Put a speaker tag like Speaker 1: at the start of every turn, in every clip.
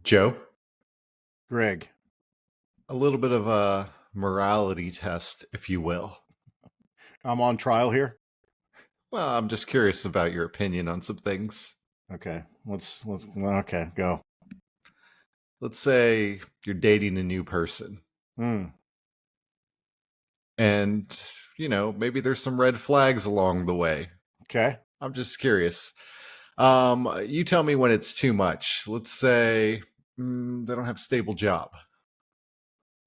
Speaker 1: Joe,
Speaker 2: Greg.
Speaker 1: a little bit of a morality test, if you will.
Speaker 2: I'm on trial here.
Speaker 1: Well, I'm just curious about your opinion on some things.
Speaker 2: Okay. Okay, go.
Speaker 1: Let's say you're dating a new person and, maybe there's some red flags along the way.
Speaker 2: Okay.
Speaker 1: I'm just curious. You tell me when it's too much. Let's say they don't have a stable job.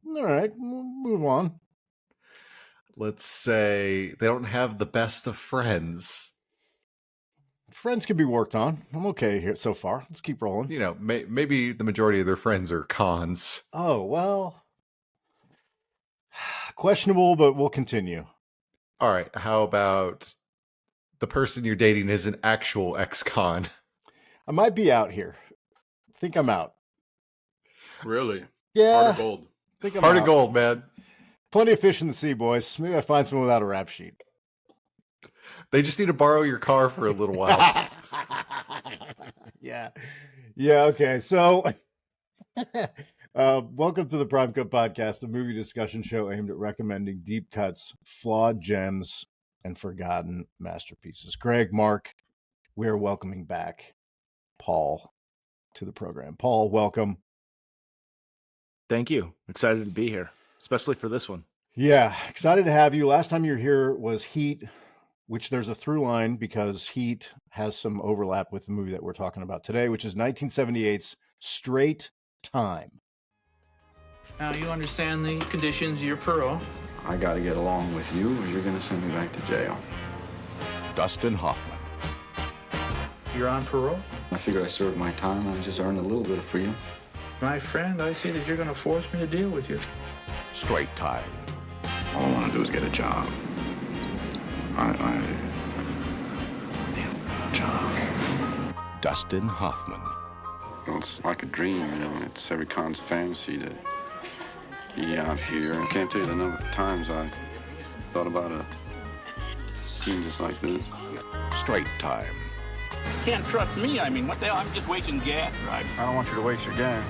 Speaker 2: All right. We'll move on.
Speaker 1: Let's say they don't have the best of friends.
Speaker 2: Friends can be worked on. I'm okay here so far. Let's keep rolling.
Speaker 1: Maybe the majority of their friends are cons.
Speaker 2: Oh, well. Questionable, but we'll continue.
Speaker 1: All right. How about the person you're dating is an actual ex-con?
Speaker 2: I might be out here. I think I'm out.
Speaker 3: Really?
Speaker 2: Yeah.
Speaker 3: Heart of gold.
Speaker 2: Think I'm
Speaker 1: Heart
Speaker 2: out.
Speaker 1: of gold, man.
Speaker 2: Plenty of fish in the sea, boys. Maybe I find someone without a rap sheet.
Speaker 1: They just need to borrow your car for a little while.
Speaker 2: Yeah. Okay. So, welcome to the Prime Cut Podcast, a movie discussion show aimed at recommending deep cuts, flawed gems, and forgotten masterpieces. Greg, Mark, we are welcoming back Paul to the program. Paul, welcome.
Speaker 4: Thank you. Excited to be here, especially for this one.
Speaker 2: Yeah, excited to have you. Last time you were here was Heat, which there's a through line because Heat has some overlap with the movie that we're talking about today, which is 1978's Straight Time.
Speaker 5: Now you understand the conditions of your parole.
Speaker 6: I gotta get along with you or you're gonna send me back to jail.
Speaker 7: Dustin Hoffman.
Speaker 5: You're on parole?
Speaker 6: I figured I served my time and I just earned a little bit of freedom.
Speaker 5: My friend, I see that you're going to force me to deal with you.
Speaker 7: Straight Time.
Speaker 6: All I wanna do is get a job. Job.
Speaker 7: Dustin Hoffman.
Speaker 6: Well, it's like a dream, It's every con's fantasy to be out here. I can't tell you the number of times I thought about a scene just like this.
Speaker 7: Straight Time.
Speaker 5: You can't trust me. I mean, what the hell? I'm just wasting gas, right?
Speaker 6: I don't want you to waste your gas.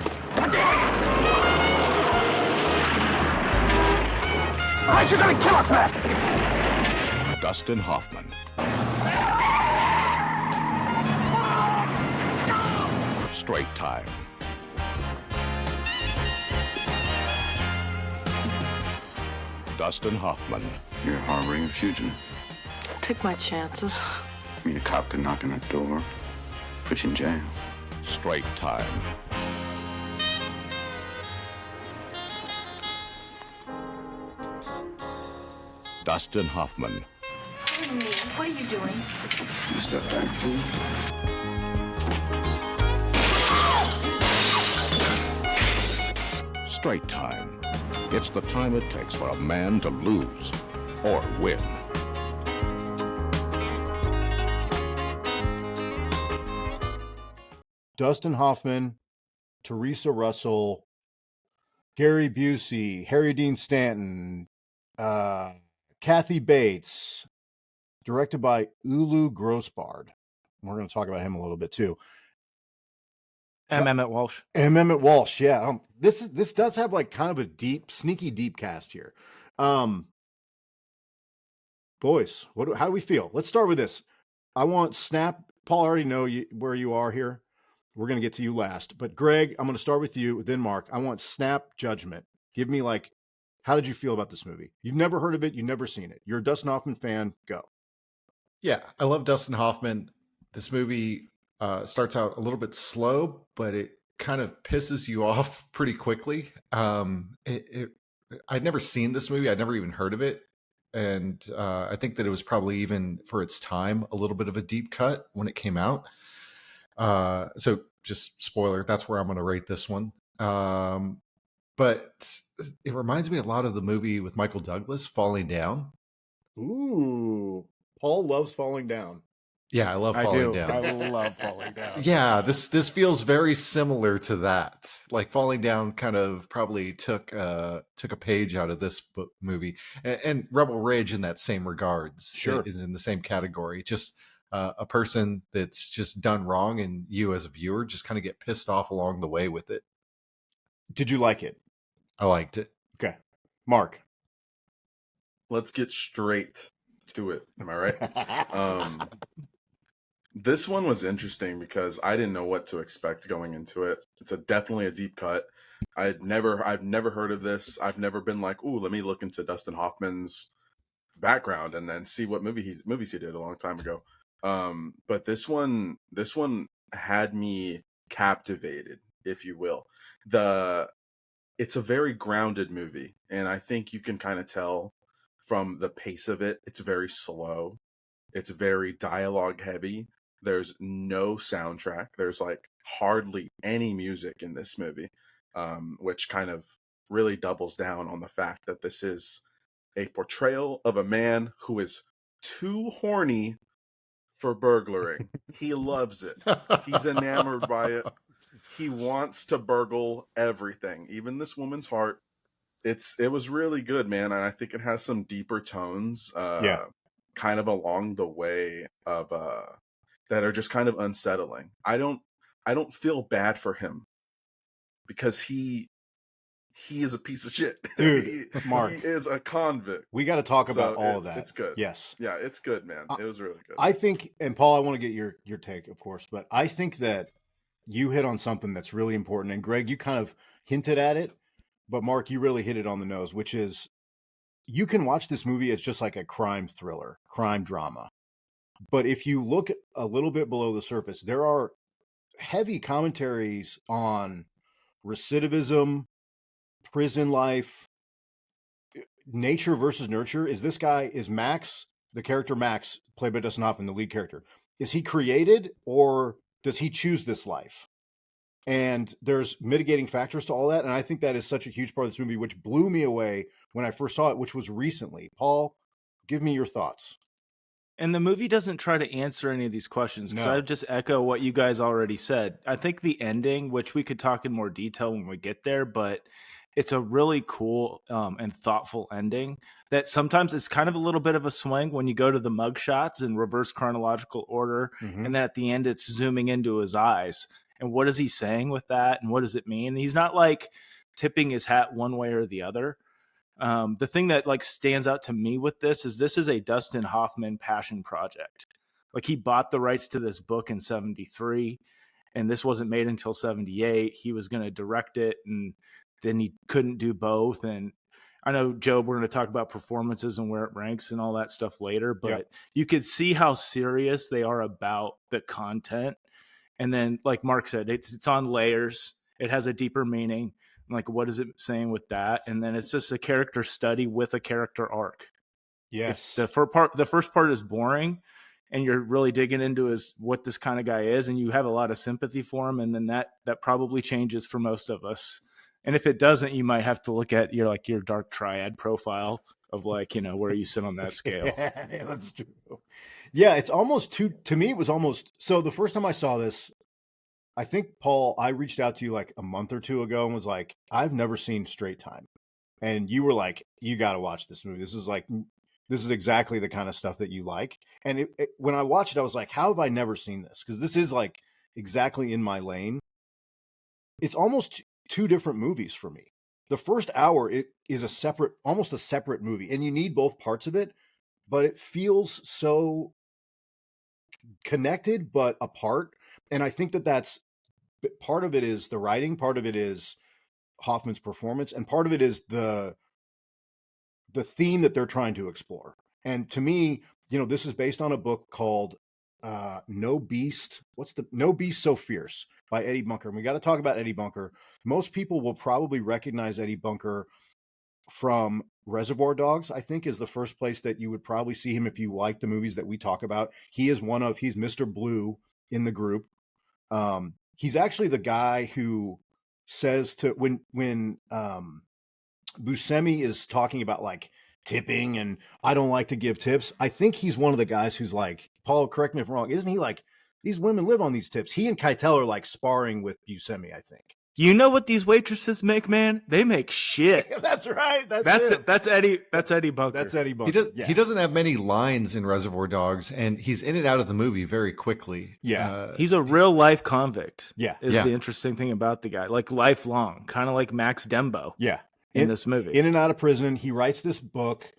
Speaker 8: All right, you're gonna kill us, man!
Speaker 7: Dustin Hoffman. Straight Time. Dustin Hoffman.
Speaker 6: You're harboring a fugitive.
Speaker 9: Take my chances.
Speaker 6: I mean, a cop could knock on that door, put you in jail.
Speaker 7: Straight Time. Dustin Hoffman.
Speaker 9: Wait a minute. What are you doing?
Speaker 6: You step back, please.
Speaker 7: Straight Time. It's the time it takes for a man to lose or win.
Speaker 2: Dustin Hoffman, Theresa Russell, Gary Busey, Harry Dean Stanton, Kathy Bates, directed by Ulu Grosbard. We're going to talk about him a little bit too.
Speaker 4: Emmett Walsh.
Speaker 2: Emmett Walsh, yeah. This does have like kind of a sneaky deep cast here. Boys, how do we feel? Let's start with this. I want Snap. Paul, I already know where you are here. We're going to get to you last. But Greg, I'm going to start with you, then Mark. I want snap judgment. Give me how did you feel about this movie? You've never heard of it. You've never seen it. You're a Dustin Hoffman fan. Go.
Speaker 1: Yeah, I love Dustin Hoffman. This movie starts out a little bit slow, but it kind of pisses you off pretty quickly. I'd never seen this movie. I'd never even heard of it. And I think that it was probably even for its time, a little bit of a deep cut when it came out. So just spoiler, that's where I'm going to rate this one. But it reminds me a lot of the movie with Michael Douglas, Falling Down.
Speaker 2: Ooh, Paul loves Falling Down.
Speaker 1: Yeah, I love Falling Down.
Speaker 4: I love Falling Down.
Speaker 1: Yeah, this feels very similar to that. Like Falling Down kind of probably took a page out of this movie, and Rebel Ridge in that same regards.
Speaker 2: Sure,
Speaker 1: is in the same category. Just a person that's just done wrong, and you as a viewer just kind of get pissed off along the way with it.
Speaker 2: Did you like it?
Speaker 1: I liked it.
Speaker 2: Okay. Mark.
Speaker 3: Let's get straight to it. Am I right? This one was interesting because I didn't know what to expect going into it. It's definitely a deep cut. I've never heard of this. I've never been like, ooh, let me look into Dustin Hoffman's background and then see what movies he did a long time ago. But this one had me captivated, if you will. It's a very grounded movie, and I think you can kind of tell from the pace of it. It's very slow. It's very dialogue heavy. There's no soundtrack. There's like hardly any music in this movie, which kind of really doubles down on the fact that this is a portrayal of a man who is too horny for burglary. He loves it. He's enamored by it. He wants to burgle everything, even this woman's heart. It was really good, man, and I think it has some deeper tones, kind of along the way of that are just kind of unsettling. I don't feel bad for him because he is a piece of shit.
Speaker 2: Dude, Mark.
Speaker 3: He is a convict.
Speaker 2: We got to talk about all of that.
Speaker 3: It's good.
Speaker 2: Yes.
Speaker 3: Yeah, it's good, man. It was really good.
Speaker 2: I think, and Paul, I want to get your take, of course, but I think that you hit on something that's really important. And Greg, you kind of hinted at it, but Mark, you really hit it on the nose, which is you can watch this movie as just like a crime thriller, crime drama. But if you look a little bit below the surface, there are heavy commentaries on recidivism, prison life, nature versus nurture. Is Max, the character Max, played by Dustin Hoffman, the lead character, is he created or does he choose this life? And there's mitigating factors to all that. And I think that is such a huge part of this movie, which blew me away when I first saw it, which was recently. Paul, give me your thoughts.
Speaker 4: And the movie doesn't try to answer any of these questions because
Speaker 2: No.
Speaker 4: I would just echo what you guys already said. I think the ending, which we could talk in more detail when we get there, but it's a really cool and thoughtful ending that sometimes it's kind of a little bit of a swing when you go to the mug shots in reverse chronological order.
Speaker 2: Mm-hmm.
Speaker 4: And then at the end, it's zooming into his eyes. And what is he saying with that? And what does it mean? He's not like tipping his hat one way or the other. The thing that like stands out to me with this is a Dustin Hoffman passion project. Like he bought the rights to this book in 1973 and this wasn't made until 1978. He was going to direct it and then he couldn't do both. And I know, Joe, we're going to talk about performances and where it ranks and all that stuff later, but you could see how serious they are about the content. And then, like Mark said, it's on layers. It has a deeper meaning. Like, what is it saying with that? And then it's just a character study with a character arc.
Speaker 2: Yes.
Speaker 4: If the first part is boring and you're really digging into what this kind of guy is and you have a lot of sympathy for him, and then that probably changes for most of us. And if it doesn't, you might have to look at your dark triad profile of where you sit on that scale.
Speaker 2: Yeah, that's true. Yeah, it's almost to me, it was almost, so the first time I saw this, I think, Paul, I reached out to you like a month or two ago and was like, I've never seen Straight Time. And you were like, you got to watch this movie. This is exactly the kind of stuff that you like. And when I watched it, I was like, how have I never seen this? Because this is like exactly in my lane. It's almost two different movies for me. The first hour, it is almost a separate movie. And you need both parts of it, but it feels so connected, but apart. And I think that's part of it is the writing, part of it is Hoffman's performance, and part of it is the theme that they're trying to explore. And to me, this is based on a book called No Beast So Fierce by Eddie Bunker. And we got to talk about Eddie Bunker. Most people will probably recognize Eddie Bunker from Reservoir Dogs, I think, is the first place that you would probably see him if you like the movies that we talk about. He's Mr. Blue in the group. He's actually the guy who says to when Buscemi is talking about like tipping and I don't like to give tips. I think he's one of the guys who's like, Paul, correct me if I'm wrong, isn't he like, these women live on these tips? He and Keitel are like sparring with Buscemi, I think.
Speaker 4: You know what these waitresses make, man? They make shit.
Speaker 2: That's right.
Speaker 4: That's
Speaker 2: it.
Speaker 4: That's Eddie. That's Eddie Bunker.
Speaker 2: That's Eddie Bunker.
Speaker 1: He doesn't have many lines in Reservoir Dogs, and he's in and out of the movie very quickly.
Speaker 2: Yeah.
Speaker 4: He's a real life convict.
Speaker 2: Yeah.
Speaker 4: Is the interesting thing about the guy. Like lifelong, kind of like Max Dembo.
Speaker 2: Yeah.
Speaker 4: In this movie.
Speaker 2: In and out of prison. He writes this book,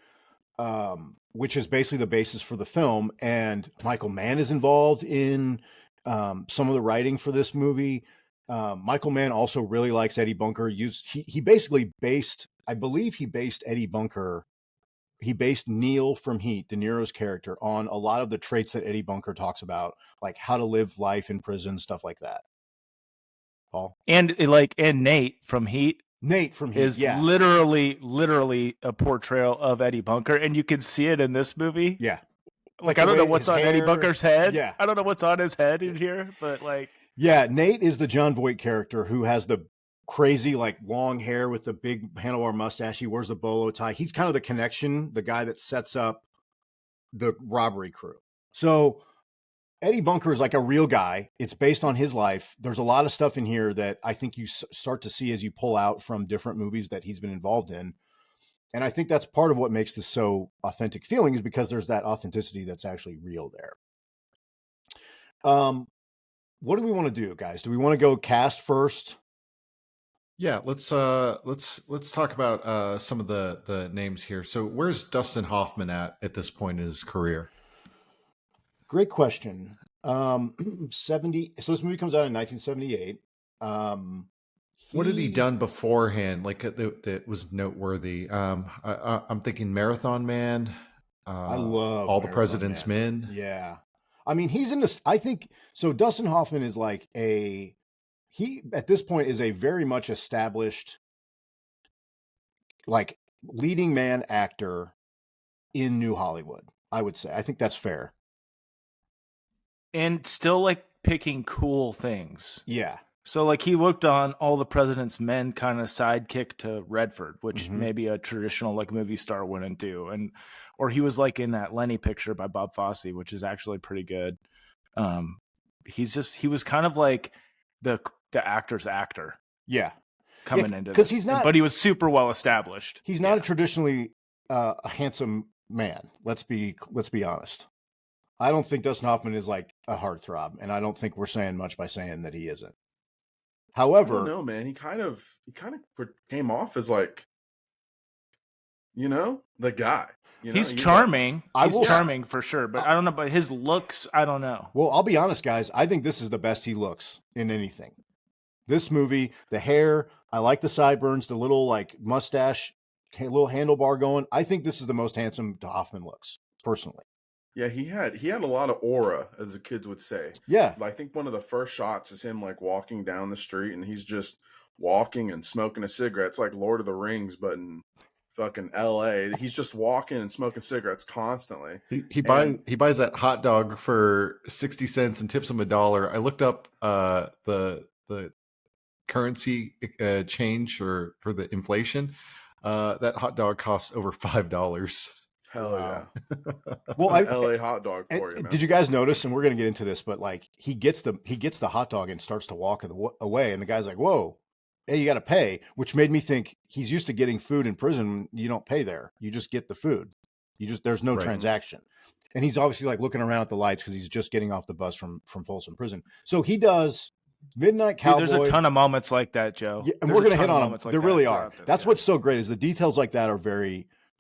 Speaker 2: which is basically the basis for the film. And Michael Mann is involved in some of the writing for this movie. Michael Mann also really likes Eddie Bunker. He basically based, I believe he based Eddie Bunker. He based Neil from Heat, De Niro's character, on a lot of the traits that Eddie Bunker talks about, like how to live life in prison, stuff like that. Paul?
Speaker 4: And Nate from Heat.
Speaker 2: Nate from Heat
Speaker 4: is literally a portrayal of Eddie Bunker, and you can see it in this movie.
Speaker 2: Yeah.
Speaker 4: Like I don't know what's on Eddie Bunker's head.
Speaker 2: Yeah.
Speaker 4: I don't know what's on his head in here, but like.
Speaker 2: Yeah, Nate is the John Voight character who has the crazy, like, long hair with the big handlebar mustache. He wears a bolo tie. He's kind of the connection, the guy that sets up the robbery crew. So Eddie Bunker is like a real guy. It's based on his life. There's a lot of stuff in here that I think you start to see as you pull out from different movies that he's been involved in. And I think that's part of what makes this so authentic feeling, is because there's that authenticity that's actually real there. What do we want to do, guys? Do we want to go cast first?
Speaker 1: Yeah, let's talk about some of the names here. So where's Dustin Hoffman at this point in his career?
Speaker 2: Great question. 70. So this movie comes out in 1978.
Speaker 1: What had he done beforehand? Like that was noteworthy. I'm thinking Marathon Man.
Speaker 2: I love
Speaker 1: All the
Speaker 2: Marathon
Speaker 1: President's
Speaker 2: Man.
Speaker 1: Men.
Speaker 2: Yeah. I mean, he's in this. I think so. Dustin Hoffman is like he at this point is a very much established, like, leading man actor in New Hollywood. I would say. I think that's fair.
Speaker 4: And still like picking cool things.
Speaker 2: Yeah.
Speaker 4: So like he worked on All the President's Men, kind of sidekick to Redford, which maybe a traditional like movie star wouldn't do. Or he was like in that Lenny picture by Bob Fosse, which is actually pretty good. He was kind of like the actor's actor.
Speaker 2: Yeah.
Speaker 4: Coming into
Speaker 2: because
Speaker 4: this.
Speaker 2: he's not,
Speaker 4: but he was super well established.
Speaker 2: He's not a traditionally a handsome man. Let's be honest. I don't think Dustin Hoffman is like a heartthrob, and I don't think we're saying much by saying that he isn't. However,
Speaker 3: I don't know, man. He kind of came off as like, the guy.
Speaker 4: He's charming.
Speaker 2: Like,
Speaker 4: he's charming for sure, but I don't know. But his looks, I don't know.
Speaker 2: Well, I'll be honest, guys. I think this is the best he looks in anything. This movie, the hair, I like the sideburns, the little like mustache, little handlebar going. I think this is the most handsome Hoffman looks, personally.
Speaker 3: Yeah, he had a lot of aura, as the kids would say.
Speaker 2: Yeah.
Speaker 3: I think one of the first shots is him like walking down the street, and he's just walking and smoking a cigarette. It's like Lord of the Rings, but in fucking LA. He's just walking and smoking cigarettes constantly.
Speaker 1: He buys that hot dog for 60 cents and tips him $1. I looked up the currency change for the inflation. That hot dog costs over $5.
Speaker 3: Hell yeah.
Speaker 2: Well,
Speaker 3: LA hot dog for you, man.
Speaker 2: Did you guys notice, and we're going to get into this, but like he gets the hot dog and starts to walk away, and the guy's like, whoa, hey, you got to pay, which made me think he's used to getting food in prison. You don't pay there. You just get the food. There's no transaction. And he's obviously like looking around at the lights because he's just getting off the bus from Folsom Prison. So he does Midnight Cowboy.
Speaker 4: Dude, there's a ton of moments like that, Joe.
Speaker 2: Yeah, and we're going to hit on them. Like there really are. That's what's so great is the details like that are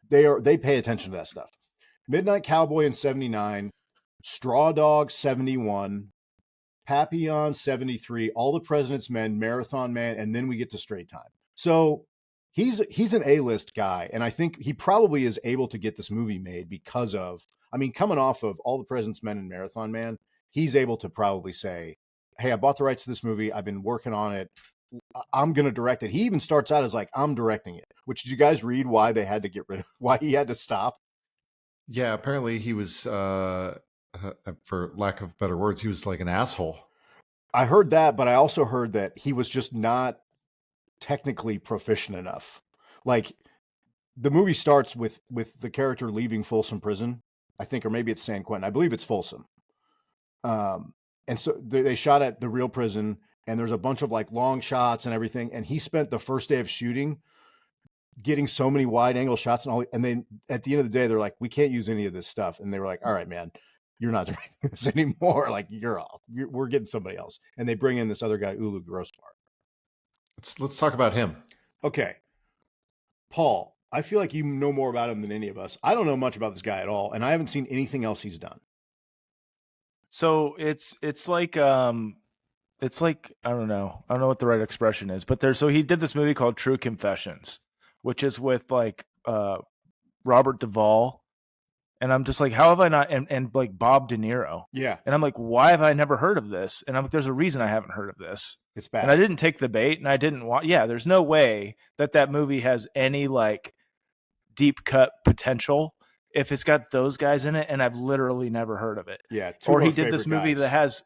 Speaker 2: they pay attention to that stuff. Midnight Cowboy in 79, Straw Dog 71, Papillon 73, All the President's Men, Marathon Man, and then we get to Straight Time. So he's an A-list guy, and I think he probably is able to get this movie made because of, coming off of All the President's Men and Marathon Man, he's able to probably say, hey, I bought the rights to this movie. I've been working on it. I'm going to direct it. He even starts out as like, I'm directing it, which did you guys read why they had to get rid of, why he had to stop?
Speaker 1: Yeah, apparently he was, for lack of better words, he was like an asshole.
Speaker 2: I heard that, but I also heard that he was just not technically proficient enough. Like the movie starts with the character leaving Folsom Prison, I think, or maybe it's San Quentin. I believe it's Folsom. And so they shot at the real prison, and there's a bunch of like long shots and everything. And he spent the first day of shooting getting so many wide angle shots and all. And then at the end of the day, they're like, we can't use any of this stuff. And they were like, all right, man, you're not doing this anymore. Like we're getting somebody else. And they bring in this other guy, Ulu Grosbard.
Speaker 1: Let's talk about him.
Speaker 2: Okay. Paul, I feel like you know more about him than any of us. I don't know much about this guy at all, and I haven't seen anything else he's done.
Speaker 4: So it's like I don't know what the right expression is, but so he did this movie called True Confessions, which is with like Robert Duvall, and I'm just like, how have I not and like Bob De Niro,
Speaker 2: yeah,
Speaker 4: and I'm like, why have I never heard of this? And I'm like, there's a reason I haven't heard of this.
Speaker 2: It's bad,
Speaker 4: and I didn't take the bait, and I didn't want. Yeah, there's no way that movie has any like deep cut potential if it's got those guys in it, and I've literally never heard of it.
Speaker 2: Yeah,
Speaker 4: or he did this movie that has,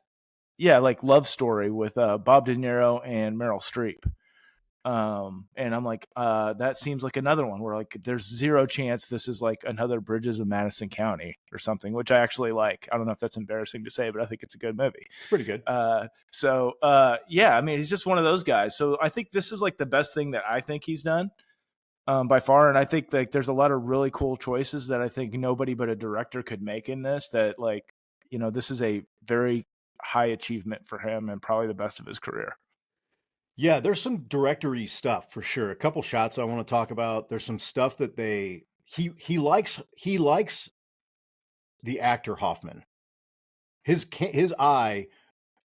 Speaker 4: like Love Story with Bob De Niro and Meryl Streep. And I'm like, that seems like another one where like there's zero chance this is like another Bridges of Madison County or something, which I actually like. I don't know if that's embarrassing to say, but I think it's a good movie.
Speaker 2: It's pretty good.
Speaker 4: Yeah, I mean, he's just one of those guys. So I think this is like the best thing that I think he's done. By far, and I think like there's a lot of really cool choices that I think nobody but a director could make in this. That like, this is a very high achievement for him and probably the best of his career.
Speaker 2: Yeah, there's some directory stuff for sure. A couple shots I want to talk about. There's some stuff that he likes the actor Hoffman. His eye,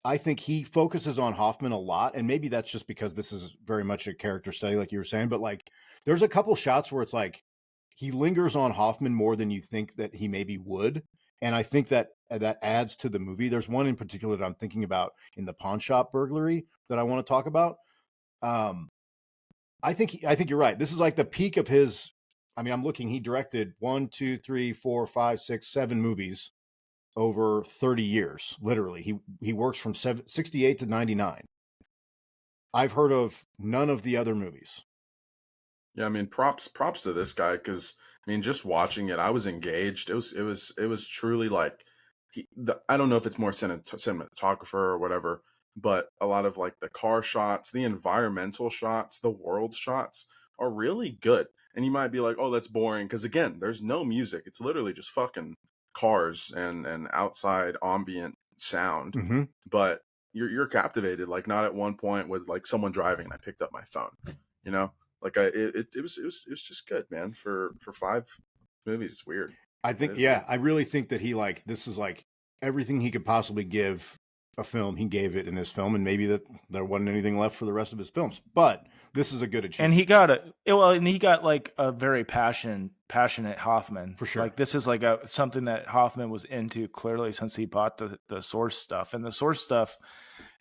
Speaker 2: I think he focuses on Hoffman a lot, and maybe that's just because this is very much a character study, like you were saying. But like, there's a couple shots where it's like he lingers on Hoffman more than you think that he maybe would, and I think that adds to the movie. There's one in particular that I'm thinking about in the pawn shop burglary that I want to talk about. I think you're right. This is like the peak of his. I mean, I'm looking. He directed 1, 2, 3, 4, 5, 6, 7 movies over 30 years. Literally, he works from 68 to 99. I've heard of none of the other movies.
Speaker 3: Yeah, I mean, props to this guy, because I mean, just watching it, I was engaged. It was truly like I don't know if it's more cinematographer or whatever, but a lot of like the car shots, the environmental shots, the world shots are really good. And you might be like, oh, that's boring, because again, there's no music. It's literally just fucking cars and outside ambient sound.
Speaker 2: Mm-hmm.
Speaker 3: But you're captivated. Like, not at one point with like someone driving and I picked up my phone, like it was just good, man. For 5 movies, it's weird.
Speaker 2: I think, yeah, I really think that this is like everything he could possibly give a film. He gave it in this film, and maybe that there wasn't anything left for the rest of his films. But this is a good achievement.
Speaker 4: And he got like a very passionate Hoffman,
Speaker 2: for sure.
Speaker 4: Like this is like something that Hoffman was into clearly since he bought the Source stuff, and the Source stuff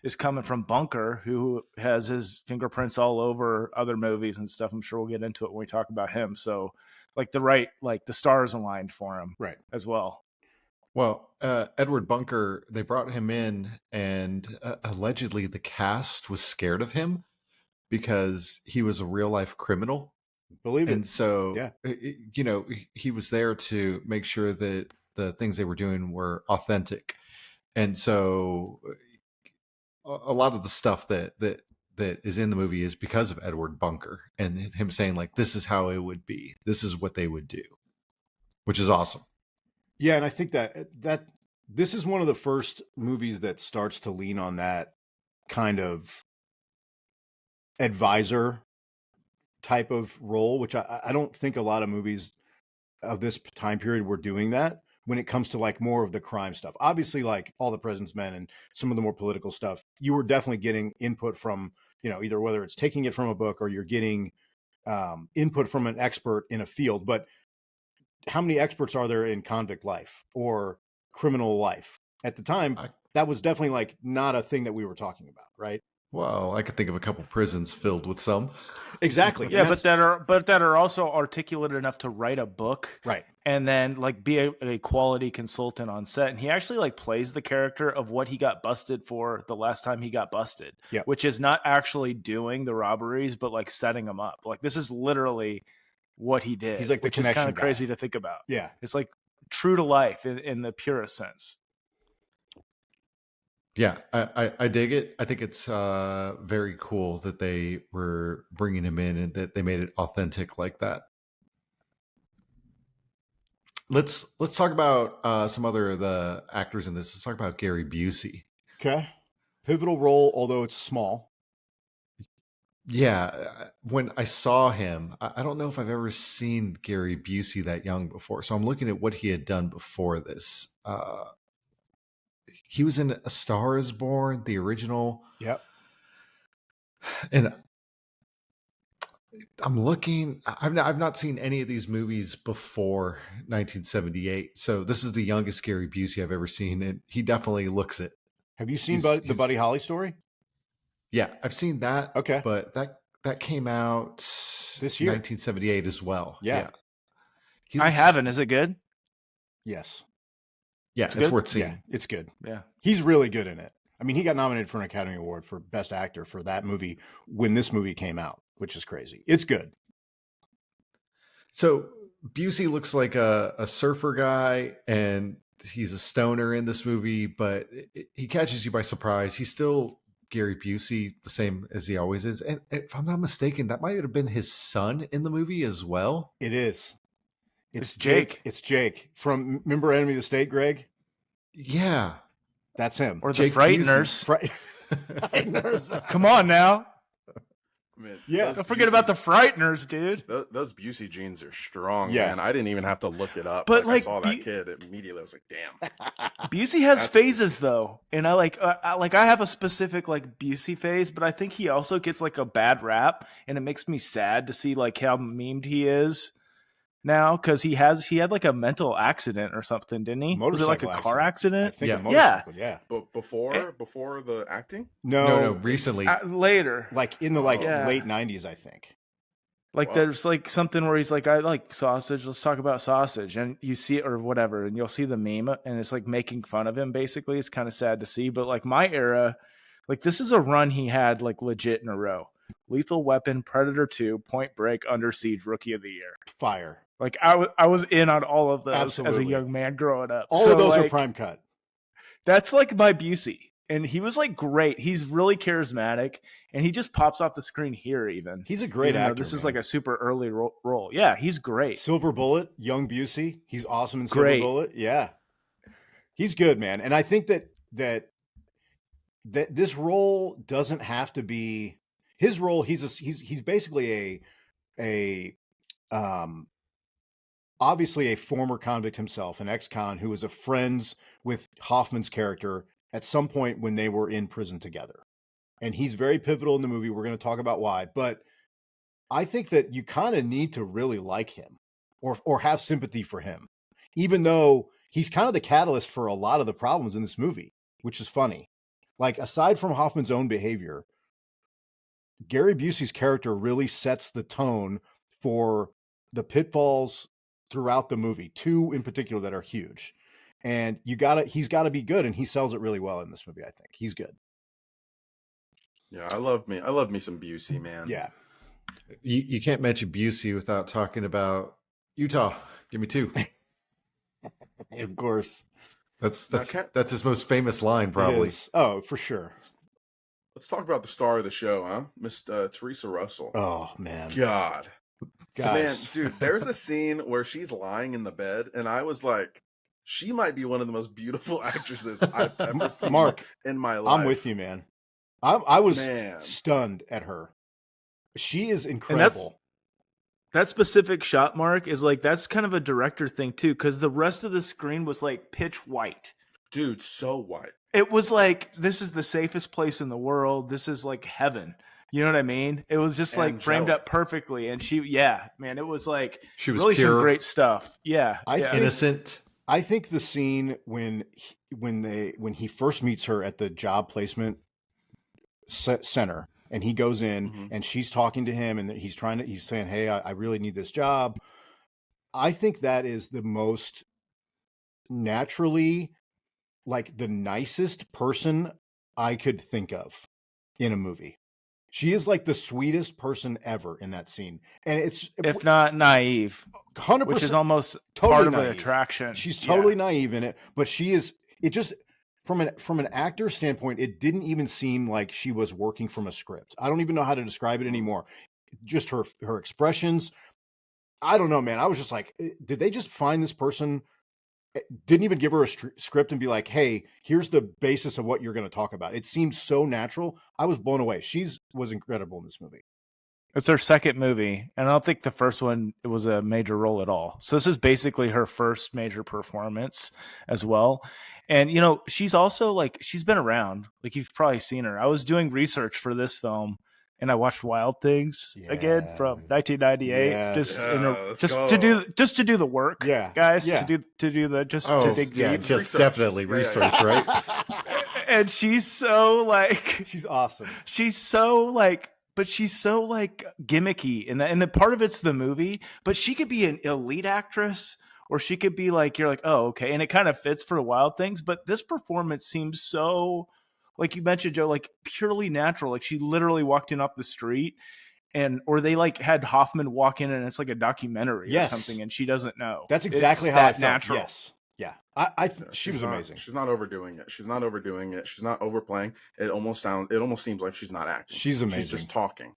Speaker 4: is coming from Bunker, who has his fingerprints all over other movies and stuff. I'm sure we'll get into it when we talk about him. So like the stars aligned for him,
Speaker 2: right,
Speaker 4: as well.
Speaker 1: Well, Edward Bunker, they brought him in, and allegedly the cast was scared of him because he was a real life criminal.
Speaker 2: Believe it.
Speaker 1: And so,
Speaker 2: yeah.
Speaker 1: He was there to make sure that the things they were doing were authentic. And so a lot of the stuff that is in the movie is because of Edward Bunker and him saying like, this is how it would be. This is what they would do, which is awesome.
Speaker 2: Yeah. And I think that this is one of the first movies that starts to lean on that kind of advisor type of role, which I don't think a lot of movies of this time period were doing that when it comes to like more of the crime stuff. Obviously, like All the President's Men and some of the more political stuff, you were definitely getting input from, either whether it's taking it from a book or you're getting input from an expert in a field. But how many experts are there in convict life or criminal life? At the time, that was definitely like not a thing that we were talking about, right?
Speaker 1: Well, I could think of a couple prisons filled with some.
Speaker 2: Exactly.
Speaker 4: Yeah, but that are also articulate enough to write a book,
Speaker 2: right?
Speaker 4: And then like be a quality consultant on set. And he actually like plays the character of what he got busted for the last time he got busted, which is not actually doing the robberies, but like setting them up. Like this is literally what he did.
Speaker 2: He's like the
Speaker 4: which is kind of crazy to think about.
Speaker 2: Yeah,
Speaker 4: it's like true to life in the purest sense.
Speaker 1: Yeah, I dig it. I think it's very cool that they were bringing him in and that they made it authentic like that. Let's talk about some other of the actors in this. Let's talk about Gary Busey.
Speaker 2: Okay. Pivotal role, although it's small.
Speaker 1: Yeah, when I saw him, I don't know if I've ever seen Gary Busey that young before. So I'm looking at what he had done before this. He was in A Star Is Born, the original.
Speaker 2: Yep.
Speaker 1: And I'm looking. I've not seen any of these movies before 1978. So this is the youngest Gary Busey I've ever seen, and he definitely looks it.
Speaker 2: Have you seen the Buddy Holly story?
Speaker 1: Yeah, I've seen that.
Speaker 2: Okay,
Speaker 1: but that came out
Speaker 2: this year,
Speaker 1: 1978 as well.
Speaker 2: Yeah.
Speaker 4: I haven't. Is it good?
Speaker 2: Yes.
Speaker 1: Yeah, it's worth seeing.
Speaker 2: Yeah, it's good.
Speaker 4: Yeah,
Speaker 2: he's really good in it. I mean, he got nominated for an Academy Award for Best Actor for that movie when this movie came out, which is crazy. It's good.
Speaker 1: So Busey looks like a surfer guy, and he's a stoner in this movie, but he catches you by surprise. He's still Gary Busey, the same as he always is. And if I'm not mistaken, that might have been his son in the movie as well.
Speaker 2: It is.
Speaker 4: It's Jake.
Speaker 2: It's Jake from, remember Enemy of the State, Greg?
Speaker 1: Yeah.
Speaker 2: That's him.
Speaker 4: Or the Frighteners.
Speaker 2: Frighteners.
Speaker 4: Come on now.
Speaker 3: I mean,
Speaker 2: yeah.
Speaker 4: Don't forget about the Frighteners, dude.
Speaker 3: Those Busey genes are strong,
Speaker 2: yeah.
Speaker 3: Man. I didn't even have to look it up.
Speaker 4: But
Speaker 3: I saw that kid immediately. I was like, damn.
Speaker 4: Busey has phases though. And I have a specific like Busey phase, but I think he also gets like a bad rap, and it makes me sad to see like how memed he is now, because he had like a mental accident or something, didn't he? Was it like a car accident?
Speaker 2: I think a motorcycle, yeah.
Speaker 3: But before the acting?
Speaker 2: No,
Speaker 1: recently.
Speaker 4: Later.
Speaker 2: Like in the late 90s, I think.
Speaker 4: Like there's like something where he's like, I like sausage, let's talk about sausage. And you see it or whatever, and you'll see the meme, and it's like making fun of him basically. It's kind of sad to see. But like my era, like this is a run he had like legit in a row. Lethal Weapon, Predator 2, Point Break, Under Siege, Rookie of the Year.
Speaker 2: Fire.
Speaker 4: Like I was in on all of those
Speaker 2: Absolutely.
Speaker 4: as a young man growing up.
Speaker 2: All of those are prime cut.
Speaker 4: That's like my Busey. And he was like great. He's really charismatic, and he just pops off the screen here even.
Speaker 2: He's a great actor.
Speaker 4: This is like a super early role. Yeah, he's great.
Speaker 2: Silver Bullet, young Busey. He's awesome in Silver Bullet. Yeah. He's good, man. And I think that this role doesn't have to be his role. He's basically obviously a former convict himself, an ex-con who was a friends with Hoffman's character at some point when they were in prison together. And he's very pivotal in the movie. We're going to talk about why, but I think that you kind of need to really like him or have sympathy for him, even though he's kind of the catalyst for a lot of the problems in this movie, which is funny. Like, aside from Hoffman's own behavior, Gary Busey's character really sets the tone for the pitfalls throughout the movie, two in particular that are huge. And he's got to be good, and he sells it really well in this movie, I think. He's good.
Speaker 3: Yeah, I love me some Busey, man.
Speaker 2: Yeah.
Speaker 1: You can't mention Busey without talking about Utah. Give me two.
Speaker 2: Of course.
Speaker 1: That's his most famous line, probably.
Speaker 2: Oh, for sure.
Speaker 3: Let's talk about the star of the show, huh? Miss Theresa Russell.
Speaker 2: Oh, man.
Speaker 3: God.
Speaker 2: Guys.
Speaker 3: Man, dude, there's a scene where she's lying in the bed, and I was like, she might be one of the most beautiful actresses I've ever seen in my life.
Speaker 2: I'm with you, man. I was stunned at her. She is incredible.
Speaker 4: That specific shot, Mark, is like, that's kind of a director thing too, because the rest of the screen was like pitch white.
Speaker 3: Dude, so white.
Speaker 4: It was like, this is the safest place in the world. This is like heaven. You know what I mean? It was just like framed up perfectly. And it was like
Speaker 1: she was
Speaker 4: really
Speaker 1: pure.
Speaker 4: Some great stuff. Yeah.
Speaker 1: Innocent.
Speaker 2: I think the scene when he first meets her at the job placement center, and he goes in and she's talking to him, and he's saying, hey, I really need this job. I think that is the most naturally, like, the nicest person I could think of in a movie. She is like the sweetest person ever in that scene. And it's,
Speaker 4: if not naive,
Speaker 2: 100%,
Speaker 4: which is almost
Speaker 2: totally
Speaker 4: part of
Speaker 2: naive.
Speaker 4: An attraction.
Speaker 2: She's totally naive in it, but she is, from an actor standpoint, it didn't even seem like she was working from a script. I don't even know how to describe it anymore. Just her expressions. I don't know, man. I was just like, did they just find this person? Didn't even give her a script and be like, hey, here's the basis of what you're going to talk about. It seemed so natural. I was blown away. Was incredible in this movie.
Speaker 4: It's her second movie, and I don't think the first one it was a major role at all. So this is basically her first major performance as well. And you know, she's also like she's been around. Like you've probably seen her. I was doing research for this film, and I watched Wild Things again from 1998, just to do the work, guys. To do the to dig deep.
Speaker 1: Just
Speaker 3: research.
Speaker 1: Definitely research, right?
Speaker 4: And she's so like
Speaker 2: she's awesome.
Speaker 4: She's so like. But she's so like gimmicky and the part of it's the movie, but she could be an elite actress or she could be like, you're like, oh, okay. And it kind of fits for Wild Things. But this performance seems so, like you mentioned, Joe, like purely natural. Like she literally walked in off the street or they like had Hoffman walk in and it's like a documentary or something and she doesn't know.
Speaker 2: That's exactly how I felt.
Speaker 4: Natural.
Speaker 2: Yes. Yeah. She was amazing.
Speaker 3: She's not overdoing it. She's not overplaying. It almost seems like she's not acting.
Speaker 2: She's amazing.
Speaker 3: She's just talking.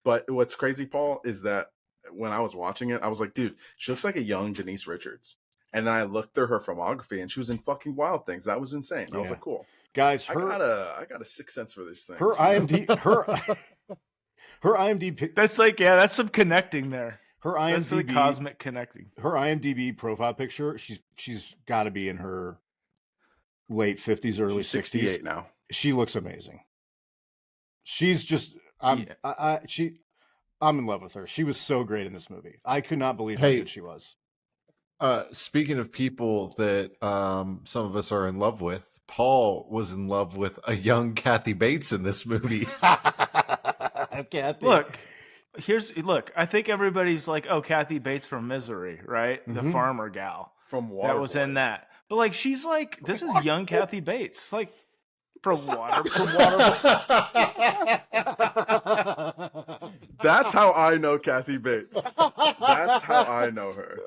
Speaker 3: But what's crazy, Paul, is that when I was watching it, I was like, dude, she looks like a young Denise Richards. And then I looked through her filmography and she was in fucking Wild Things. That was insane. I was like, cool.
Speaker 2: Guys,
Speaker 3: I got a sixth sense for these things.
Speaker 2: Her IMDb
Speaker 4: That's like, that's some connecting there.
Speaker 2: Her IMDb,
Speaker 4: that's like cosmic connecting.
Speaker 2: Her IMDb profile picture, she's got to be in her late 50s, early 60s.
Speaker 3: 68 now.
Speaker 2: She looks amazing. She's just I'm in love with her. She was so great in this movie. I could not believe how good she was.
Speaker 1: Speaking of people that some of us are in love with, Paul was in love with a young Kathy Bates in this movie.
Speaker 2: Kathy.
Speaker 4: Look, I think everybody's like, oh, Kathy Bates from Misery, right? Mm-hmm. The farmer gal
Speaker 3: from Waterboy.
Speaker 4: That was in that. But like, she's like, this is young Kathy Bates, like from Waterboy.
Speaker 3: That's how I know Kathy Bates. That's how I know her.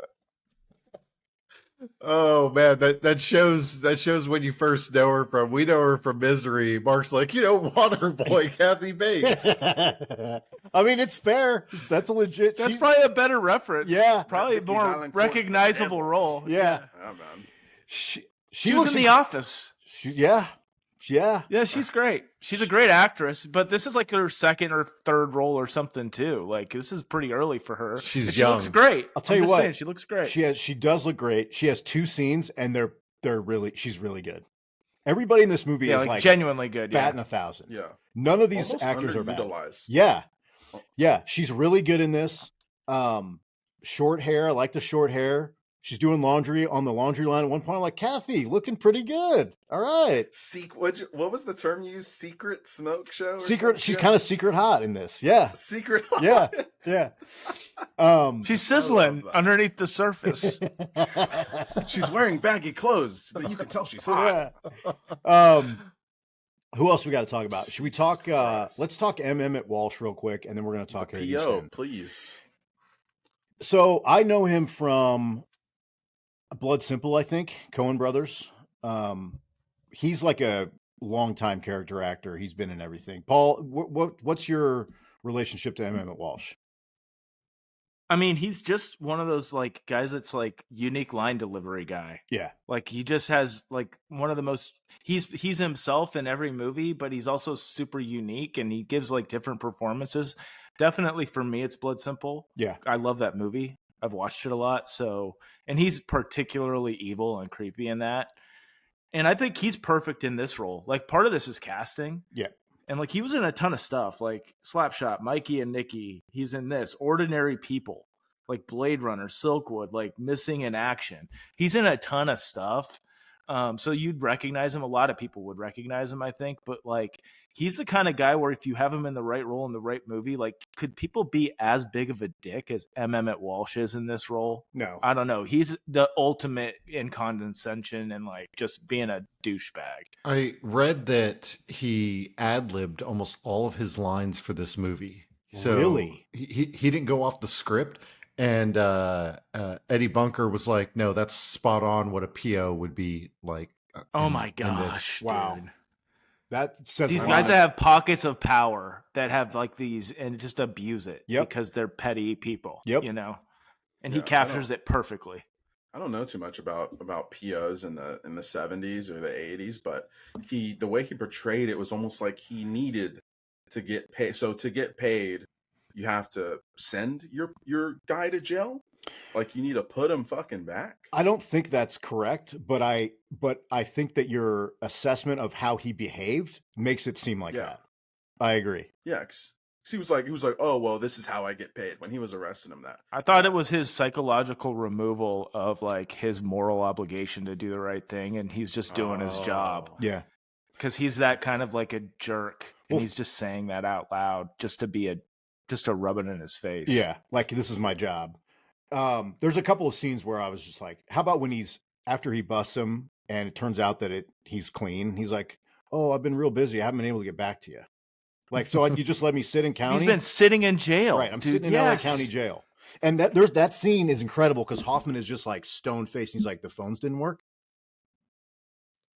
Speaker 1: Oh man, that shows when you first know her from. We know her from Misery. Mark's like, Waterboy, Kathy Bates.
Speaker 2: I mean, it's fair. That's a legit.
Speaker 4: That's probably a better reference.
Speaker 2: Yeah,
Speaker 4: probably more recognizable role.
Speaker 2: Yeah,
Speaker 3: man.
Speaker 4: She was in The Office.
Speaker 2: Yeah,
Speaker 4: she's great. She's a great actress, but this is like her second or third role or something too. Like this is pretty early for her.
Speaker 1: She's
Speaker 4: she
Speaker 1: young.
Speaker 4: Looks great.
Speaker 2: I'll tell you what,
Speaker 4: she looks great.
Speaker 2: She does look great. She has 2 scenes, and she's really good. Everybody in this movie is like
Speaker 4: genuinely good,
Speaker 2: batting 1,000.
Speaker 3: Yeah,
Speaker 2: none of these actors are bad. Yeah, she's really good in this. Short hair. I like the short hair. She's doing laundry on the laundry line at one point. I'm like, Kathy, looking pretty good. All right.
Speaker 3: What was the term you used? Secret smoke show?
Speaker 2: She's kind of secret hot in this. Yeah.
Speaker 3: Secret hot.
Speaker 2: Yeah.
Speaker 4: She's sizzling underneath the surface.
Speaker 3: She's wearing baggy clothes, but you can tell she's hot.
Speaker 2: Yeah. Who else we got to talk about? Should we talk? Let's talk Emmett Walsh real quick, and then we're going to talk
Speaker 3: PO, please.
Speaker 2: So I know him from Blood Simple, I think, Coen Brothers. He's like a longtime character actor. He's been in everything. Paul, what's your relationship to Emmett Walsh?
Speaker 4: I mean, he's just one of those like guys that's like unique line delivery guy.
Speaker 2: Yeah.
Speaker 4: Like he just has like one of the most he's himself in every movie, but he's also super unique and he gives like different performances. Definitely for me, it's Blood Simple.
Speaker 2: Yeah.
Speaker 4: I love that movie. I've watched it a lot. And he's particularly evil and creepy in that. And I think he's perfect in this role. Like part of this is casting.
Speaker 2: Yeah.
Speaker 4: And like he was in a ton of stuff like Slapshot, Mikey and Nikki. He's in this Ordinary People, like Blade Runner, Silkwood, like Missing in Action. He's in a ton of stuff. So you'd recognize him. A lot of people would recognize him, I think. But like he's the kind of guy where if you have him in the right role in the right movie, like could people be as big of a dick as Emmett Walsh is in this role?
Speaker 2: No.
Speaker 4: I don't know. He's the ultimate in condescension and like just being a douchebag.
Speaker 1: I read that he ad-libbed almost all of his lines for this movie. So
Speaker 2: really?
Speaker 1: He didn't go off the script. And Eddie Bunker was like, no, that's spot on what a PO would be like
Speaker 4: Oh my
Speaker 1: in this.
Speaker 4: gosh,
Speaker 2: Wow.
Speaker 4: dude.
Speaker 2: That says
Speaker 4: These
Speaker 2: a
Speaker 4: guys
Speaker 2: lot.
Speaker 4: that have pockets of power that have like these and just abuse it
Speaker 2: Yep.
Speaker 4: because they're petty people.
Speaker 2: Yep.
Speaker 4: You know? And
Speaker 3: Yeah,
Speaker 4: he captures it perfectly.
Speaker 3: I don't know too much about POs in the 70s or the 80s, but the way he portrayed it was almost like he needed to get paid. So to get paid, you have to send your guy to jail. Like you need to put him fucking back.
Speaker 2: I don't think that's correct, but I think that your assessment of how he behaved makes it seem like that. I agree.
Speaker 3: Yeah, 'cause he was like, oh well, this is how I get paid when he was arresting him. That
Speaker 4: I thought it was his psychological removal of like his moral obligation to do the right thing, and he's just doing his job.
Speaker 2: Yeah,
Speaker 4: because he's that kind of like a jerk, and
Speaker 2: Well,
Speaker 4: he's just saying that out loud just to rub it in his face.
Speaker 2: yeah, like this is my job. There's a couple of scenes where I was just like, how about when after he busts him and it turns out that he's clean, he's like, oh, I've been real busy, I haven't been able to get back to you. Like, so you just let me sit in county?
Speaker 4: He's been sitting in jail.
Speaker 2: Right, I'm
Speaker 4: dude,
Speaker 2: sitting in LA County jail. And that scene is incredible because Hoffman is just like stone faced. He's like, the phones didn't work.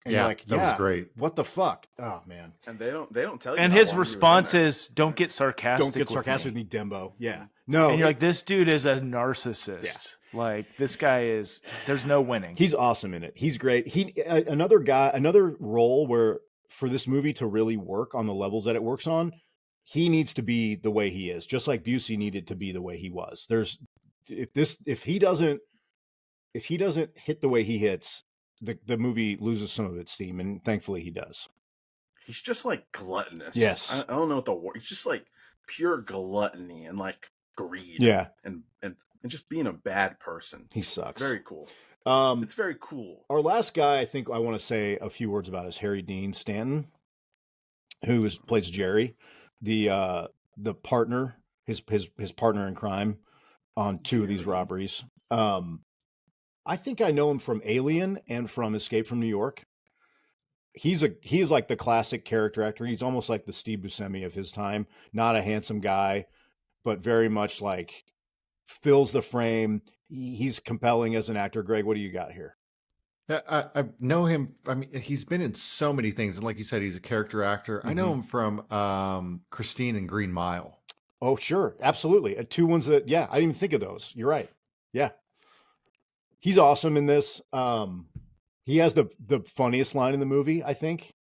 Speaker 2: And you're like,
Speaker 1: that was great.
Speaker 2: What the fuck? Oh man.
Speaker 3: and they don't tell you.
Speaker 4: And
Speaker 3: how
Speaker 4: his
Speaker 3: long he was in
Speaker 4: response
Speaker 3: there.
Speaker 4: is, "Don't get sarcastic.
Speaker 2: Don't get sarcastic
Speaker 4: with me."
Speaker 2: with me, Dembo. Yeah. No.
Speaker 4: And you're like, this dude is a narcissist. Like this guy is. There's no winning.
Speaker 2: He's awesome in it. He's great. Another role where for this movie to really work on the levels that it works on, he needs to be the way he is, just like Busey needed to be the way he was. If he doesn't hit the way he hits, the movie loses some of its steam, and thankfully he does.
Speaker 3: He's just like gluttonous.
Speaker 2: Yes.
Speaker 3: I don't know what the word. He's just like pure gluttony and like greed.
Speaker 2: Yeah.
Speaker 3: And just being a bad person.
Speaker 2: He sucks.
Speaker 3: Very cool. It's very cool.
Speaker 2: Our last guy, I think I want to say a few words about is Harry Dean Stanton, who plays Jerry, the partner, his partner in crime on two of these robberies. I think I know him from Alien and from Escape from New York. He's like the classic character actor. He's almost like the Steve Buscemi of his time. Not a handsome guy, but very much like fills the frame. He's compelling as an actor. Greg, what do you got here?
Speaker 1: I know him. I mean, he's been in so many things, and like you said, he's a character actor. Mm-hmm. I know him from Christine and Green Mile.
Speaker 2: Oh, sure, absolutely. Two ones that, I didn't even think of those. You're right. Yeah, he's awesome in this. He has the funniest line in the movie, I think,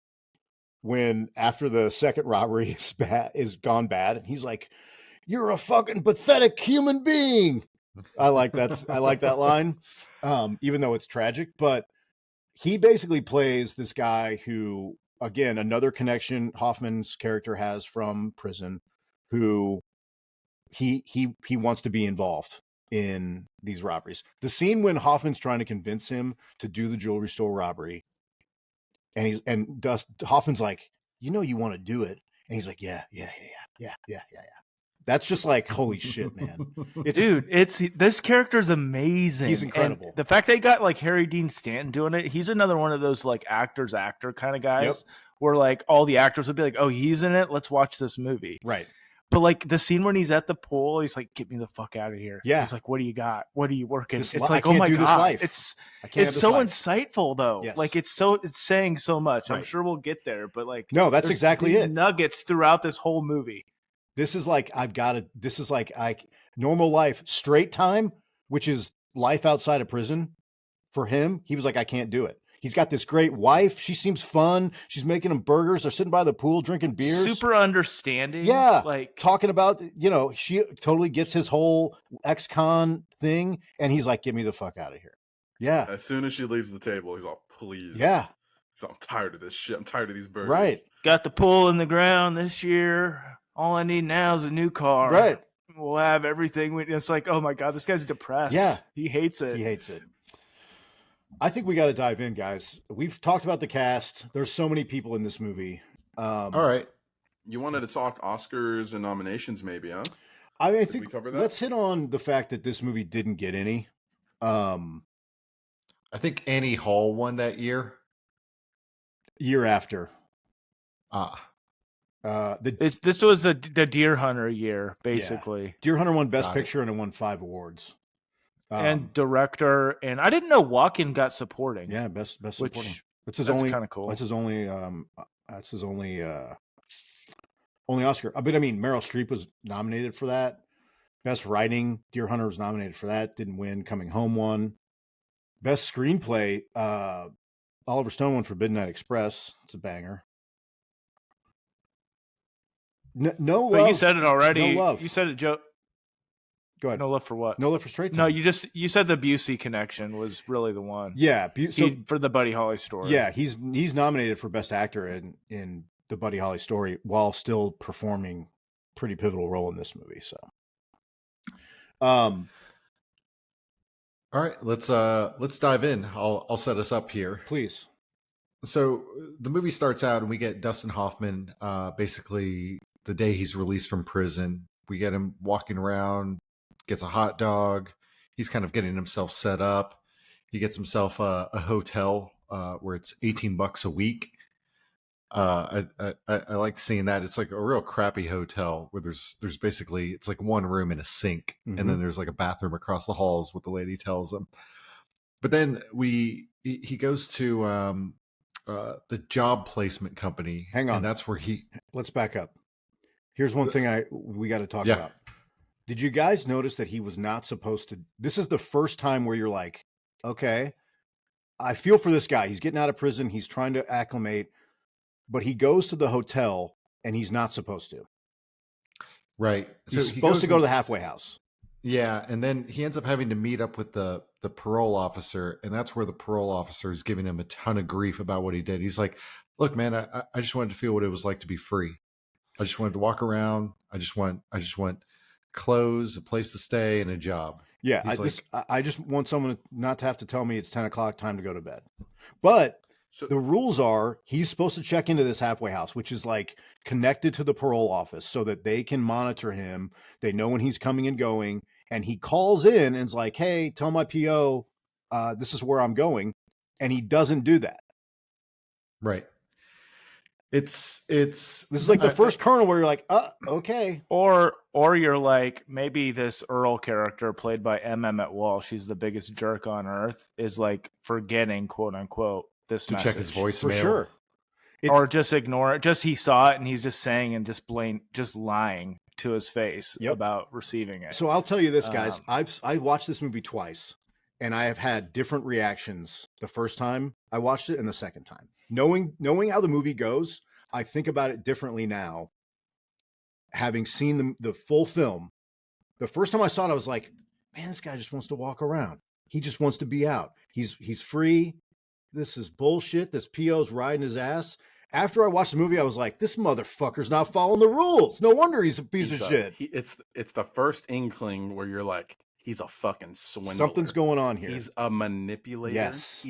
Speaker 2: when after the second robbery is gone bad, and he's like, "You're a fucking pathetic human being." I like that line, even though it's tragic. But he basically plays this guy who, again, another connection Hoffman's character has from prison, who he wants to be involved in these robberies. The scene when Hoffman's trying to convince him to do the jewelry store robbery, and Hoffman's like, you want to do it, and he's like, yeah. That's just like, holy shit, man.
Speaker 4: This character's amazing.
Speaker 2: He's incredible.
Speaker 4: And the fact they got like Harry Dean Stanton doing it, he's another one of those like actor kind of guys.
Speaker 2: Yep.
Speaker 4: Where like all the actors would be like, oh, he's in it, let's watch this movie.
Speaker 2: Right.
Speaker 4: But like the scene when he's at the pool, he's like, "Get me the fuck out of here!"
Speaker 2: Yeah.
Speaker 4: He's like, "What do you got? What are you working?" It's like,
Speaker 2: oh
Speaker 4: my
Speaker 2: god,
Speaker 4: life. It's so insightful though.
Speaker 2: Yes.
Speaker 4: Like it's saying so much. Right. I'm sure we'll get there, but like,
Speaker 2: no, that's exactly it.
Speaker 4: Nuggets throughout this whole movie.
Speaker 2: This is like normal life, straight time, which is life outside of prison. For him, he was like, I can't do it. He's got this great wife. She seems fun. She's making him burgers. They're sitting by the pool drinking beers.
Speaker 4: Super understanding.
Speaker 2: Yeah.
Speaker 4: Like
Speaker 2: talking about, she totally gets his whole ex-con thing. And he's like, get me the fuck out of here. Yeah.
Speaker 3: As soon as she leaves the table, he's all, please.
Speaker 2: Yeah.
Speaker 3: So I'm tired of this shit. I'm tired of these burgers.
Speaker 2: Right.
Speaker 4: Got the pool in the ground this year. All I need now is a new car.
Speaker 2: Right.
Speaker 4: We'll have everything. It's like, oh my God, this guy's depressed.
Speaker 2: Yeah.
Speaker 4: He hates it.
Speaker 2: He hates it. I think we got to dive in, guys. We've talked about the cast. There's so many people in this movie.
Speaker 1: All right.
Speaker 3: You wanted to talk Oscars and nominations, maybe, huh?
Speaker 2: I think
Speaker 3: we cover that?
Speaker 2: Let's hit on the fact that this movie didn't get any.
Speaker 1: I think Annie Hall won that year.
Speaker 2: Year after.
Speaker 4: This was the Deer Hunter year, basically.
Speaker 2: Yeah. Deer Hunter won Best Picture and it won 5 awards.
Speaker 4: And director, and I didn't know Walken got supporting.
Speaker 2: Yeah, best supporting. That's his
Speaker 4: That's
Speaker 2: only.
Speaker 4: kind of cool.
Speaker 2: That's his only. That's his only. Only Oscar. But I mean, Meryl Streep was nominated for that. Best Writing, Deer Hunter was nominated for that. Didn't win. Coming Home won. Best Screenplay, Oliver Stone won for Midnight Express. It's a banger. No
Speaker 4: But
Speaker 2: love.
Speaker 4: you said it already.
Speaker 2: No love.
Speaker 4: You said it, Joe.
Speaker 2: Go ahead.
Speaker 4: No love for what?
Speaker 2: No love for Straight Time.
Speaker 4: No, you said the Busey connection was really the one.
Speaker 2: Yeah,
Speaker 4: for the Buddy Holly story.
Speaker 2: Yeah, he's nominated for Best Actor in the Buddy Holly story while still performing pretty pivotal role in this movie. So,
Speaker 1: all right, let's dive in. I'll set us up here,
Speaker 2: please.
Speaker 1: So the movie starts out and we get Dustin Hoffman, basically the day he's released from prison. We get him walking around, gets a hot dog. He's kind of getting himself set up. He gets himself a hotel where it's $18 a week. I like seeing that. It's like a real crappy hotel where there's basically, it's like one room and a sink.
Speaker 2: Mm-hmm.
Speaker 1: And then there's like a bathroom across the halls, what the lady tells him. But then he goes to the job placement company.
Speaker 2: Hang on.
Speaker 1: And that's where
Speaker 2: let's back up. Here's one thing we got to talk about. Did you guys notice that he was not supposed to? This is the first time where you're like, okay, I feel for this guy. He's getting out of prison. He's trying to acclimate, but he goes to the hotel and he's not supposed to.
Speaker 1: Right.
Speaker 2: He's supposed to go to the halfway house.
Speaker 1: Yeah. And then he ends up having to meet up with the parole officer. And that's where the parole officer is giving him a ton of grief about what he did. He's like, look, man, I just wanted to feel what it was like to be free. I just wanted to walk around. I just want clothes, a place to stay, and a job.
Speaker 2: Yeah, I just want someone not to have to tell me it's 10 o'clock, time to go to bed. But the rules are he's supposed to check into this halfway house, which is like connected to the parole office so that they can monitor him. They know when he's coming and going. And he calls in and is like, hey, tell my PO this is where I'm going. And he doesn't do that.
Speaker 1: Right. This
Speaker 2: is like the first kernel where you're like, okay.
Speaker 4: Or you're like, maybe this Earl character played by Emmett Walsh, she's the biggest jerk on earth, is like forgetting, quote unquote, this
Speaker 1: to
Speaker 4: message.
Speaker 1: check his voicemail.
Speaker 2: For sure.
Speaker 4: Or just ignore it. Just he saw it and he's just saying and just lying to his face about receiving it.
Speaker 2: So I'll tell you this, guys. I watched this movie twice and I have had different reactions the first time I watched it and the second time. Knowing how the movie goes, I think about it differently now. Having seen the full film, the first time I saw it, I was like, man, this guy just wants to walk around. He just wants to be out. He's free. This is bullshit. This PO's riding his ass. After I watched the movie, I was like, this motherfucker's not following the rules. No wonder he's a piece of shit.
Speaker 3: It's the first inkling where you're like, he's a fucking swindler.
Speaker 2: Something's going on here.
Speaker 3: He's a manipulator.
Speaker 2: Yes.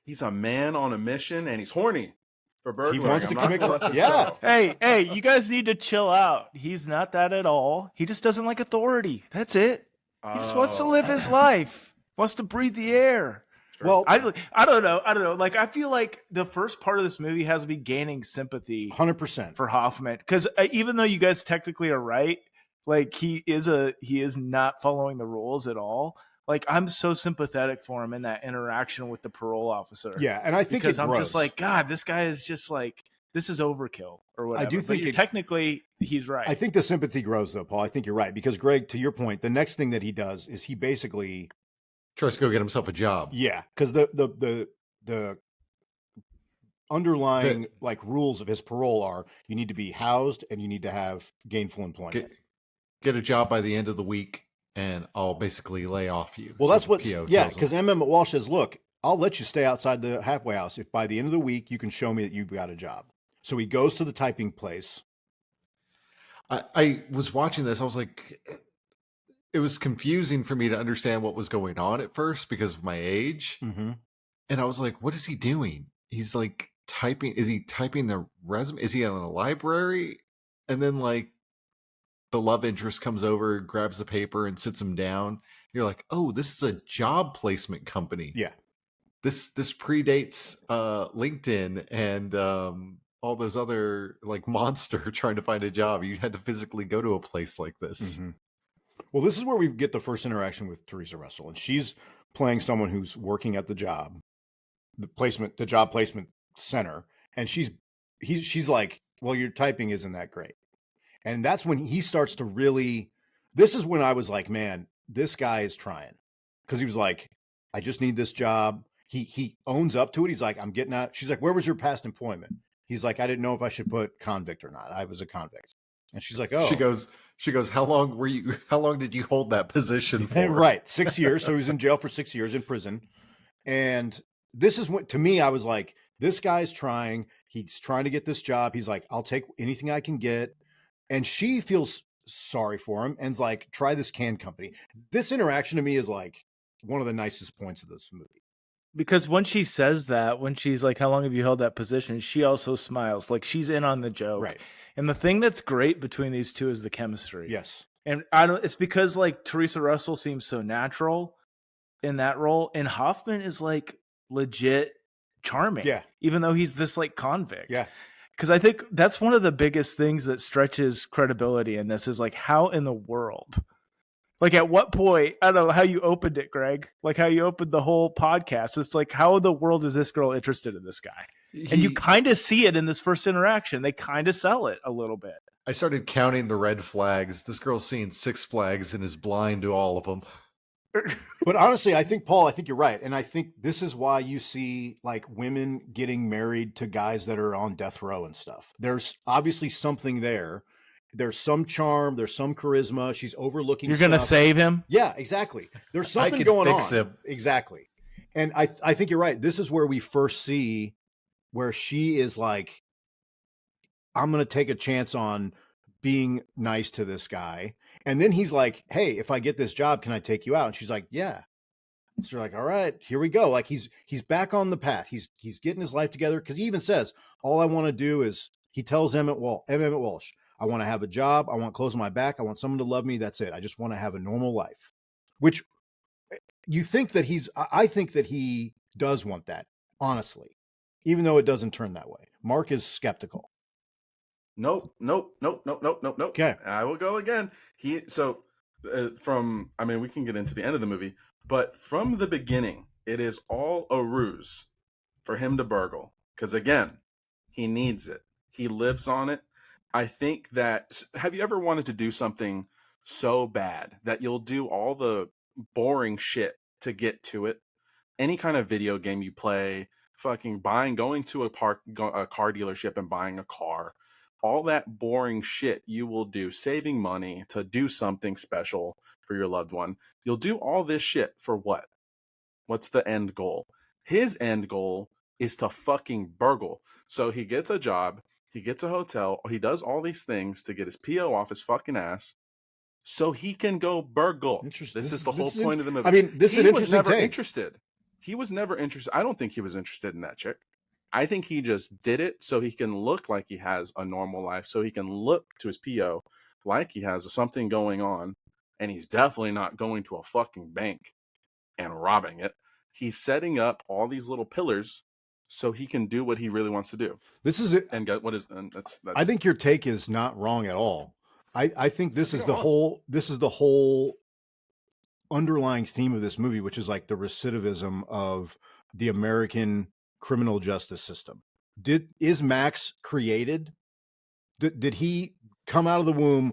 Speaker 3: He's a man on a mission and he's horny for burglary.
Speaker 2: He wants to commit.
Speaker 3: Yeah.
Speaker 4: Hey, you guys need to chill out. He's not that at all. He just doesn't like authority. That's it. He just wants to live his life. Wants to breathe the air.
Speaker 2: Well,
Speaker 4: I don't know. Like, I feel like the first part of this movie has me gaining sympathy
Speaker 2: 100%
Speaker 4: for Hoffman. Because even though you guys technically are right, like he is not following the rules at all. Like, I'm so sympathetic for him in that interaction with the parole officer.
Speaker 2: Yeah, and I think
Speaker 4: because I'm
Speaker 2: grows.
Speaker 4: just like, God, this guy is just like, this is overkill or whatever.
Speaker 2: I do think
Speaker 4: technically he's right.
Speaker 2: I think the sympathy grows though, Paul. I think you're right because Greg, to your point, the next thing that he does is he basically
Speaker 1: tries to go get himself a job.
Speaker 2: Yeah, because the underlying like rules of his parole are you need to be housed and you need to have gainful employment.
Speaker 1: Get a job by the end of the week. And I'll basically lay off you.
Speaker 2: Well, that's what, because Emmett Walsh says, look, I'll let you stay outside the halfway house if by the end of the week you can show me that you've got a job. So he goes to the typing place.
Speaker 1: I was watching this. I was like, it was confusing for me to understand what was going on at first because of my age.
Speaker 2: Mm-hmm.
Speaker 1: And I was like, what is he doing? He's like typing. Is he typing the resume? Is he in a library? And then like, the love interest comes over, grabs the paper and sits him down. You're like, oh, this is a job placement company.
Speaker 2: Yeah.
Speaker 1: This predates LinkedIn and all those other like monster trying to find a job. You had to physically go to a place like this.
Speaker 2: Mm-hmm. Well, this is where we get the first interaction with Theresa Russell. And she's playing someone who's working at the job. the job placement center, and she's like, well, your typing isn't that great. And that's when he starts to really, this is when I was like, man, this guy is trying. Because he was like, I just need this job. He owns up to it. He's like, I'm getting out. She's like, where was your past employment? He's like, I didn't know if I should put convict or not. I was a convict. And she's like, oh.
Speaker 1: She goes, how long did you hold that position for?
Speaker 2: Right. 6 years. So he was in jail for 6 years in prison. And this is what, to me, I was like, this guy's trying. He's trying to get this job. He's like, I'll take anything I can get. And she feels sorry for him and's like, try this can company. This interaction to me is like one of the nicest points of this movie.
Speaker 4: Because when she says that, when she's like, how long have you held that position? She also smiles. Like she's in on the joke.
Speaker 2: Right.
Speaker 4: And the thing that's great between these two is the chemistry.
Speaker 2: Yes.
Speaker 4: And it's because like Theresa Russell seems so natural in that role. And Hoffman is like legit charming.
Speaker 2: Yeah.
Speaker 4: Even though he's this like convict.
Speaker 2: Yeah.
Speaker 4: Because I think that's one of the biggest things that stretches credibility in this is like, how in the world? Like at what point, I don't know how you opened it, Greg, like how you opened the whole podcast. It's like, how in the world is this girl interested in this guy? And you kind of see it in this first interaction. They kind of sell it a little bit.
Speaker 1: I started counting the red flags. This girl's seeing 6 flags and is blind to all of them.
Speaker 2: But honestly, I think, Paul, I think you're right. And I think this is why you see like women getting married to guys that are on death row and stuff. There's obviously something there. There's some charm. There's some charisma. She's overlooking.
Speaker 4: You're going to save him?
Speaker 2: Yeah, exactly. There's something going on.
Speaker 1: Him.
Speaker 2: Exactly. And I think you're right. This is where we first see where she is like, I'm going to take a chance on being nice to this guy. And then he's like, hey, if I get this job, can I take you out? And she's like, yeah. So you're like, all right, here we go. Like he's back on the path. He's getting his life together. Cause he even says, all I want to do is, he tells Emmett Walsh, I want to have a job. I want clothes on my back. I want someone to love me. That's it. I just want to have a normal life, which you think that I think that he does want that, honestly, even though it doesn't turn that way. Mark is skeptical.
Speaker 3: Nope.
Speaker 2: Okay.
Speaker 3: I will go again. We can get into the end of the movie, but from the beginning, it is all a ruse for him to burgle. Because again, he needs it. He lives on it. I think that, have you ever wanted to do something so bad that you'll do all the boring shit to get to it? Any kind of video game you play, going to a car dealership and buying a car, all that boring shit you will do, saving money to do something special for your loved one. You'll do all this shit for what? What's the end goal? His end goal is to fucking burgle. So he gets a job, he gets a hotel, he does all these things to get his PO off his fucking ass so he can go burgle.
Speaker 2: Interesting.
Speaker 3: This is the whole point of the movie.
Speaker 2: I mean, this is an interesting take.
Speaker 3: He was never interested. I don't think he was interested in that chick. I think he just did it so he can look like he has a normal life, so he can look to his PO like he has something going on, and he's definitely not going to a fucking bank and robbing it. He's setting up all these little pillars so he can do what he really wants to do.
Speaker 2: This is it.
Speaker 3: And get what is, and that's
Speaker 2: I think your take is not wrong at all. I think this is the whole underlying theme of this movie, which is like the recidivism of the American criminal justice system. Is Max created? Did he come out of the womb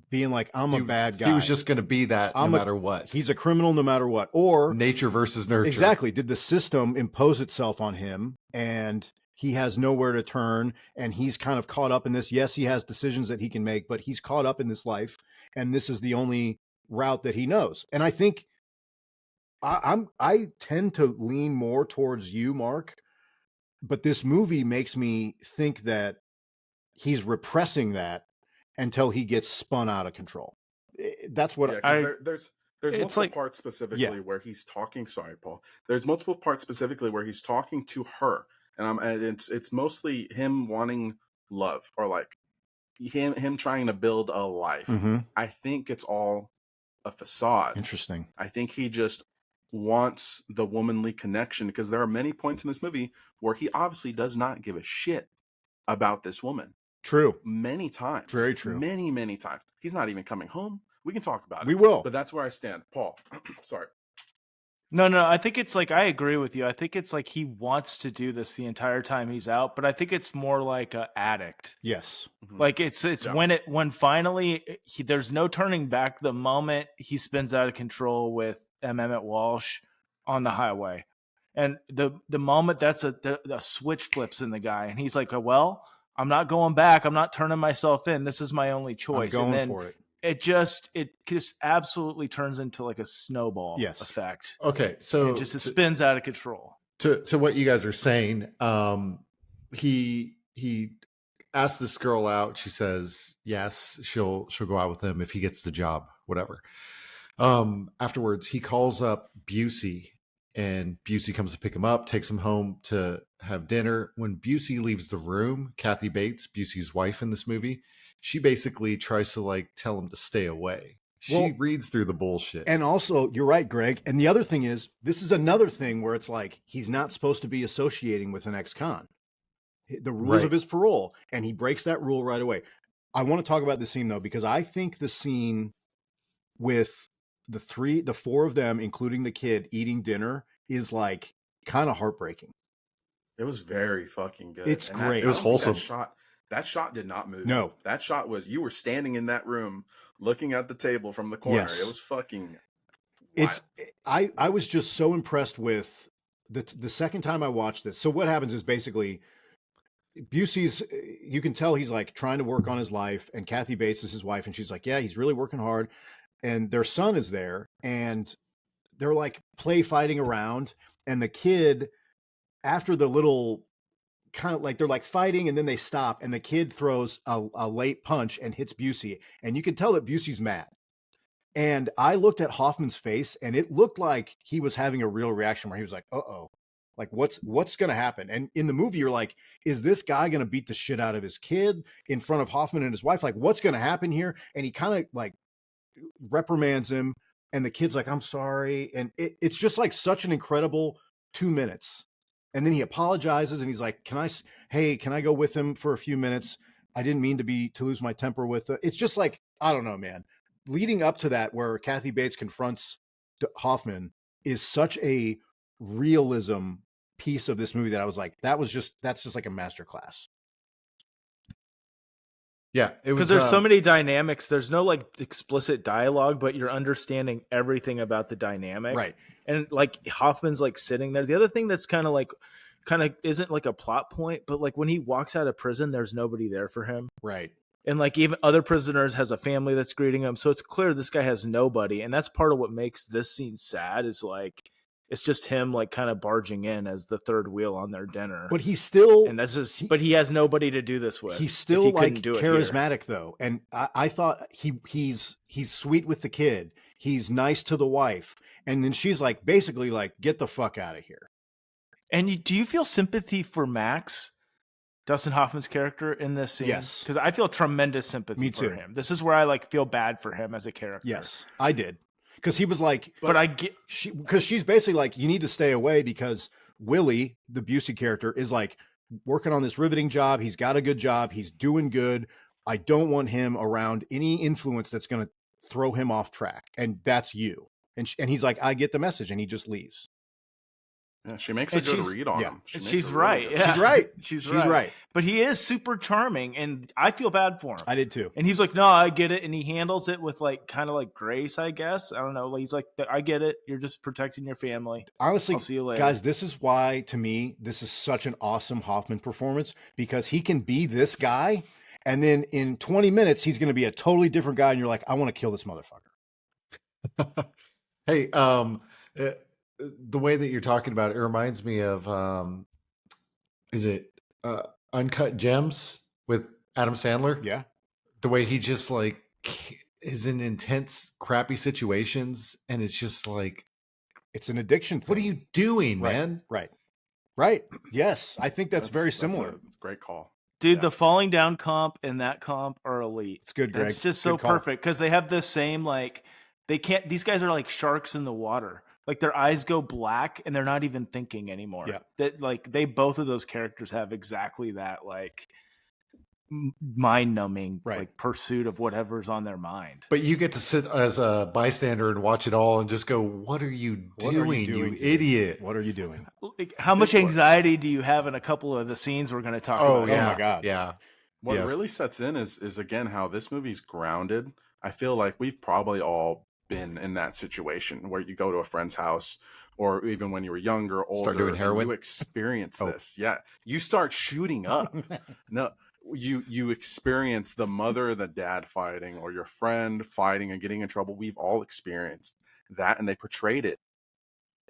Speaker 2: being like, I'm a bad guy?
Speaker 1: He was just going to be that no matter what.
Speaker 2: He's a criminal no matter what. Or
Speaker 1: nature versus nurture.
Speaker 2: Exactly. Did the system impose itself on him and he has nowhere to turn and he's kind of caught up in this? Yes, he has decisions that he can make, but he's caught up in this life and this is the only route that he knows. And I think I tend to lean more towards you, Mark, but this movie makes me think that he's repressing that until he gets spun out of control. That's what
Speaker 3: there's multiple parts specifically where he's talking. Sorry, Paul. There's multiple parts specifically where he's talking to her, and it's mostly him wanting love or like him trying to build a life.
Speaker 2: Mm-hmm.
Speaker 3: I think it's all a facade.
Speaker 2: Interesting.
Speaker 3: I think he just wants the womanly connection because there are many points in this movie where he obviously does not give a shit about this woman.
Speaker 2: True.
Speaker 3: Many times.
Speaker 2: Very true.
Speaker 3: Many times. He's not even coming home. We can talk about it.
Speaker 2: We will.
Speaker 3: But that's where I stand. Paul, sorry.
Speaker 4: No. I think it's like, I agree with you. I think it's like he wants to do this the entire time he's out, but I think it's more like a addict.
Speaker 2: Yes.
Speaker 4: Like it's when finally there's no turning back. The moment he spins out of control with Emmett Walsh on the highway, and the moment that's the switch flips in the guy, and he's like, well, I'm not going back. I'm not turning myself in. This is my only choice.
Speaker 2: I'm going
Speaker 4: and then
Speaker 2: for it.
Speaker 4: It just absolutely turns into like a snowball effect.
Speaker 1: Okay, so
Speaker 4: it spins out of control.
Speaker 1: To what you guys are saying, he asked this girl out. She says yes, she'll go out with him if he gets the job, whatever. Afterwards, he calls up Busey, and Busey comes to pick him up, takes him home to have dinner. When Busey leaves the room, Kathy Bates, Busey's wife in this movie, she basically tries to like tell him to stay away. She reads through the bullshit.
Speaker 2: And also, you're right, Greg. And the other thing is, this is another thing where it's like he's not supposed to be associating with an ex-con. The rules of his parole, and he breaks that rule right away. I want to talk about this scene though, because I think the scene with the four of them, including the kid, eating dinner is like kind of heartbreaking.
Speaker 3: It was very fucking good.
Speaker 2: It's great.
Speaker 1: It was wholesome.
Speaker 3: That shot did not move.
Speaker 2: No.
Speaker 3: That shot was, you were standing in that room looking at the table from the corner.
Speaker 2: Yes.
Speaker 3: It was fucking
Speaker 2: wild. I was just so impressed with the second time I watched this. So what happens is basically Busey's, you can tell he's like trying to work on his life, and Kathy Bates is his wife, and she's like, yeah, he's really working hard. And their son is there, and they're like play fighting around, and the kid, after the little kind of like they're like fighting, and then they stop, and the kid throws a late punch and hits Busey, and you can tell that Busey's mad. And I looked at Hoffman's face, and it looked like he was having a real reaction where he was like, uh-oh, like what's going to happen? And in the movie, you're like, is this guy going to beat the shit out of his kid in front of Hoffman and his wife? Like, what's going to happen here? And he kind of like reprimands him, and the kid's like, I'm sorry. And it's just like such an incredible 2 minutes. And then he apologizes, and he's like, can I go with him for a few minutes? I didn't mean to lose my temper with it. It's just like, I don't know, man. Leading up to that, where Kathy Bates confronts Hoffman, is such a realism piece of this movie that I was like, that's just like a masterclass.
Speaker 1: Yeah, it was,
Speaker 4: because there's so many dynamics. There's no like explicit dialogue, but you're understanding everything about the dynamic,
Speaker 2: right?
Speaker 4: And like Hoffman's like sitting there. The other thing that's kind of isn't like a plot point, but like when he walks out of prison, there's nobody there for him,
Speaker 2: right?
Speaker 4: And like even other prisoners has a family that's greeting him, so it's clear this guy has nobody, and that's part of what makes this scene sad. Is like it's just him like kind of barging in as the third wheel on their dinner.
Speaker 2: But he's still,
Speaker 4: and but he has nobody to do this with.
Speaker 2: He's still like charismatic though. And I thought he's sweet with the kid. He's nice to the wife. And then she's like, basically like, get the fuck out of here.
Speaker 4: And do you feel sympathy for Max, Dustin Hoffman's character in this scene?
Speaker 2: Yes.
Speaker 4: Because I feel tremendous sympathy for him. This is where I like feel bad for him as a character.
Speaker 2: Yes, I did. Because he was like,
Speaker 4: but I get
Speaker 2: because she's basically like, you need to stay away because Willie, the Busey character, is like working on this riveting job. He's got a good job. He's doing good. I don't want him around any influence that's going to throw him off track. And that's you. And he's like, I get the message, and he just leaves.
Speaker 3: Yeah, she makes a good read on him.
Speaker 4: She's right.
Speaker 2: Yeah. She's right.
Speaker 4: She's
Speaker 2: right.
Speaker 4: But he is super charming, and I feel bad for him.
Speaker 2: I did too.
Speaker 4: And he's like, no, I get it. And he handles it with like kind of like grace, I guess. I don't know. He's like, I get it. You're just protecting your family.
Speaker 2: Honestly,
Speaker 4: I'll see you later.
Speaker 2: Guys, this is why, to me, this is such an awesome Hoffman performance, because he can be this guy, and then in 20 minutes, he's going to be a totally different guy. And you're like, I want to kill this motherfucker.
Speaker 1: Hey, the way that you're talking about it reminds me of is it Uncut Gems with Adam Sandler?
Speaker 2: Yeah.
Speaker 1: The way he just like is in intense crappy situations, and it's just like
Speaker 2: it's an addiction thing.
Speaker 1: What are you doing, man?
Speaker 2: Right. Yes, I think that's very similar.
Speaker 3: It's a great call.
Speaker 4: Dude, the falling down comp and that comp are elite.
Speaker 2: It's good, Greg.
Speaker 4: It's just so perfect because they have the same like these guys are like sharks in the water. Like their eyes go black and they're not even thinking anymore.
Speaker 2: Yeah.
Speaker 4: That like both of those characters have exactly that like mind-numbing
Speaker 2: Right.
Speaker 4: like pursuit of whatever's on their mind.
Speaker 1: But you get to sit as a bystander and watch it all and just go, "What are you doing, you
Speaker 2: dude?
Speaker 1: idiot?"
Speaker 2: What are you doing?
Speaker 4: Like, how much anxiety do you have in a couple of the scenes we're going to talk
Speaker 1: Oh
Speaker 4: about?
Speaker 1: yeah,
Speaker 2: my God.
Speaker 1: yeah.
Speaker 3: What
Speaker 1: Yes.
Speaker 3: really sets in is again how this movie's grounded. I feel like we've probably all been in that situation where you go to a friend's house, or even when you were younger, older,
Speaker 1: Start doing
Speaker 3: and
Speaker 1: heroin?
Speaker 3: you experience
Speaker 1: Oh.
Speaker 3: this. Yeah, you start shooting up. No, you experience the mother and the dad fighting, or your friend fighting and getting in trouble. We've all experienced that, and they portrayed it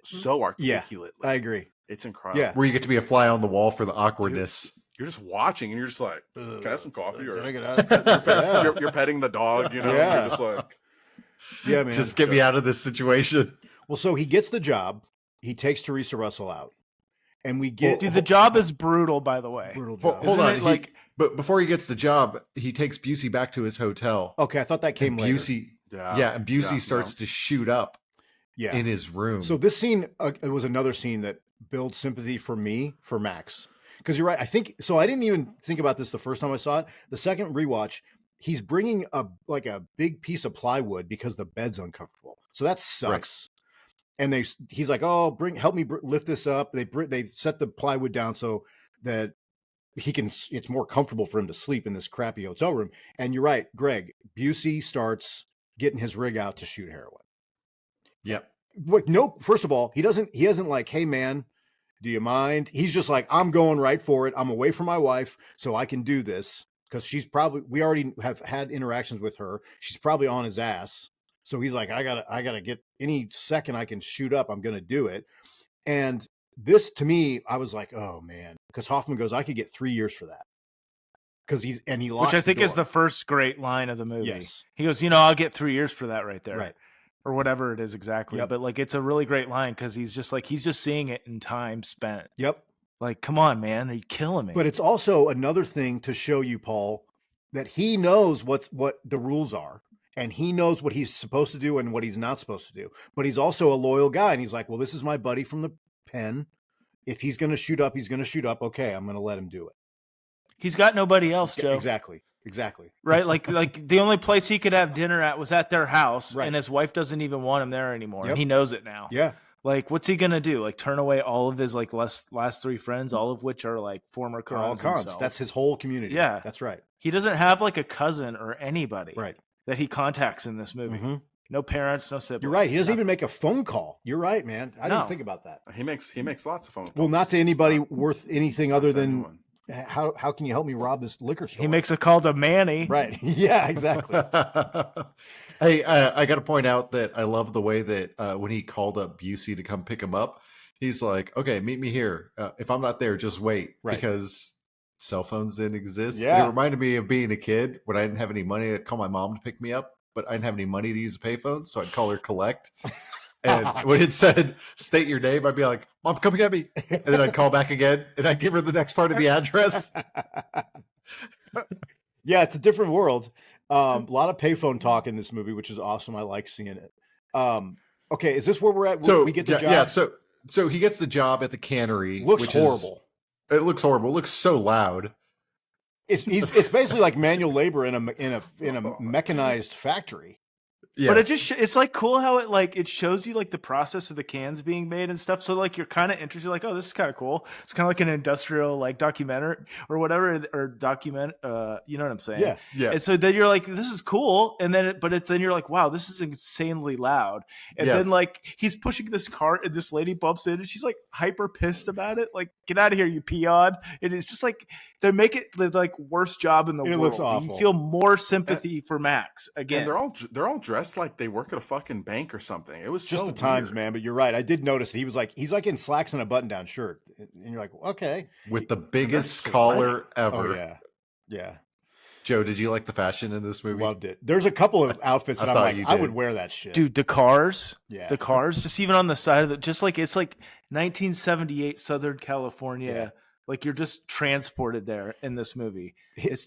Speaker 3: so articulately.
Speaker 2: I agree.
Speaker 3: It's incredible.
Speaker 2: Yeah.
Speaker 1: Where you get to be a fly on the wall for the awkwardness.
Speaker 3: You're just watching, and you're just like, "Can I have some coffee?" Or
Speaker 2: Can I get out?
Speaker 3: you're petting the dog, you know.
Speaker 2: Yeah.
Speaker 3: You're just like,
Speaker 2: Yeah, man.
Speaker 1: Just get me out of this situation.
Speaker 2: Well, so he gets the job. He takes Theresa Russell out, and we get
Speaker 4: Dude, the job is brutal, by the way.
Speaker 2: brutal
Speaker 1: Hold,
Speaker 2: job.
Speaker 1: hold
Speaker 4: Isn't
Speaker 1: on,
Speaker 4: it like-
Speaker 1: but before he gets the job, he takes Busey back to his hotel.
Speaker 2: Okay, I thought that came
Speaker 1: and
Speaker 2: later.
Speaker 1: Busey,
Speaker 3: yeah,
Speaker 1: and Busey
Speaker 3: yeah,
Speaker 1: starts to shoot up
Speaker 2: Yeah.
Speaker 1: in his room.
Speaker 2: So this scene it was another scene that builds sympathy for me for Max, because you're right. I think so. I didn't even think about this the first time I saw it. The second rewatch, he's bringing a big piece of plywood because the bed's uncomfortable. So that sucks. And he's like, "Oh, help me lift this up." They set the plywood down so that he can. It's more comfortable for him to sleep in this crappy hotel room. And you're right, Greg. Busey starts getting his rig out to shoot heroin.
Speaker 1: Yep.
Speaker 2: What? No. First of all, he isn't like, "Hey, man, do you mind?" He's just like, "I'm going right for it. I'm away from my wife, so I can do this." Because we already have had interactions with her. She's probably on his ass. So he's like, I gotta get any second I can shoot up, I'm gonna do it. And this, to me, I was like, oh man, because Hoffman goes, I could get 3 years for that. Because he locks,
Speaker 4: which I think
Speaker 2: the
Speaker 4: is
Speaker 2: door.
Speaker 4: the first great line of the movie.
Speaker 2: Yes.
Speaker 4: He goes, I'll get 3 years for that right there.
Speaker 2: Right.
Speaker 4: Or whatever it is exactly.
Speaker 2: Yep.
Speaker 4: But like, it's a really great line because he's just seeing it in time spent.
Speaker 2: Yep.
Speaker 4: Like, come on, man, are you killing me?
Speaker 2: But it's also another thing to show you, Paul, that he knows what the rules are. And he knows what he's supposed to do and what he's not supposed to do. But he's also a loyal guy. And he's like, well, this is my buddy from the pen. If he's going to shoot up, he's going to shoot up. Okay, I'm going to let him do it.
Speaker 4: He's got nobody else, Joe.
Speaker 2: Exactly.
Speaker 4: Right? Like the only place he could have dinner at was at their house.
Speaker 2: Right.
Speaker 4: And his wife doesn't even want him there anymore.
Speaker 2: Yep.
Speaker 4: And he knows it now.
Speaker 2: Yeah.
Speaker 4: Like, what's he going to do? Like, turn away all of his last three friends, all of which are like former
Speaker 2: They're all
Speaker 4: cons.
Speaker 2: cons.
Speaker 4: himself.
Speaker 2: That's his whole community.
Speaker 4: Yeah.
Speaker 2: That's right.
Speaker 4: He doesn't have like a cousin or anybody.
Speaker 2: Right.
Speaker 4: That he contacts in this movie.
Speaker 2: Mm-hmm.
Speaker 4: No parents, no siblings.
Speaker 2: You're right. He doesn't
Speaker 4: nothing.
Speaker 2: even make a phone call. You're right, man. I
Speaker 4: No.
Speaker 2: didn't think about that.
Speaker 3: He makes lots of phone calls.
Speaker 2: Well, not to anybody worth anything other than
Speaker 3: anyone.
Speaker 2: how can you help me rob this liquor store?
Speaker 4: He makes a call to Manny.
Speaker 2: Right. Yeah, exactly.
Speaker 1: Hey, I got to point out that I love the way that when he called up Busey to come pick him up, he's like, okay, meet me here. If I'm not there, just wait.
Speaker 2: Right.
Speaker 1: Because cell phones didn't exist.
Speaker 2: Yeah.
Speaker 1: It reminded me of being a kid when I didn't have any money. I'd call my mom to pick me up, but I didn't have any money to use a payphone. So I'd call her collect. And when it said, state your name, I'd be like, Mom, come get me. And then I'd call back again and I'd give her the next part of the address.
Speaker 2: Yeah, it's a different world. A lot of payphone talk in this movie, which is awesome. I like seeing it. Okay, is this where we're at?
Speaker 1: So
Speaker 2: we get the job?
Speaker 1: Yeah, so he gets the job at the cannery.
Speaker 2: Looks
Speaker 1: which
Speaker 2: horrible.
Speaker 1: It looks horrible. It looks so loud.
Speaker 2: It's basically like manual labor in a mechanized factory.
Speaker 1: Yes.
Speaker 4: But it's like cool how it shows you like the process of the cans being made and stuff. So like you're kind of interested, like, oh, this is kind of cool. It's kind of like an industrial like documentary or whatever, or document. You know what I'm saying?
Speaker 2: Yeah.
Speaker 1: Yeah.
Speaker 4: And so then you're like, this is cool. And then then you're like, wow, this is insanely loud. And
Speaker 1: Yes.
Speaker 4: then like he's pushing this cart and this lady bumps in and she's like hyper pissed about it. Like, get out of here, you peon. And it's just like they make it the like worst job in the world.
Speaker 2: It looks
Speaker 4: You
Speaker 2: awful.
Speaker 4: feel more sympathy for Max again.
Speaker 3: And they're all dressed like they work at a fucking bank or something. It was
Speaker 2: Just
Speaker 3: so
Speaker 2: the times,
Speaker 3: weird.
Speaker 2: man. But you're right. I did notice he's like in slacks and a button-down shirt, and you're like, okay.
Speaker 1: With the biggest
Speaker 3: sweaty.
Speaker 1: collar ever.
Speaker 2: Oh yeah, yeah.
Speaker 1: Joe, did you like the fashion in this movie?
Speaker 2: Loved it. There's a couple of outfits that
Speaker 1: I
Speaker 2: I'm
Speaker 1: thought
Speaker 2: like,
Speaker 1: you
Speaker 2: I
Speaker 1: did.
Speaker 2: would wear that shit.
Speaker 4: Dude, the cars,
Speaker 2: Yeah.
Speaker 4: just even on the side of it's like 1978 Southern California.
Speaker 2: Yeah.
Speaker 4: Like you're just transported there in this movie.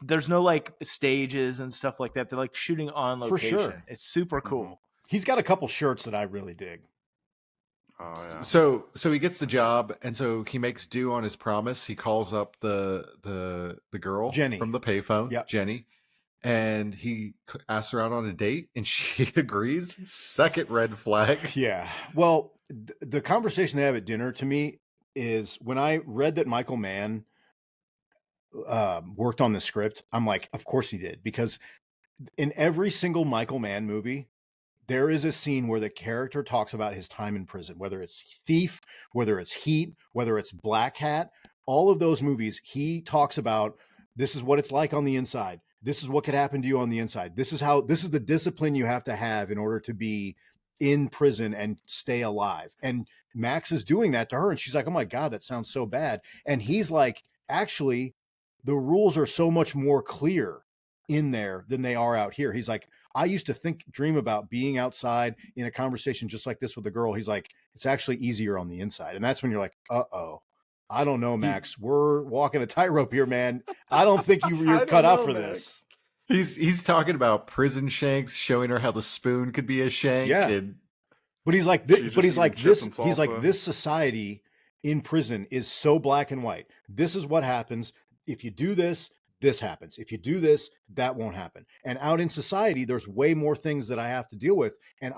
Speaker 4: There's no like stages and stuff like that. They're like shooting on
Speaker 2: For
Speaker 4: location.
Speaker 2: sure.
Speaker 4: It's super cool.
Speaker 2: He's got a couple shirts that I really dig.
Speaker 3: Oh yeah.
Speaker 1: So he gets the job, and so he makes due on his promise. He calls up the girl
Speaker 2: Jenny.
Speaker 1: from the payphone,
Speaker 2: Yep.
Speaker 1: Jenny, and he asks her out on a date, and she agrees. Second red flag.
Speaker 2: Yeah. Well, the conversation they have at dinner to me is when I read that Michael Mann worked on the script, I'm like, of course he did, because in every single Michael Mann movie, there is a scene where the character talks about his time in prison, whether it's Thief, whether it's Heat, whether it's Black Hat. All of those movies, he talks about this is what it's like on the inside. This is what could happen to you on the inside. This is the discipline you have to have in order to be in prison and stay alive. And Max is doing that to her. And she's like, oh my God, that sounds so bad. And he's like, actually, the rules are so much more clear in there than they are out here. He's like, I used to dream about being outside in a conversation just like this with a girl. He's like, it's actually easier on the inside. And that's when you're like, uh-oh, I don't know, Max. We're walking a tightrope here, man. I don't think you're cut out for this.
Speaker 1: He's talking about prison shanks, showing her how the spoon could be a shank.
Speaker 2: Yeah.
Speaker 1: And
Speaker 2: but he's like this, he's like, this society in prison is so black and white. This is what happens. If you do this, this happens. If you do this, that won't happen. And out in society, there's way more things that I have to deal with. And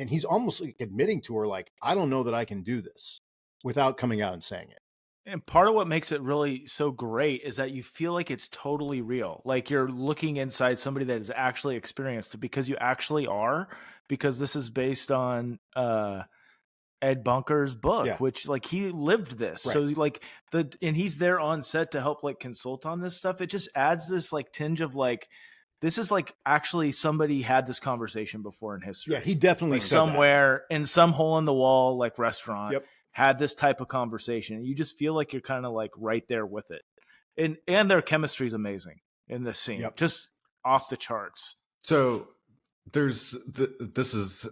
Speaker 2: he's almost like admitting to her, like, I don't know that I can do this without coming out and saying it.
Speaker 4: And part of what makes it really so great is that you feel like it's totally real. Like you're looking inside somebody that has actually experienced it, because you actually are, because this is based on, Ed Bunker's book, which like he lived this. Right. So like and he's there on set to help like consult on this stuff. It just adds this like tinge of like, this is like actually somebody had this conversation before in history.
Speaker 2: Yeah, he definitely
Speaker 4: like somewhere in some hole in the wall, like restaurant had this type of conversation. You just feel like you're kind of like right there with it. And their chemistry is amazing in this scene, just off the charts.
Speaker 1: So this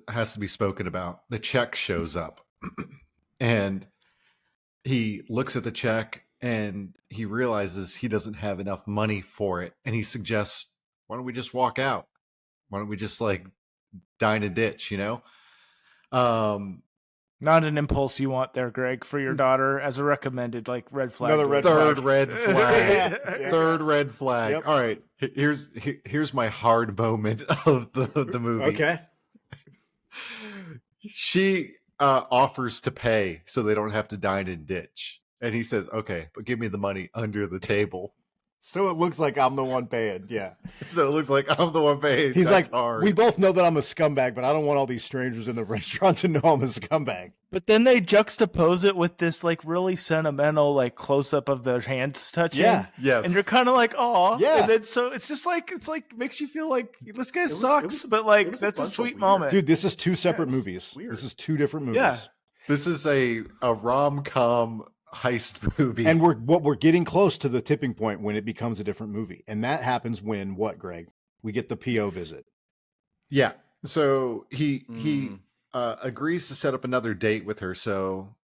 Speaker 1: has to be spoken about. The check shows up and he looks at the check and he realizes he doesn't have enough money for it. And he suggests, why don't we just walk out? Why don't we just like dine a ditch, you know?
Speaker 4: Not an impulse you want there, Greg, for your daughter as a recommended like red flag.
Speaker 1: Another third red flag. Third red flag. Yep. All right. Here's my hard moment of the movie.
Speaker 2: Okay.
Speaker 1: She offers to pay so they don't have to dine and ditch. And he says, okay, but give me the money under the table.
Speaker 2: So it looks like I'm the one paying. Yeah.
Speaker 1: So it looks like I'm the one paying.
Speaker 2: He's
Speaker 1: That's
Speaker 2: like,
Speaker 1: hard.
Speaker 2: We both know that I'm a scumbag, but I don't want all these strangers in the restaurant to know I'm a scumbag.
Speaker 4: But then they juxtapose it with this like really sentimental like close up of their hands touching.
Speaker 2: Yeah.
Speaker 1: Yes.
Speaker 4: And you're kind of like, oh,
Speaker 2: yeah.
Speaker 4: And then so it's just like makes you feel like this guy sucks, but like that's a sweet moment.
Speaker 2: Dude, this is two separate movies. This is two different movies.
Speaker 4: Yeah.
Speaker 1: This is a rom-com heist movie.
Speaker 2: And we're getting close to the tipping point when it becomes a different movie. And that happens when what, Greg? We get the PO visit.
Speaker 1: Yeah. So he agrees to set up another date with her. So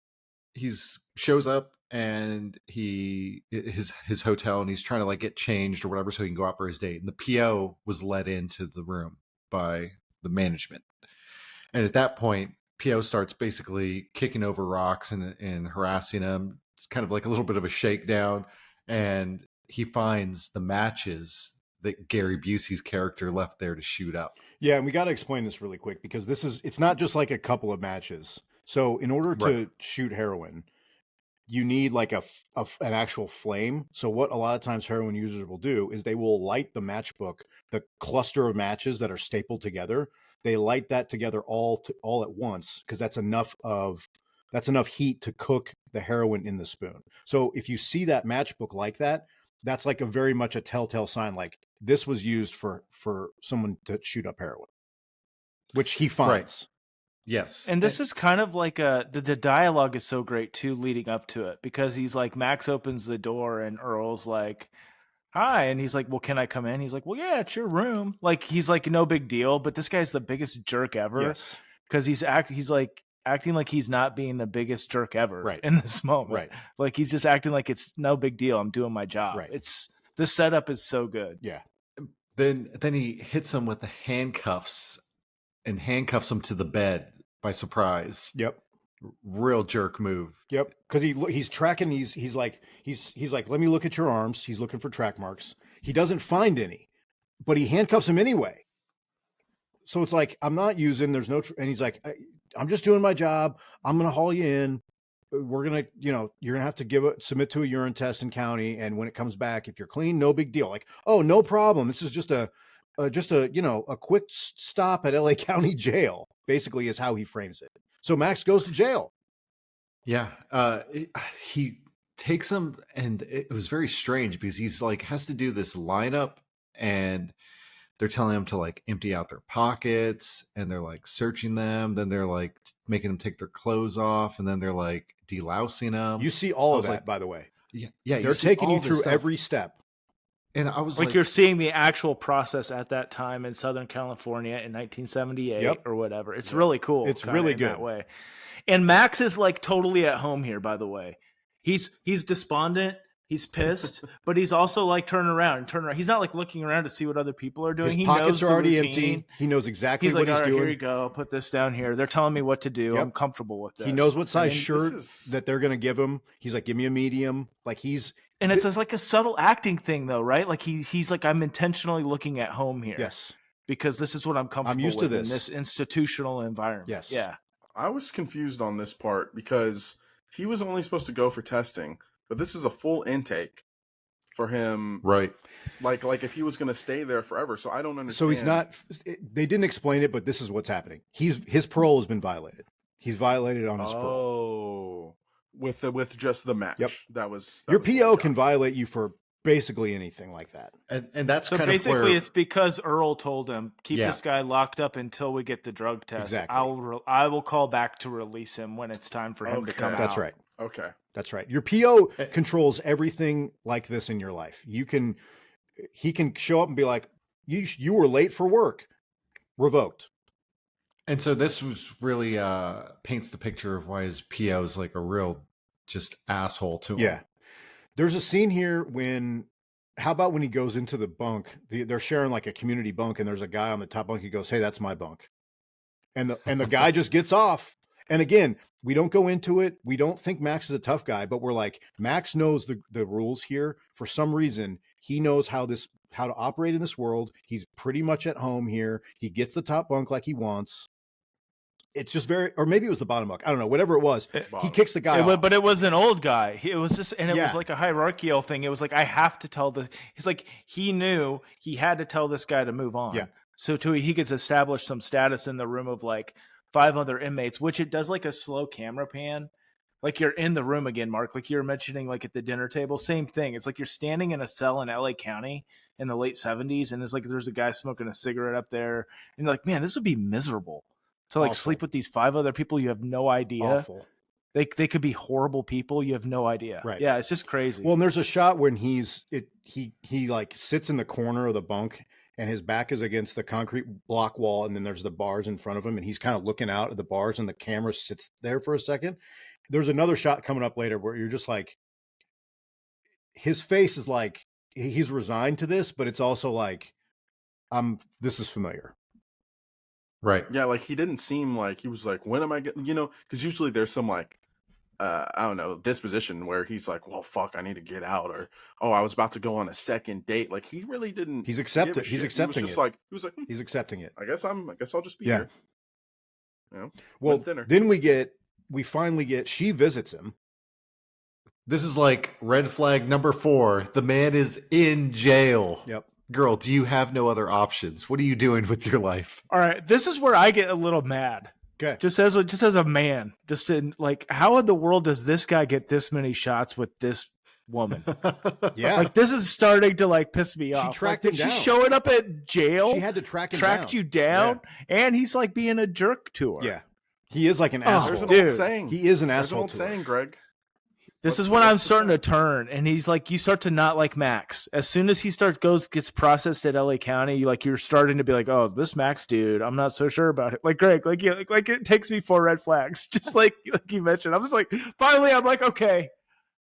Speaker 1: he's shows up and his hotel, and he's trying to like get changed or whatever so he can go out for his date. And the PO was let into the room by the management. And at that point, PO starts basically kicking over rocks and harassing him. It's kind of like a little bit of a shakedown. And he finds the matches that Gary Busey's character left there to shoot up.
Speaker 2: Yeah, and we got to explain this really quick because it's not just like a couple of matches. So in order to shoot heroin, you need like an actual flame. So what a lot of times heroin users will do is they will light the matchbook, the cluster of matches that are stapled together. They light that together all at once because that's enough heat to cook the heroin in the spoon. So if you see that matchbook like that, that's like very much a telltale sign, like this was used for someone to shoot up heroin, which he finds.
Speaker 1: Right. Yes.
Speaker 4: And this is kind of like the dialogue is so great too leading up to it because he's like, Max opens the door and Earl's like, hi. And he's like, well, can I come in? He's like, well, yeah, it's your room. Like, he's like, no big deal. But this guy's the biggest jerk ever.
Speaker 2: Yes.
Speaker 4: Cause he's like acting like he's not being the biggest jerk ever in this moment.
Speaker 2: Right.
Speaker 4: Like he's just acting like it's no big deal. I'm doing my job.
Speaker 2: Right.
Speaker 4: The setup is so good.
Speaker 2: Yeah.
Speaker 1: Then he hits him with the handcuffs and handcuffs him to the bed by surprise.
Speaker 2: Yep.
Speaker 1: Real jerk move.
Speaker 2: Yep, because he's tracking. He's like, let me look at your arms. He's looking for track marks. He doesn't find any, but he handcuffs him anyway. So it's like, I'm not using. There's no, and he's like, I'm just doing my job. I'm gonna haul you in. We're gonna, you're gonna have to submit to a urine test in county, and when it comes back, if you're clean, no big deal. Like, oh, no problem. This is just a quick stop at LA County Jail. Basically, is how he frames it. So Max goes to jail.
Speaker 1: Yeah, he takes him, and it was very strange because he's like has to do this lineup, and they're telling him to like empty out their pockets, and they're like searching them. Then they're like making them take their clothes off, and then they're like delousing them.
Speaker 2: You see all of that, by the way.
Speaker 1: Yeah,
Speaker 2: they're taking you through every step.
Speaker 1: And I was
Speaker 4: like you're seeing the actual process at that time in Southern California in 1978 or whatever. It's really cool.
Speaker 2: It's really good
Speaker 4: that way. And Max is like totally at home here, by the way. He's despondent. He's pissed, but he's also like turning around. He's not like looking around to see what other people are doing.
Speaker 2: His pockets are already empty. He knows exactly what he's doing.
Speaker 4: Here you go. Put this down here. They're telling me what to do. I'm comfortable with this.
Speaker 2: He knows what size shirt that they're going to give him. He's like, give me a medium. Like
Speaker 4: and it's like a subtle acting thing though, right? Like he's like, I'm intentionally looking at home here.
Speaker 2: Yes.
Speaker 4: Because this is what I'm comfortable
Speaker 2: used
Speaker 4: with
Speaker 2: to this.
Speaker 4: in this institutional environment.
Speaker 2: Yes.
Speaker 4: Yeah.
Speaker 3: I was confused on this part because he was only supposed to go for testing, but this is a full intake for him.
Speaker 1: Right.
Speaker 3: Like if he was going to stay there forever. So I don't understand.
Speaker 2: So he's not, they didn't explain it, but this is what's happening. His parole has been violated. He's violated on his parole.
Speaker 3: With just the match.
Speaker 2: Yep.
Speaker 3: That was
Speaker 2: your PO can violate you for basically anything like that.
Speaker 1: And that's
Speaker 4: so
Speaker 1: kind
Speaker 4: basically
Speaker 1: of where...
Speaker 4: it's because Earl told him, keep this guy locked up until we get the drug test.
Speaker 2: Exactly.
Speaker 4: I will call back to release him when it's time for him to come out.
Speaker 2: That's right.
Speaker 3: Okay.
Speaker 2: That's right. Your PO controls everything like this in your life. He can show up and be like, you were late for work. Revoked.
Speaker 1: And so this was really paints the picture of why his PO is like a real just asshole to him.
Speaker 2: Yeah. There's a scene here how about when he goes into the bunk, they're sharing like a community bunk, and there's a guy on the top bunk. He goes, hey, that's my bunk. And the guy just gets off. And again, we don't go into it. We don't think Max is a tough guy, but we're like, Max knows the rules here. For some reason, he knows how to operate in this world. He's pretty much at home here. He gets the top bunk like he wants. It's just or maybe it was the bottom bunk. I don't know. Whatever it was, he kicks the guy off.
Speaker 4: But it was an old guy. It was just, and it was like a hierarchical thing. It was like, I have to tell this. He's like, he knew he had to tell this guy to move on.
Speaker 2: Yeah.
Speaker 4: So he could establish some status in the room of like 5 other inmates, which it does like a slow camera pan. Like you're in the room again, Mark, like you were mentioning, like at the dinner table, same thing. It's like you're standing in a cell in LA County in the late 70s. And it's like, there's a guy smoking a cigarette up there. And you're like, man, this would be miserable to like sleep with these 5 other people. You have no idea.
Speaker 2: Awful.
Speaker 4: They could be horrible people. You have no idea.
Speaker 2: Right.
Speaker 4: Yeah. It's just crazy.
Speaker 2: Well, and there's a shot when he like sits in the corner of the bunk, and his back is against the concrete block wall, and then there's the bars in front of him, and he's kind of looking out at the bars, and the camera sits there for a second. There's another shot coming up later where you're just like, his face is like he's resigned to this, but it's also like, this is familiar.
Speaker 1: Right.
Speaker 3: Yeah, like he didn't seem like he was like, when am I getting, because usually there's some like, I don't know, disposition where he's like, well, fuck, I need to get out, or, oh, I was about to go on a second date. Like he really didn't.
Speaker 2: He's accepted. He's accepting it.
Speaker 3: He was like,
Speaker 2: he's accepting it.
Speaker 3: I guess I'll just be here.
Speaker 2: Well,
Speaker 3: dinner.
Speaker 2: Then we finally get, she visits him.
Speaker 1: This is like red flag number 4. The man is in jail.
Speaker 2: Yep.
Speaker 1: Girl, do you have no other options? What are you doing with your life?
Speaker 4: All right. This is where I get a little mad.
Speaker 2: Okay.
Speaker 4: Just as a man, just in like, how in the world does this guy get this many shots with this woman?
Speaker 2: Yeah.
Speaker 4: Like this is starting to like piss me off.
Speaker 2: Tracked
Speaker 4: like,
Speaker 2: him down.
Speaker 4: She's showing up at jail.
Speaker 2: She had to track him
Speaker 4: tracked
Speaker 2: down.
Speaker 4: you down, and he's like being a jerk to her.
Speaker 2: Yeah. He is like an asshole.
Speaker 3: There's an
Speaker 4: dude.
Speaker 3: old saying.
Speaker 2: He is an
Speaker 3: There's an
Speaker 2: asshole
Speaker 3: old
Speaker 2: to her.
Speaker 3: saying, Greg.
Speaker 4: This is when I'm starting to turn, and he's like, you start to not like Max. As soon as he gets processed at LA County, you're starting to be like, oh, this Max dude, I'm not so sure about it. Like Greg, like it takes me 4 red flags, just like you mentioned. I'm just like, finally, I'm like, okay,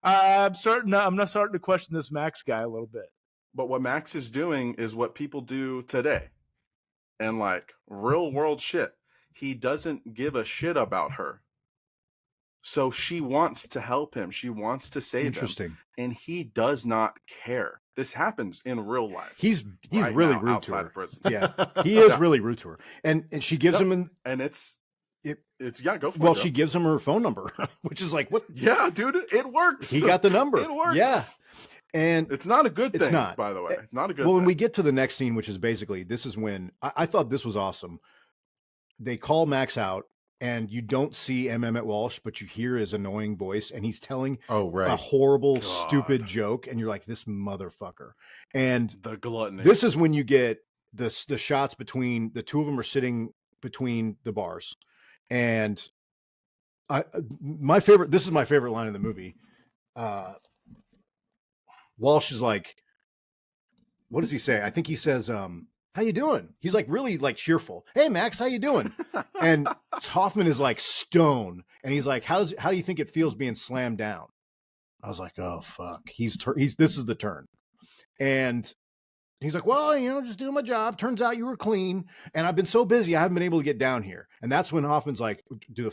Speaker 4: I'm not starting to question this Max guy a little bit.
Speaker 3: But what Max is doing is what people do today, and like real world shit. He doesn't give a shit about her. So she wants to help him. She wants to save him.
Speaker 2: Interesting.
Speaker 3: And he does not care. This happens in real life.
Speaker 2: He's
Speaker 3: right
Speaker 2: really
Speaker 3: now,
Speaker 2: rude to
Speaker 3: outside
Speaker 2: her.
Speaker 3: of prison.
Speaker 2: Yeah, he is
Speaker 3: Yeah.
Speaker 2: really rude to her, and she gives
Speaker 3: Yep.
Speaker 2: him
Speaker 3: And it's go for
Speaker 2: well,
Speaker 3: it. Joe.
Speaker 2: she gives him her phone number, which is like, what?
Speaker 3: Yeah, dude, it works.
Speaker 2: He got the number.
Speaker 3: It works.
Speaker 2: Yeah, and
Speaker 3: It's not a good thing,
Speaker 2: It's not.
Speaker 3: by the way. Not a good
Speaker 2: well,
Speaker 3: thing.
Speaker 2: when we get to the next scene, which is basically this is when I thought this was awesome. They call Max out, and you don't see Emmett Walsh, but you hear his annoying voice, and he's telling
Speaker 1: Oh, right.
Speaker 2: a horrible,
Speaker 3: God.
Speaker 2: stupid joke, and you're like, this motherfucker. And
Speaker 3: The gluttony.
Speaker 2: this is when you get the shots between the two of them are sitting between the bars, and my favorite. This is my favorite line in the movie. Walsh is like, what does he say? I think he says, how you doing? He's like really like cheerful. Hey Max, how you doing? And Hoffman is like stone, and he's like, how do you think it feels being slammed down? I was like, oh fuck, this is the turn. And he's like, well, just doing my job. Turns out you were clean, and I've been so busy I haven't been able to get down here. And that's when Hoffman's like, are the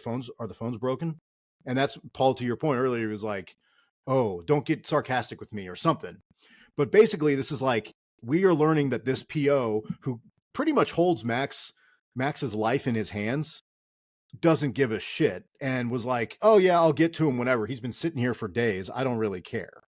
Speaker 2: phones broken? And that's Paul, to your point earlier, he was like, oh, don't get sarcastic with me or something. But basically, this is like, we are learning that this PO, who pretty much holds Max's life in his hands, doesn't give a shit and was like, oh yeah, I'll get to him whenever. He's been sitting here for days. I don't really care.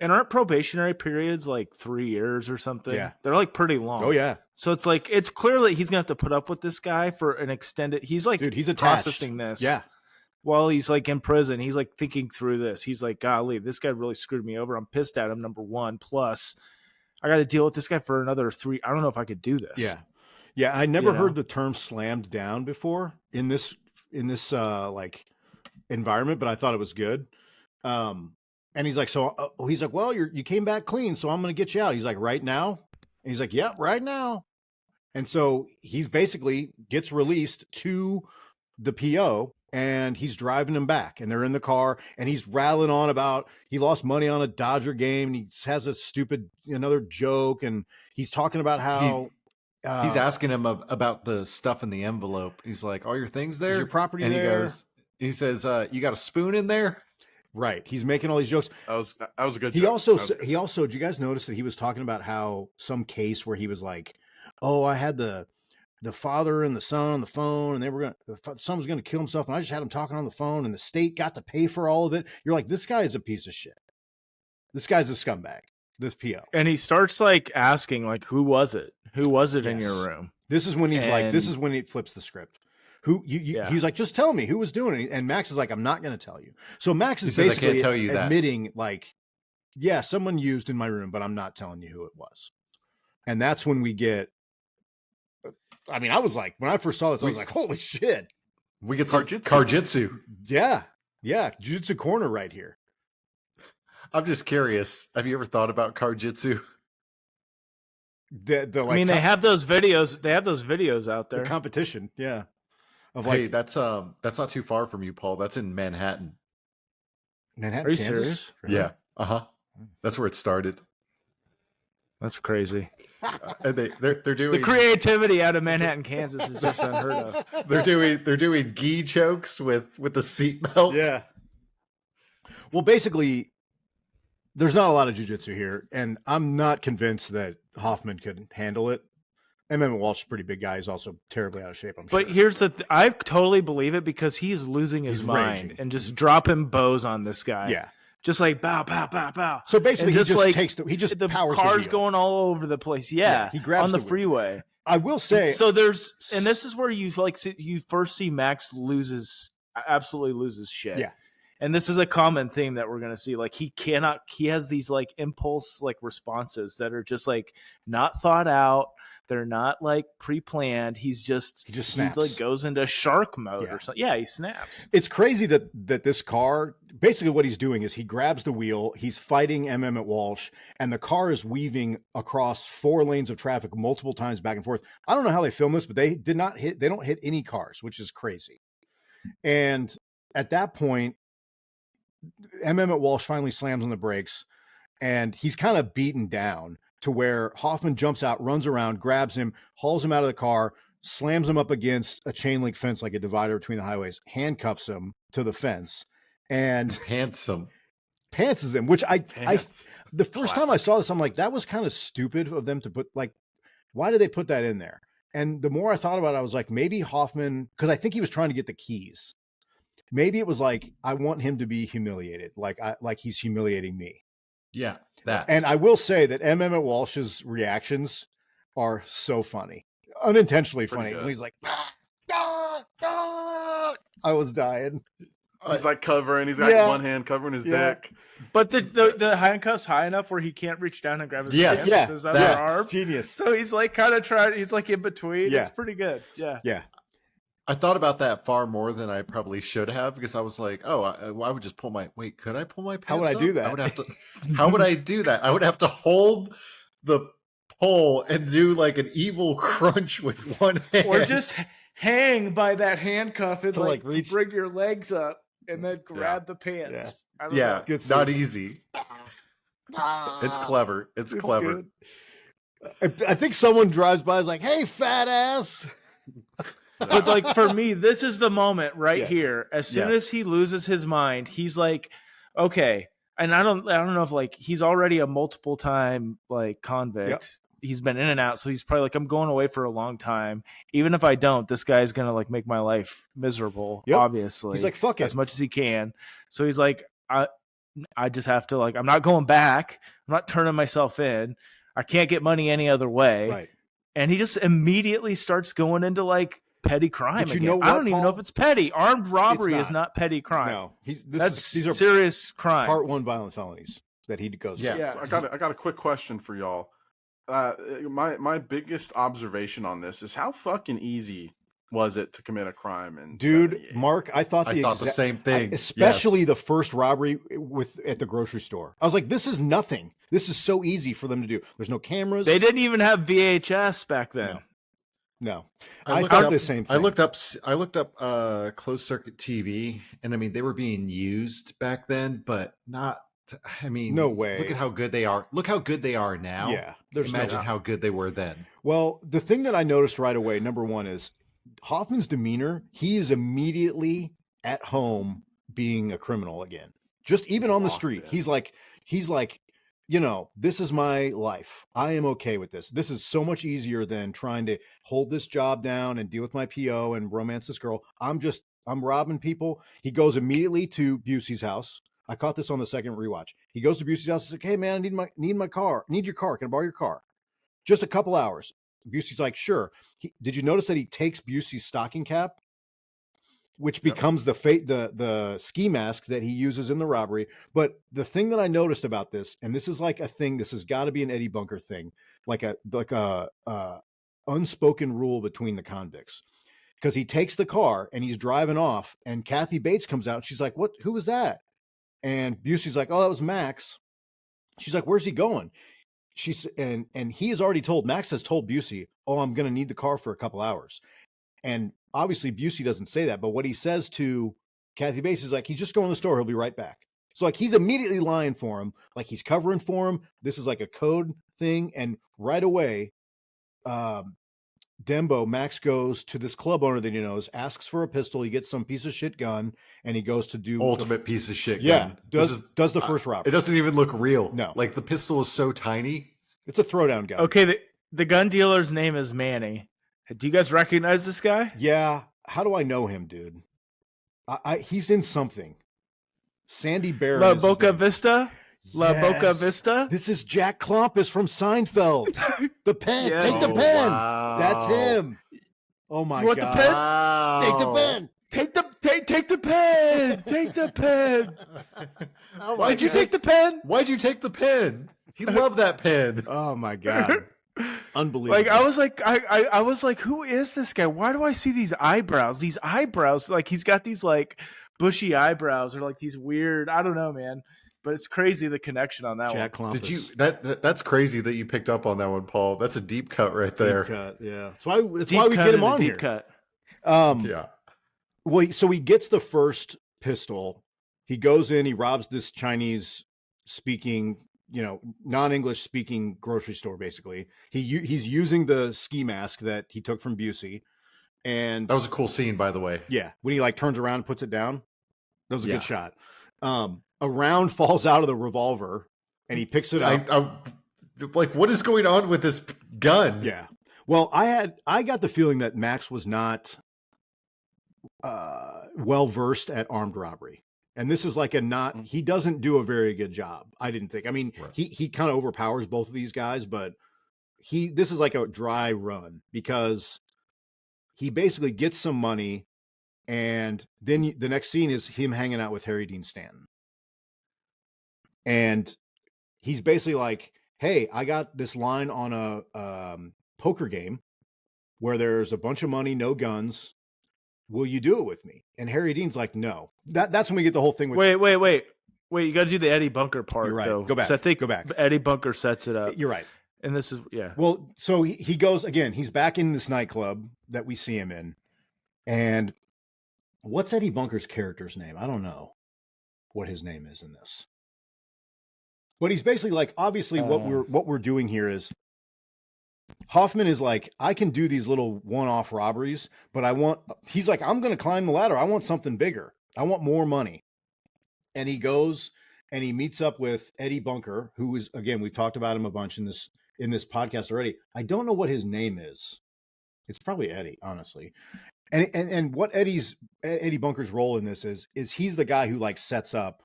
Speaker 4: And aren't probationary periods like 3 years or something?
Speaker 2: Yeah.
Speaker 4: They're like pretty long.
Speaker 2: Oh yeah.
Speaker 4: So it's like, it's clearly he's going to have to put up with this guy for an extended, he's like,
Speaker 2: Dude, he's attached.
Speaker 4: processing this.
Speaker 2: Yeah.
Speaker 4: While he's like in prison, he's like thinking through this. He's like, golly, this guy really screwed me over. I'm pissed at him. Number one, plus I got to deal with this guy for another 3. I don't know if I could do this.
Speaker 2: Yeah. Yeah. I never
Speaker 4: You
Speaker 2: heard
Speaker 4: know?
Speaker 2: the term slammed down before in this like environment, but I thought it was good. And he's like, he's like, well, you came back clean, so I'm going to get you out. He's like, right now? And he's like, yep, right now. And so he's basically gets released to the PO, and he's driving him back, and they're in the car, and he's rattling on about he lost money on a Dodger game, and he has another joke, and he's talking about how
Speaker 1: he's asking him about the stuff in the envelope. He's like, all your things there?
Speaker 2: Is your property
Speaker 1: and
Speaker 2: there?
Speaker 1: He says, you got a spoon in there?
Speaker 2: Right. He's making all these jokes.
Speaker 3: That was a good
Speaker 2: He
Speaker 3: joke.
Speaker 2: he also, did you guys notice that he was talking about how some case where he was like, oh, I had the father and the son on the phone, and the son was going to kill himself, and I just had him talking on the phone, and the state got to pay for all of it. You're like, this guy is a piece of shit. This guy's a scumbag. This PO.
Speaker 4: And he starts like asking, like, who was it? Who was it in
Speaker 2: Yes.
Speaker 4: your room?
Speaker 2: This is when he's like, this is when he flips the script. He's like, just tell me who was doing it. And Max is like, I'm not going to tell you. So Max is basically
Speaker 1: I can't tell you
Speaker 2: admitting like, yeah, someone used in my room, but I'm not telling you who it was. And that's when we get, I mean, I was like, when I first saw this, I was like, holy shit.
Speaker 1: We get some Car Jitsu.
Speaker 2: Yeah. Yeah. Jiu-Jitsu corner right here.
Speaker 1: I'm just curious. Have you ever thought about Car Jitsu?
Speaker 2: Like,
Speaker 4: I mean, they have those videos. They have those videos out there.
Speaker 2: The competition. Yeah. Of
Speaker 1: Hey,
Speaker 2: like,
Speaker 1: that's not too far from you, Paul. That's in Manhattan.
Speaker 2: Manhattan,
Speaker 4: Are you
Speaker 2: Kansas?
Speaker 4: serious?
Speaker 2: Really?
Speaker 1: Yeah. Uh-huh. That's where it started.
Speaker 4: That's crazy.
Speaker 1: And they're doing
Speaker 4: The creativity out of Manhattan, Kansas is just unheard of.
Speaker 1: they're doing gi chokes with the seatbelt.
Speaker 2: Yeah. Well, basically, there's not a lot of jiu-jitsu here, and I'm not convinced that Hoffman could handle it. Emmett Walsh is a pretty big guy. He's also terribly out of shape, I'm sure.
Speaker 4: But here's I totally believe it because he's losing his
Speaker 2: He's
Speaker 4: mind
Speaker 2: raging.
Speaker 4: and just dropping bows on this guy.
Speaker 2: Yeah.
Speaker 4: Just like bow, bow, bow, bow.
Speaker 2: So basically,
Speaker 4: And
Speaker 2: he just
Speaker 4: like,
Speaker 2: takes the
Speaker 4: car's
Speaker 2: powers the wheel.
Speaker 4: going all over the place. Yeah,
Speaker 2: he grabs
Speaker 4: on the
Speaker 2: the wheel.
Speaker 4: freeway.
Speaker 2: I will say,
Speaker 4: So and this is where you you first see Max absolutely loses shit.
Speaker 2: Yeah.
Speaker 4: And this is a common theme that we're going to see. Like he has these like impulse like responses that are just like not thought out. They're not like pre-planned. He just
Speaker 2: snaps.
Speaker 4: He like goes into shark mode
Speaker 2: Yeah.
Speaker 4: or something. Yeah, he snaps.
Speaker 2: it's crazy that this car, basically what he's doing is he grabs the wheel, he's fighting Emmett Walsh, and the car is weaving across 4 lanes of traffic multiple times back and forth. I don't know how they film this, but they don't hit any cars, which is crazy. And at that point, Emmett Walsh finally slams on the brakes, and he's kind of beaten down to where Hoffman jumps out, runs around, grabs him, hauls him out of the car, slams him up against a chain link fence like a divider between the highways, handcuffs him, to the fence and
Speaker 1: Handsome.
Speaker 2: pantses him, which
Speaker 3: Pants.
Speaker 2: the first time I saw this, I'm like, that was kind of stupid of them to put, like, why did they put that in there? And the more I thought about it, I was like, maybe Hoffman, because I think he was trying to get the keys. Maybe it was like, I want him to be humiliated, like he's humiliating me.
Speaker 1: Yeah, that.
Speaker 2: And I will say that Emmett Walsh's reactions are so funny, unintentionally
Speaker 3: Pretty
Speaker 2: funny.
Speaker 3: good.
Speaker 2: When he's like, I was dying.
Speaker 3: He's like covering. He's got
Speaker 2: Yeah.
Speaker 3: one hand covering his
Speaker 2: Yeah.
Speaker 3: dick.
Speaker 4: But the handcuffs high enough where he can't reach down and grab his
Speaker 1: Yes.
Speaker 4: pants
Speaker 2: Yeah.
Speaker 4: with his other
Speaker 1: That's
Speaker 4: arm.
Speaker 2: Genius.
Speaker 4: So he's like kind of trying. He's like in between.
Speaker 2: Yeah.
Speaker 4: It's pretty good. Yeah.
Speaker 2: Yeah.
Speaker 1: I thought about that far more than I probably should have because I was like, oh, I would just pull my, wait, could I pull my pants
Speaker 2: How would I
Speaker 1: up?
Speaker 2: do that?
Speaker 1: I would have to, how would I do that? I would have to hold the pole and do like an evil crunch with one hand.
Speaker 4: Or just hang by that handcuff and
Speaker 2: To, like, reach-
Speaker 4: bring your legs up and then grab the pants. I don't
Speaker 1: yeah,
Speaker 4: know.
Speaker 2: Good
Speaker 1: not
Speaker 2: scene.
Speaker 1: easy. It's clever. It's clever.
Speaker 2: good. I think someone drives by is like, hey, fat ass.
Speaker 4: But like for me, this is the moment right
Speaker 2: Yes.
Speaker 4: here. As soon
Speaker 2: Yes.
Speaker 4: as he loses his mind, he's like, okay. And I don't know if like he's already a multiple time like convict.
Speaker 2: Yep.
Speaker 4: He's been in and out, so he's probably like, I'm going away for a long time. Even if I don't, this guy's gonna like make my life miserable.
Speaker 2: Yep.
Speaker 4: Obviously,
Speaker 2: He's like, fuck it.
Speaker 4: as much as he can. So he's like, I just have to like, I'm not going back. I'm not turning myself in. I can't get money any other way.
Speaker 2: Right.
Speaker 4: And he just immediately starts going into like petty crime
Speaker 2: But you
Speaker 4: again.
Speaker 2: know
Speaker 4: I
Speaker 2: what,
Speaker 4: don't even know
Speaker 2: Paul?
Speaker 4: if it's petty. Armed robbery is
Speaker 2: not.
Speaker 4: not petty crime.
Speaker 2: No, these are
Speaker 4: serious crime.
Speaker 2: part one violent felonies that he goes
Speaker 1: Yeah.
Speaker 2: to.
Speaker 4: Yeah.
Speaker 3: So I got a quick question for y'all. My biggest observation on this is how fucking easy was it to commit a crime in
Speaker 2: Dude,
Speaker 3: 78?
Speaker 2: Mark, I thought
Speaker 1: I thought the same thing.
Speaker 2: especially
Speaker 1: Yes.
Speaker 2: the first robbery at the grocery store. I was like, this is nothing. This is so easy for them to do. There's no cameras.
Speaker 4: They didn't even have VHS back then.
Speaker 2: No.
Speaker 1: I
Speaker 2: I
Speaker 1: looked
Speaker 2: thought
Speaker 1: up-
Speaker 2: the same thing.
Speaker 1: I looked up closed circuit TV, and I mean they were being used back then, but not. I mean,
Speaker 2: No way.
Speaker 1: Look at how good they are. Look how good they are now.
Speaker 2: Yeah, there's no
Speaker 1: Imagine
Speaker 2: doubt.
Speaker 1: how good they were then.
Speaker 2: Well, the thing that I noticed right away, number one, is Hoffman's demeanor. He is immediately at home being a criminal again. Just even on the
Speaker 3: locked
Speaker 2: street.
Speaker 3: in.
Speaker 2: He's like, this is my life. I am okay with this. This is so much easier than trying to hold this job down and deal with my PO and romance this girl. I'm robbing people. He goes immediately to Busey's house. I caught this on the second rewatch. He goes to Busey's house and says, hey man, I need my car. I need your car. Can I borrow your car? Just a couple hours. Busey's like, sure. Did you notice that he takes Busey's stocking cap, which becomes the ski mask that he uses in the robbery? But the thing that I noticed about this, and this is like a thing, this has got to be an Eddie Bunker thing, like a unspoken rule between the convicts, because he takes the car and he's driving off, and Kathy Bates comes out. And she's like, "What? Who was that?" And Busey's like, "Oh, that was Max." She's like, "Where's he going?" And he has already told, Max has told Busey, "Oh, I'm going to need the car for a couple hours." And obviously Busey doesn't say that, but what he says to Kathy Bates is like, he's just going to the store. He'll be right back. So like, he's immediately lying for him. Like he's covering for him. This is like a code thing. And right away, Dembo, Max goes to this club owner that he knows, asks for a pistol. He gets some piece of shit gun, and he goes to do
Speaker 1: Ultimate piece of shit.
Speaker 2: Yeah,
Speaker 1: gun.
Speaker 2: does the first robbery.
Speaker 1: It doesn't even look real.
Speaker 2: No.
Speaker 1: Like the pistol is so tiny.
Speaker 2: It's a throwdown gun.
Speaker 4: Okay, the gun dealer's name is Manny. Do you guys recognize this guy?
Speaker 2: Yeah. How do I know him, dude? He's in something. Sandy Barron.
Speaker 4: La
Speaker 2: is his
Speaker 4: Boca
Speaker 2: name.
Speaker 4: Vista? La Boca
Speaker 2: Yes.
Speaker 4: Vista?
Speaker 2: This is Jack Klompus from Seinfeld. The pen.
Speaker 4: Yeah.
Speaker 2: Take the
Speaker 1: Oh,
Speaker 2: pen.
Speaker 1: wow.
Speaker 2: That's him. Oh my
Speaker 4: You want the
Speaker 2: god.
Speaker 4: pen?
Speaker 1: Wow.
Speaker 2: Take the pen.
Speaker 4: Take the pen! Take the pen!
Speaker 2: Oh my
Speaker 4: Why'd you
Speaker 2: God.
Speaker 4: take the pen?
Speaker 1: Why'd you take the pen? He loved that pen.
Speaker 2: Oh my god. Unbelievable.
Speaker 4: Like I was like, who is this guy? Why do I see these eyebrows? These eyebrows, like he's got these like bushy eyebrows or like these weird, I don't know, man. But it's crazy the connection on that
Speaker 2: Jack
Speaker 4: one.
Speaker 2: Klompus.
Speaker 1: Did you that's crazy that you picked up on that one, Paul. That's a deep cut right
Speaker 2: Deep
Speaker 1: there.
Speaker 2: cut, yeah. That's why
Speaker 4: Deep
Speaker 2: we
Speaker 4: cut
Speaker 2: get him
Speaker 4: and a
Speaker 2: on
Speaker 4: deep
Speaker 2: here.
Speaker 4: cut.
Speaker 1: Yeah.
Speaker 2: Well, so he gets the first pistol. He goes in, he robs this Chinese speaking, non-English speaking grocery store, basically. He's using the ski mask that he took from Busey. And
Speaker 1: That was a cool scene, by the way.
Speaker 2: yeah, when he like turns around and puts it down. That was a good shot. A round falls out of the revolver, and he picks it up.
Speaker 1: I'm like, what is going on with this gun?
Speaker 2: Yeah. Well, I got the feeling that Max was not well versed at armed robbery. And this is like he doesn't do a very good job, I didn't think. I mean, right. he kind of overpowers both of these guys, but this is like a dry run because he basically gets some money, and then the next scene is him hanging out with Harry Dean Stanton. And he's basically like, hey, I got this line on a poker game where there's a bunch of money, no guns. Will you do it with me? And Harry Dean's like, no. That's when we get the whole thing with.
Speaker 4: Wait. You got to do the Eddie Bunker part.
Speaker 2: You're right.
Speaker 4: Though.
Speaker 2: Go back.
Speaker 4: I think
Speaker 2: go back.
Speaker 4: Eddie Bunker sets it up.
Speaker 2: You're right.
Speaker 4: And this is
Speaker 2: Well, so he goes again. He's back in this nightclub that we see him in, and what's Eddie Bunker's character's name? I don't know what his name is in this, but he's basically like, obviously, what we're doing here is. Hoffman is like, I can do these little one-off robberies, but he's like, I'm going to climb the ladder. I want something bigger. I want more money. And he goes and he meets up with Eddie Bunker, who is, again, we've talked about him a bunch in this podcast already. I don't know what his name is. It's probably Eddie, honestly. And what Eddie Bunker's role in this is he's the guy who like sets up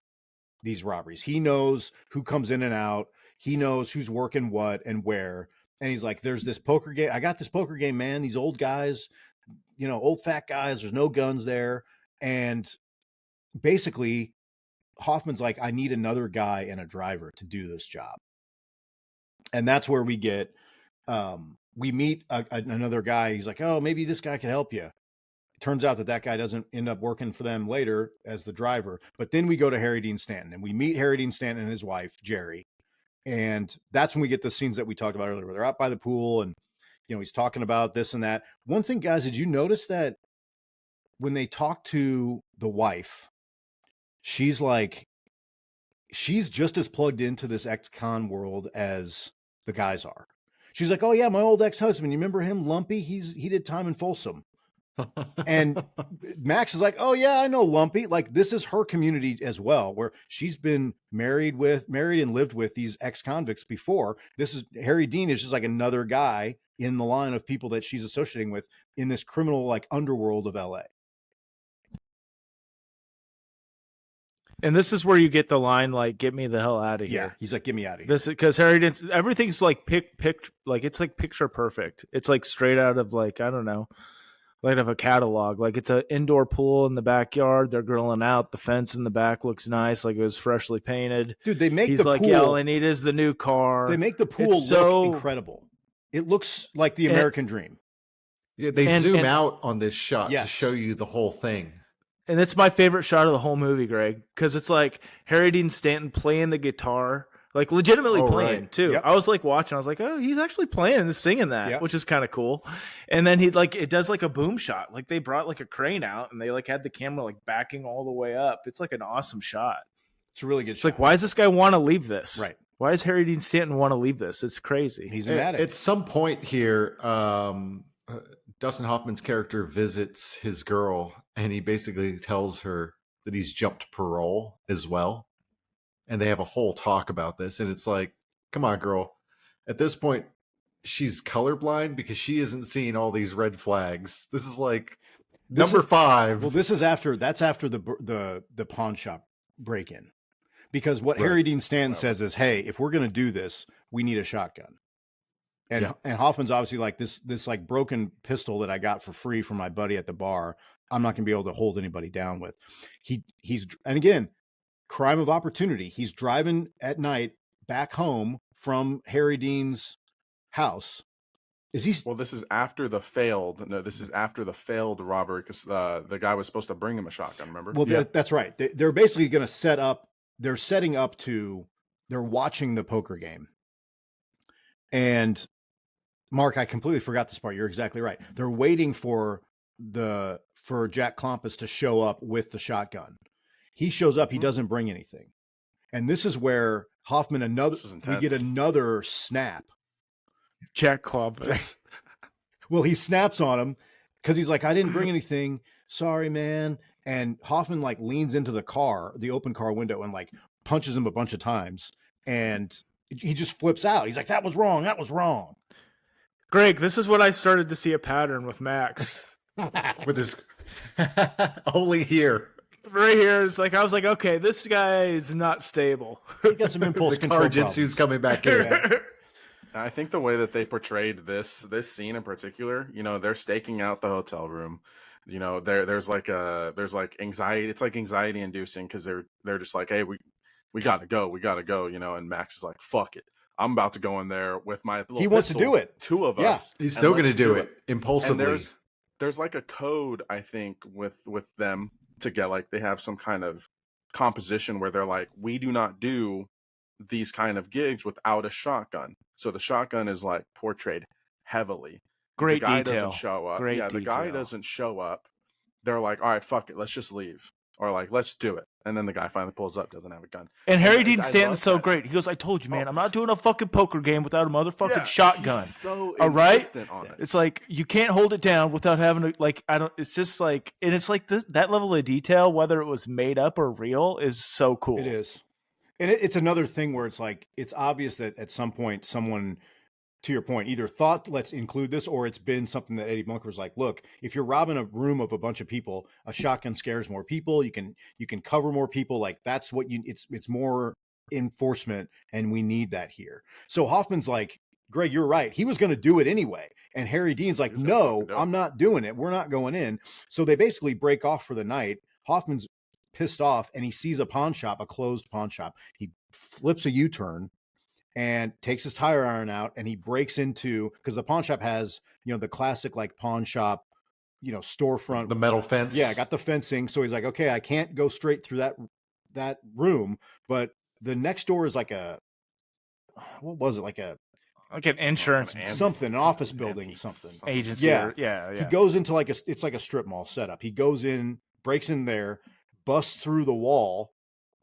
Speaker 2: these robberies. He knows who comes in and out. He knows who's working what and where. And he's like, there's this poker game. I got this poker game, man. These old guys, old fat guys. There's no guns there. And basically, Hoffman's like, I need another guy and a driver to do this job. And that's where we get, we meet another guy. He's like, oh, maybe this guy can help you. It turns out that guy doesn't end up working for them later as the driver. But then we go to Harry Dean Stanton, and we meet Harry Dean Stanton and his wife, Jerry. And that's when we get the scenes that we talked about earlier, where they're out by the pool and, he's talking about this and that. One thing, guys, did you notice that when they talk to the wife, she's just as plugged into this ex-con world as the guys are. She's like, oh yeah, my old ex-husband, you remember him, Lumpy? He did time in Folsom. And Max is like, oh yeah, I know Lumpy. Like, this is her community as well, where she's been married and lived with these ex-convicts before. This is Harry Dean is just like another guy in the line of people that she's associating with in this criminal like underworld of LA.
Speaker 4: And this is where you get the line like, "Get me the hell out of here."
Speaker 2: Yeah, he's like, "Get me out of here."
Speaker 4: This is because Harry Dean, everything's like it's like picture perfect. It's like straight out of like, I don't know, like of a catalog. Like, it's an indoor pool in the backyard. They're grilling out. The fence in the back looks nice, like it was freshly painted.
Speaker 2: Dude, they make
Speaker 4: He's
Speaker 2: the
Speaker 4: like,
Speaker 2: pool.
Speaker 4: yeah, all I need is the new car.
Speaker 2: They make the pool look incredible. It looks like the American dream.
Speaker 1: Yeah, they zoom out on this shot to show you the whole thing.
Speaker 4: And it's my favorite shot of the whole movie, Greg, because it's like Harry Dean Stanton playing the guitar, like legitimately playing too. Yep. I was like watching, I was like, oh, he's actually playing and singing that, which is kind of cool. And then it does like a boom shot. Like, they brought like a crane out and they like had the camera like backing all the way up. It's like an awesome shot.
Speaker 2: It's a really good shot.
Speaker 4: Like, why does this guy want to leave this?
Speaker 2: Right.
Speaker 4: Why does Harry Dean Stanton want to leave this? It's crazy.
Speaker 2: He's an addict.
Speaker 1: At some point here, Dustin Hoffman's character visits his girl, and he basically tells her that he's jumped parole as well. And they have a whole talk about this. And it's like, come on, girl. At this point, she's colorblind because she isn't seeing all these red flags. This is like number 5.
Speaker 2: Well, that's after the pawn shop break-in. Because what Harry Dean Stanton says is, hey, if we're going to do this, we need a shotgun. And Hoffman's obviously like, this like broken pistol that I got for free from my buddy at the bar, I'm not going to be able to hold anybody down with. He's and again, crime of opportunity. He's driving at night back home from Harry Dean's house.
Speaker 3: Well, this is after the failed robbery, because the guy was supposed to bring him a shotgun, remember?
Speaker 2: Well, that's right. They're basically going to set up. They're setting up they're watching the poker game. And Mark, I completely forgot this part. You're exactly right. They're waiting for Jack Klompus to show up with the shotgun. He shows up. He doesn't bring anything. And this is where Hoffman, we get another snap.
Speaker 4: Jack Klompus.
Speaker 2: Well, he snaps on him because he's like, I didn't bring anything. Sorry, man. and Hoffman like leans into the open car window, and like punches him a bunch of times, and he just flips out. He's like, that was wrong. That was wrong.
Speaker 4: Greg, this is what I started to see a pattern with Max.
Speaker 1: With his only here.
Speaker 4: Right here, it's like I was like, okay, this guy is not stable.
Speaker 2: He got some impulse
Speaker 1: The
Speaker 2: control
Speaker 1: Car Jitsu's coming back in.
Speaker 2: Yeah.
Speaker 3: I think the way that they portrayed this scene in particular, you know, they're staking out the hotel room. You know, there's like anxiety. It's like anxiety inducing because they're just like, hey, we gotta go, you know. And Max is like, fuck it, I'm about to go in there with my little
Speaker 2: He wants to
Speaker 3: pistol,
Speaker 2: do it.
Speaker 3: two of
Speaker 2: Yeah.
Speaker 3: us.
Speaker 1: He's
Speaker 3: and
Speaker 1: still going to
Speaker 3: let's
Speaker 1: do it impulsively.
Speaker 3: And there's like a code, I think, with them to get like they have some kind of composition where they're like, we do not do these kind of gigs without a shotgun. So the shotgun is like portrayed heavily.
Speaker 4: Great
Speaker 3: the guy
Speaker 4: detail.
Speaker 3: doesn't show up.
Speaker 4: Great
Speaker 3: The guy
Speaker 4: detail.
Speaker 3: doesn't show up. They're like, all right, fuck it, let's just leave. Or like, let's do it. And then the guy finally pulls up, doesn't have a gun.
Speaker 4: And Harry Dean
Speaker 3: I
Speaker 4: Stanton's so
Speaker 3: love that.
Speaker 4: great. He goes, I told you, man,
Speaker 3: Oh.
Speaker 4: I'm not doing a fucking poker game without a motherfucking
Speaker 3: Yeah,
Speaker 4: shotgun.
Speaker 3: he's so
Speaker 4: All right?
Speaker 3: insistent on it.
Speaker 4: It's like you can't hold it down without having to like it's just like, and it's like that level of detail, whether it was made up or real, is so cool.
Speaker 2: It is. And it's another thing where it's like, it's obvious that at some point someone, to your point, either thought, let's include this, or it's been something that Eddie Bunker was like, look, if you're robbing a room of a bunch of people, a shotgun scares more people. You can cover more people. Like that's what it's more enforcement, and we need that here. So Hoffman's like, Greg, you're right. He was going to do it anyway. And Harry Dean's like, no, I'm not doing it. We're not going in. So they basically break off for the night. Hoffman's pissed off, and he sees a pawn shop, a closed pawn shop. He flips a U-turn and takes his tire iron out, and he breaks into, because the pawn shop has, you know, the classic like pawn shop, you know, storefront,
Speaker 1: the metal fence.
Speaker 2: Yeah, got the fencing. So he's like, okay, I can't go straight through that room, but the next door is like what was it, like an
Speaker 4: insurance
Speaker 2: something, an office building, something
Speaker 4: agency.
Speaker 2: Yeah.
Speaker 4: Yeah.
Speaker 2: He goes into like it's like a strip mall setup. He goes in, breaks in there, busts through the wall.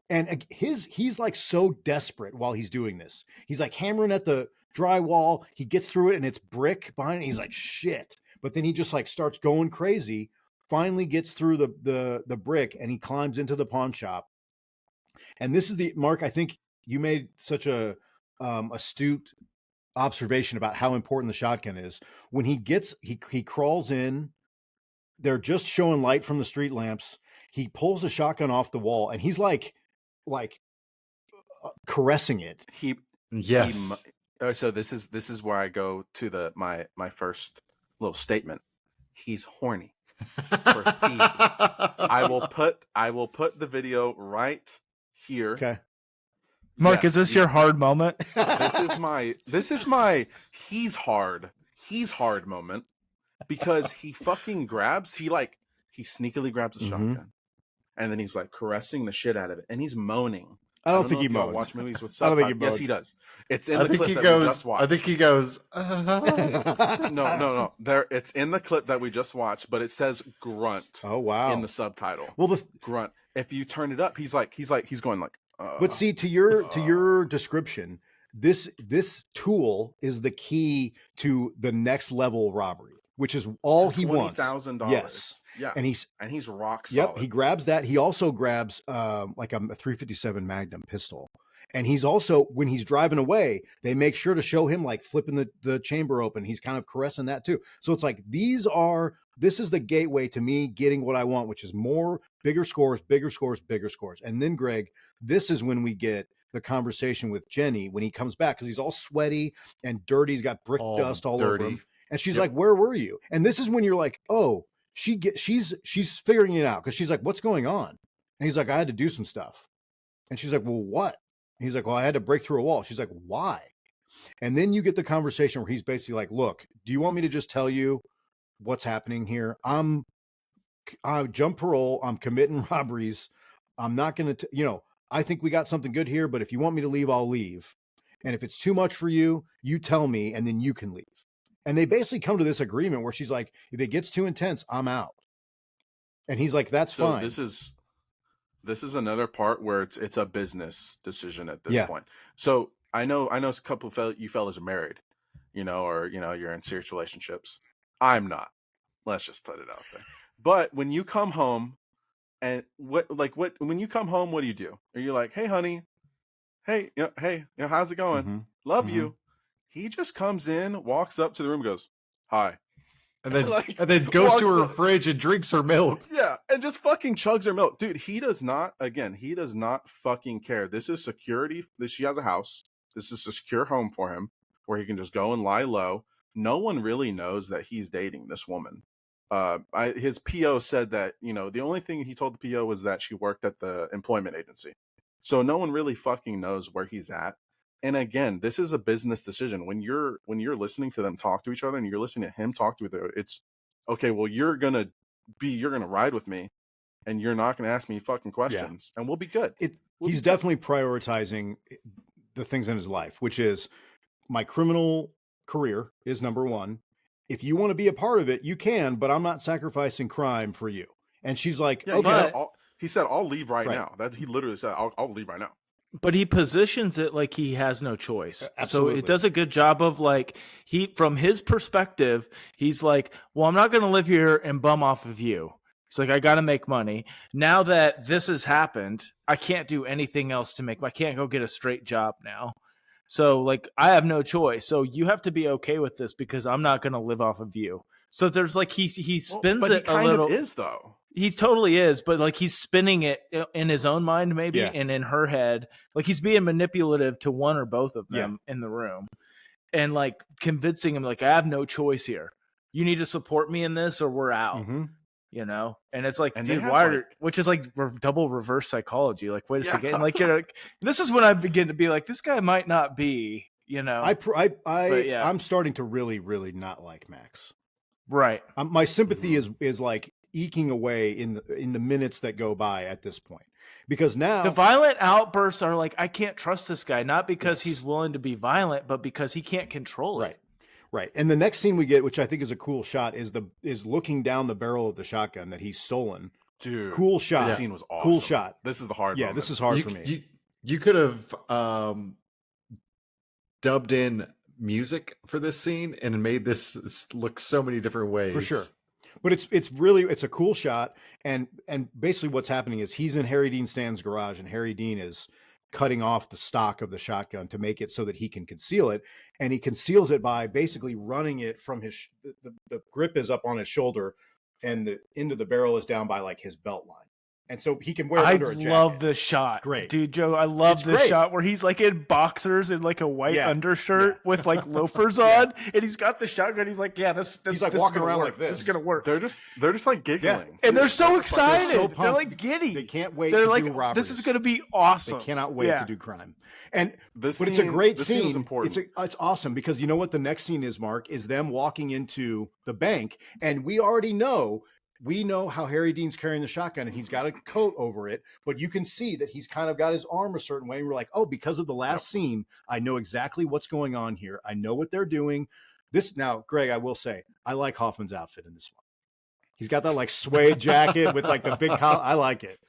Speaker 2: And he's like so desperate while he's doing this. He's like hammering at the drywall. He gets through it, and it's brick behind it. He's like, shit. But then he just like starts going crazy, finally gets through the brick, and he climbs into the pawn shop. And this is Mark, I think you made such a astute observation about how important the shotgun is. When he crawls in, they're just showing light from the street lamps. He pulls the shotgun off the wall, and he's like caressing it.
Speaker 3: So this is where I go to my first little statement. He's horny for thieves. I will put the video right here.
Speaker 2: Okay.
Speaker 4: Mark, is this your hard moment?
Speaker 3: This is my he's hard moment, because he fucking he sneakily grabs a shotgun, and then he's like caressing the shit out of it, and he's moaning.
Speaker 2: I don't think he
Speaker 3: moans.
Speaker 2: moans.
Speaker 3: Watch movies with
Speaker 2: I don't think he
Speaker 3: subtitles. Yes,
Speaker 2: moans.
Speaker 3: he does. It's in the clip that we just watched.
Speaker 1: I think he goes.
Speaker 3: No. It's in the clip that we just watched, but it says grunt.
Speaker 2: Oh wow!
Speaker 3: In the subtitle.
Speaker 2: Well,
Speaker 3: grunt. If you turn it up, he's going like.
Speaker 2: But see, to your description, this tool is the key to the next level robbery, which is all he wants.
Speaker 3: $20,000.
Speaker 2: Yes.
Speaker 3: Yeah.
Speaker 2: And he's
Speaker 3: rock solid.
Speaker 2: Yep. He grabs that. He also grabs like a 357 Magnum pistol. And he's also, when he's driving away, they make sure to show him like flipping the chamber open. He's kind of caressing that too. So it's like, this is the gateway to me getting what I want, which is more bigger scores. And then Greg, this is when we get the conversation with Jenny when he comes back, because he's all sweaty and dirty. He's got brick dust all over him. And she's like, where were you? And this is when you're like, oh, she's figuring it out, because she's like, what's going on? And he's like, I had to do some stuff. And she's like, well, what? And he's like, well, I had to break through a wall. She's like, why? And then you get the conversation where he's basically like, look, do you want me to just tell you what's happening here? I jump parole. I'm committing robberies. I'm not going to, I think we got something good here, but if you want me to leave, I'll leave. And if it's too much for you, you tell me, and then you can leave. And they basically come to this agreement where she's like, if it gets too intense, I'm out. And he's like, that's fine.
Speaker 3: This is another part where it's a business decision at this point. So I know a couple of you fellas are married, or you're in serious relationships. I'm not. Let's just put it out there. But when you come home And what when you come home, what do? Are you like, hey, honey, hey, how's it going?
Speaker 2: Mm-hmm.
Speaker 3: Love
Speaker 2: Mm-hmm.
Speaker 3: you. He just comes in, walks up to the room, goes, hi.
Speaker 1: And then
Speaker 3: Like,
Speaker 1: and then goes to
Speaker 3: walks
Speaker 1: her
Speaker 3: up-
Speaker 1: fridge and drinks her milk.
Speaker 3: Yeah, and just fucking chugs her milk. Dude, he does not fucking care. This is security. She has a house. This is a secure home for him where he can just go and lie low. No one really knows that he's dating this woman. His PO said that, the only thing he told the PO was that she worked at the employment agency. So no one really fucking knows where he's at. And again, this is a business decision. When you're listening to them talk to each other and you're listening to him talk to each other, it's okay, well, you're gonna ride with me and you're not gonna ask me fucking questions and we'll be good.
Speaker 2: He's definitely prioritizing the things in his life, which is my criminal career is number one. If you want to be a part of it, you can, but I'm not sacrificing crime for you. And she's like,
Speaker 3: Yeah,
Speaker 2: okay.
Speaker 3: he said, I'll leave right now. That he literally said, I'll leave right now.
Speaker 4: But he positions it like he has no choice.
Speaker 2: Absolutely.
Speaker 4: So it does a good job of like, from his perspective, he's like, well, I'm not going to live here and bum off of you. It's like, I got to make money. Now that this has happened, I can't do anything else I can't go get a straight job now. So like, I have no choice. So you have to be okay with this because I'm not going to live off of you. So there's like, he spins
Speaker 3: but
Speaker 4: it
Speaker 3: he
Speaker 4: a little.
Speaker 3: Of is though.
Speaker 4: He totally is, but like he's spinning it in his own mind, maybe,
Speaker 2: Yeah.
Speaker 4: and in her head. Like he's being manipulative to one or both of them in the room, and like convincing him, like, I have no choice here. You need to support me in this, or we're out.
Speaker 2: Mm-hmm.
Speaker 4: And it's like,
Speaker 3: And
Speaker 4: dude,
Speaker 3: they have,
Speaker 4: why?
Speaker 3: like-
Speaker 4: Which is like double reverse psychology. Like, wait a second, like you're like, this is when I begin to be like, this guy might not be,
Speaker 2: I'm starting to really, really not like Max.
Speaker 4: right.
Speaker 2: My sympathy is like eking away in the minutes that go by at this point, because now
Speaker 4: The violent outbursts are like, I can't trust this guy, not because he's willing to be violent, but because he can't control it.
Speaker 2: Right. And the next scene we get, which I think is a cool shot, is looking down the barrel of the shotgun that he's stolen.
Speaker 3: Dude,
Speaker 2: cool shot.
Speaker 3: This scene was awesome.
Speaker 2: Cool shot.
Speaker 3: This is the hard moment.
Speaker 2: This is hard for me.
Speaker 1: You could have dubbed in music for this scene and made this look so many different ways.
Speaker 2: For sure. But it's a cool shot, and basically what's happening is he's in Harry Dean Stanton's garage, and Harry Dean is cutting off the stock of the shotgun to make it so that he can conceal it, and he conceals it by basically running it from his the grip is up on his shoulder, and the end of the barrel is down by like his belt line. And so he can wear it under a jacket.
Speaker 4: I love this shot.
Speaker 2: Great.
Speaker 4: Dude, Joe, I love this
Speaker 2: great.
Speaker 4: shot where he's like in boxers and like a white undershirt with like loafers on, and he's got the shotgun. He's like, this
Speaker 2: He's like
Speaker 4: this
Speaker 2: walking
Speaker 4: is gonna
Speaker 2: around
Speaker 4: work.
Speaker 2: like this.
Speaker 4: This is going to work.
Speaker 3: They're just like giggling.
Speaker 4: And they're so excited.
Speaker 2: so
Speaker 4: They're
Speaker 2: pumped.
Speaker 4: like giddy.
Speaker 2: They can't wait
Speaker 4: They're
Speaker 2: to
Speaker 4: like,
Speaker 2: do robberies.
Speaker 4: this is going to be awesome.
Speaker 2: They cannot wait to do crime. And
Speaker 3: This
Speaker 2: but it's a
Speaker 3: scene-
Speaker 2: great
Speaker 3: this
Speaker 2: scene.
Speaker 3: scene was important.
Speaker 2: It's awesome because you know what the next scene is, Mark, is them walking into the bank, and we already know. We know how Harry Dean's carrying the shotgun, and he's got a coat over it, but you can see that he's kind of got his arm a certain way. And we're like, oh, because of the last scene, I know exactly what's going on here. I know what they're doing. Now, Greg, I will say, I like Hoffman's outfit in this one. He's got that like suede jacket with like the big collar. I like it.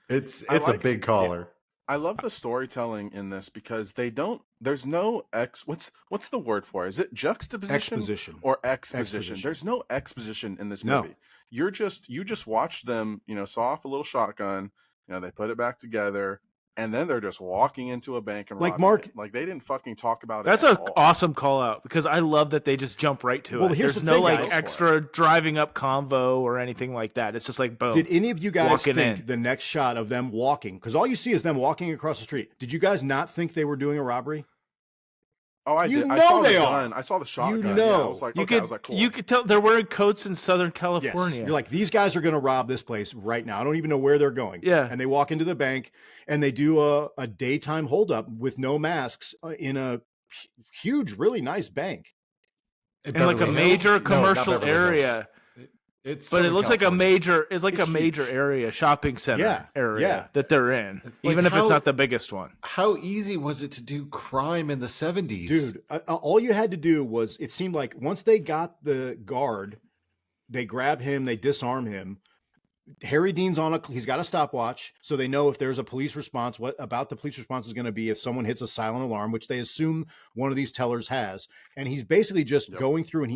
Speaker 1: It's a big collar.
Speaker 3: I love the storytelling in this because there's no what's the word for it? Is it juxtaposition or exposition? There's no exposition in this movie.
Speaker 2: No.
Speaker 3: You just watch them, saw off a little shotgun, they put it back together, and then they're just walking into a bank and
Speaker 2: Like
Speaker 3: robbing
Speaker 2: Mark-
Speaker 3: it. Like they didn't fucking talk about it.
Speaker 4: That's
Speaker 3: at
Speaker 4: an
Speaker 3: all.
Speaker 4: awesome call out because I love that they just jump right to
Speaker 2: Well,
Speaker 4: it.
Speaker 2: here's
Speaker 4: There's
Speaker 2: the
Speaker 4: no
Speaker 2: thing,
Speaker 4: like
Speaker 2: guys.
Speaker 4: extra driving up convo or anything like that. It's just like boom.
Speaker 2: Did any of you guys
Speaker 4: Walking
Speaker 2: think
Speaker 4: in.
Speaker 2: the next shot of them walking, because all you see is them walking across the street, did you guys not think they were doing a robbery?
Speaker 3: Oh, I
Speaker 2: You
Speaker 3: did.
Speaker 2: know
Speaker 3: I saw
Speaker 2: they
Speaker 3: the
Speaker 2: are.
Speaker 3: gun. I saw the shotgun.
Speaker 2: You
Speaker 3: Yeah,
Speaker 2: know.
Speaker 3: I was like,
Speaker 4: you
Speaker 3: okay, I
Speaker 4: could
Speaker 3: was like, cool.
Speaker 4: you could tell they're wearing coats in Southern
Speaker 2: Yes.
Speaker 4: California.
Speaker 2: You're like, these guys are going to rob this place right now. I don't even know where they're going.
Speaker 4: Yeah.
Speaker 2: And they walk into the bank and they do a daytime holdup with no masks in a huge, really nice bank.
Speaker 4: in like a
Speaker 1: Beverly Hills?
Speaker 4: major
Speaker 1: No, not
Speaker 4: commercial
Speaker 1: Beverly Hills.
Speaker 4: area.
Speaker 1: It's
Speaker 4: But it
Speaker 1: Southern
Speaker 4: looks like
Speaker 1: California.
Speaker 4: it's like
Speaker 2: It's
Speaker 4: a major
Speaker 2: huge.
Speaker 4: area, shopping center
Speaker 2: Yeah,
Speaker 4: area
Speaker 2: yeah.
Speaker 4: that they're in,
Speaker 1: Like,
Speaker 4: even if it's
Speaker 1: how-
Speaker 4: not the biggest one.
Speaker 1: How easy was it to do crime in the 70s?
Speaker 2: Dude, all you had to do was, it seemed like once they got the guard, they grab him, they disarm him. Harry Dean's he's got a stopwatch, so they know if there's a police response, what about the police response is going to be if someone hits a silent alarm, which they assume one of these tellers has. And he's basically just going through, and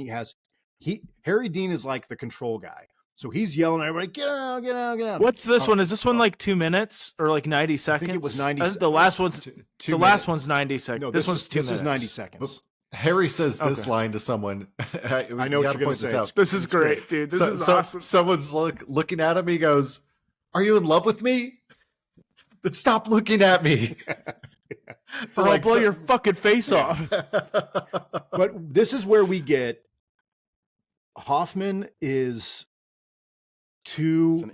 Speaker 2: Harry Dean is like the control guy. So he's yelling at everybody, get out, get out, get out.
Speaker 4: What's this one? Is this one like 2 minutes or like 90 seconds?
Speaker 2: I think it was 90 seconds.
Speaker 4: The last one's
Speaker 1: Two
Speaker 4: the last one's 90 seconds.
Speaker 2: No,
Speaker 4: this one's 2 minutes.
Speaker 2: This is 90 seconds.
Speaker 1: Harry says this
Speaker 4: Okay.
Speaker 1: line to someone.
Speaker 2: I know what you're going to say.
Speaker 4: This is great, dude. This is awesome.
Speaker 1: Someone's looking at him. He goes, "Are you in love with me? Then stop looking at me."
Speaker 4: So I'll blow your fucking face off.
Speaker 2: But this is where we get Hoffman is too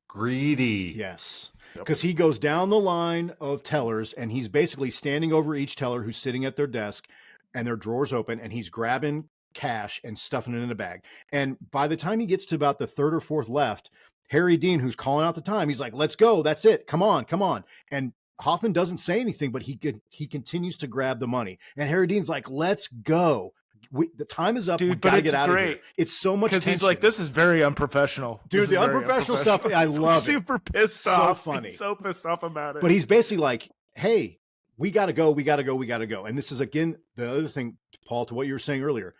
Speaker 2: greedy. Yes. Because he goes down the line of tellers and he's basically standing over each teller who's sitting at their desk and their drawers open and he's grabbing cash and stuffing it in a bag. And by the time he gets to about the third or fourth left, Harry Dean, who's calling out the time, he's like, let's go. That's it. Come on, come on. And Hoffman doesn't say anything, but he continues to grab the money. And Harry Dean's like, let's go. The time is up.
Speaker 4: Dude,
Speaker 2: we gotta get out of here. It's so much tension.
Speaker 4: He's like, this is very unprofessional.
Speaker 2: Dude, the unprofessional stuff, I love it.
Speaker 4: Super pissed
Speaker 2: so
Speaker 4: off.
Speaker 2: Funny.
Speaker 4: He's so pissed off about it.
Speaker 2: But he's basically like, hey, we got to go. We got to go. We got to go. And this is, again, the other thing, Paul, to what you were saying earlier.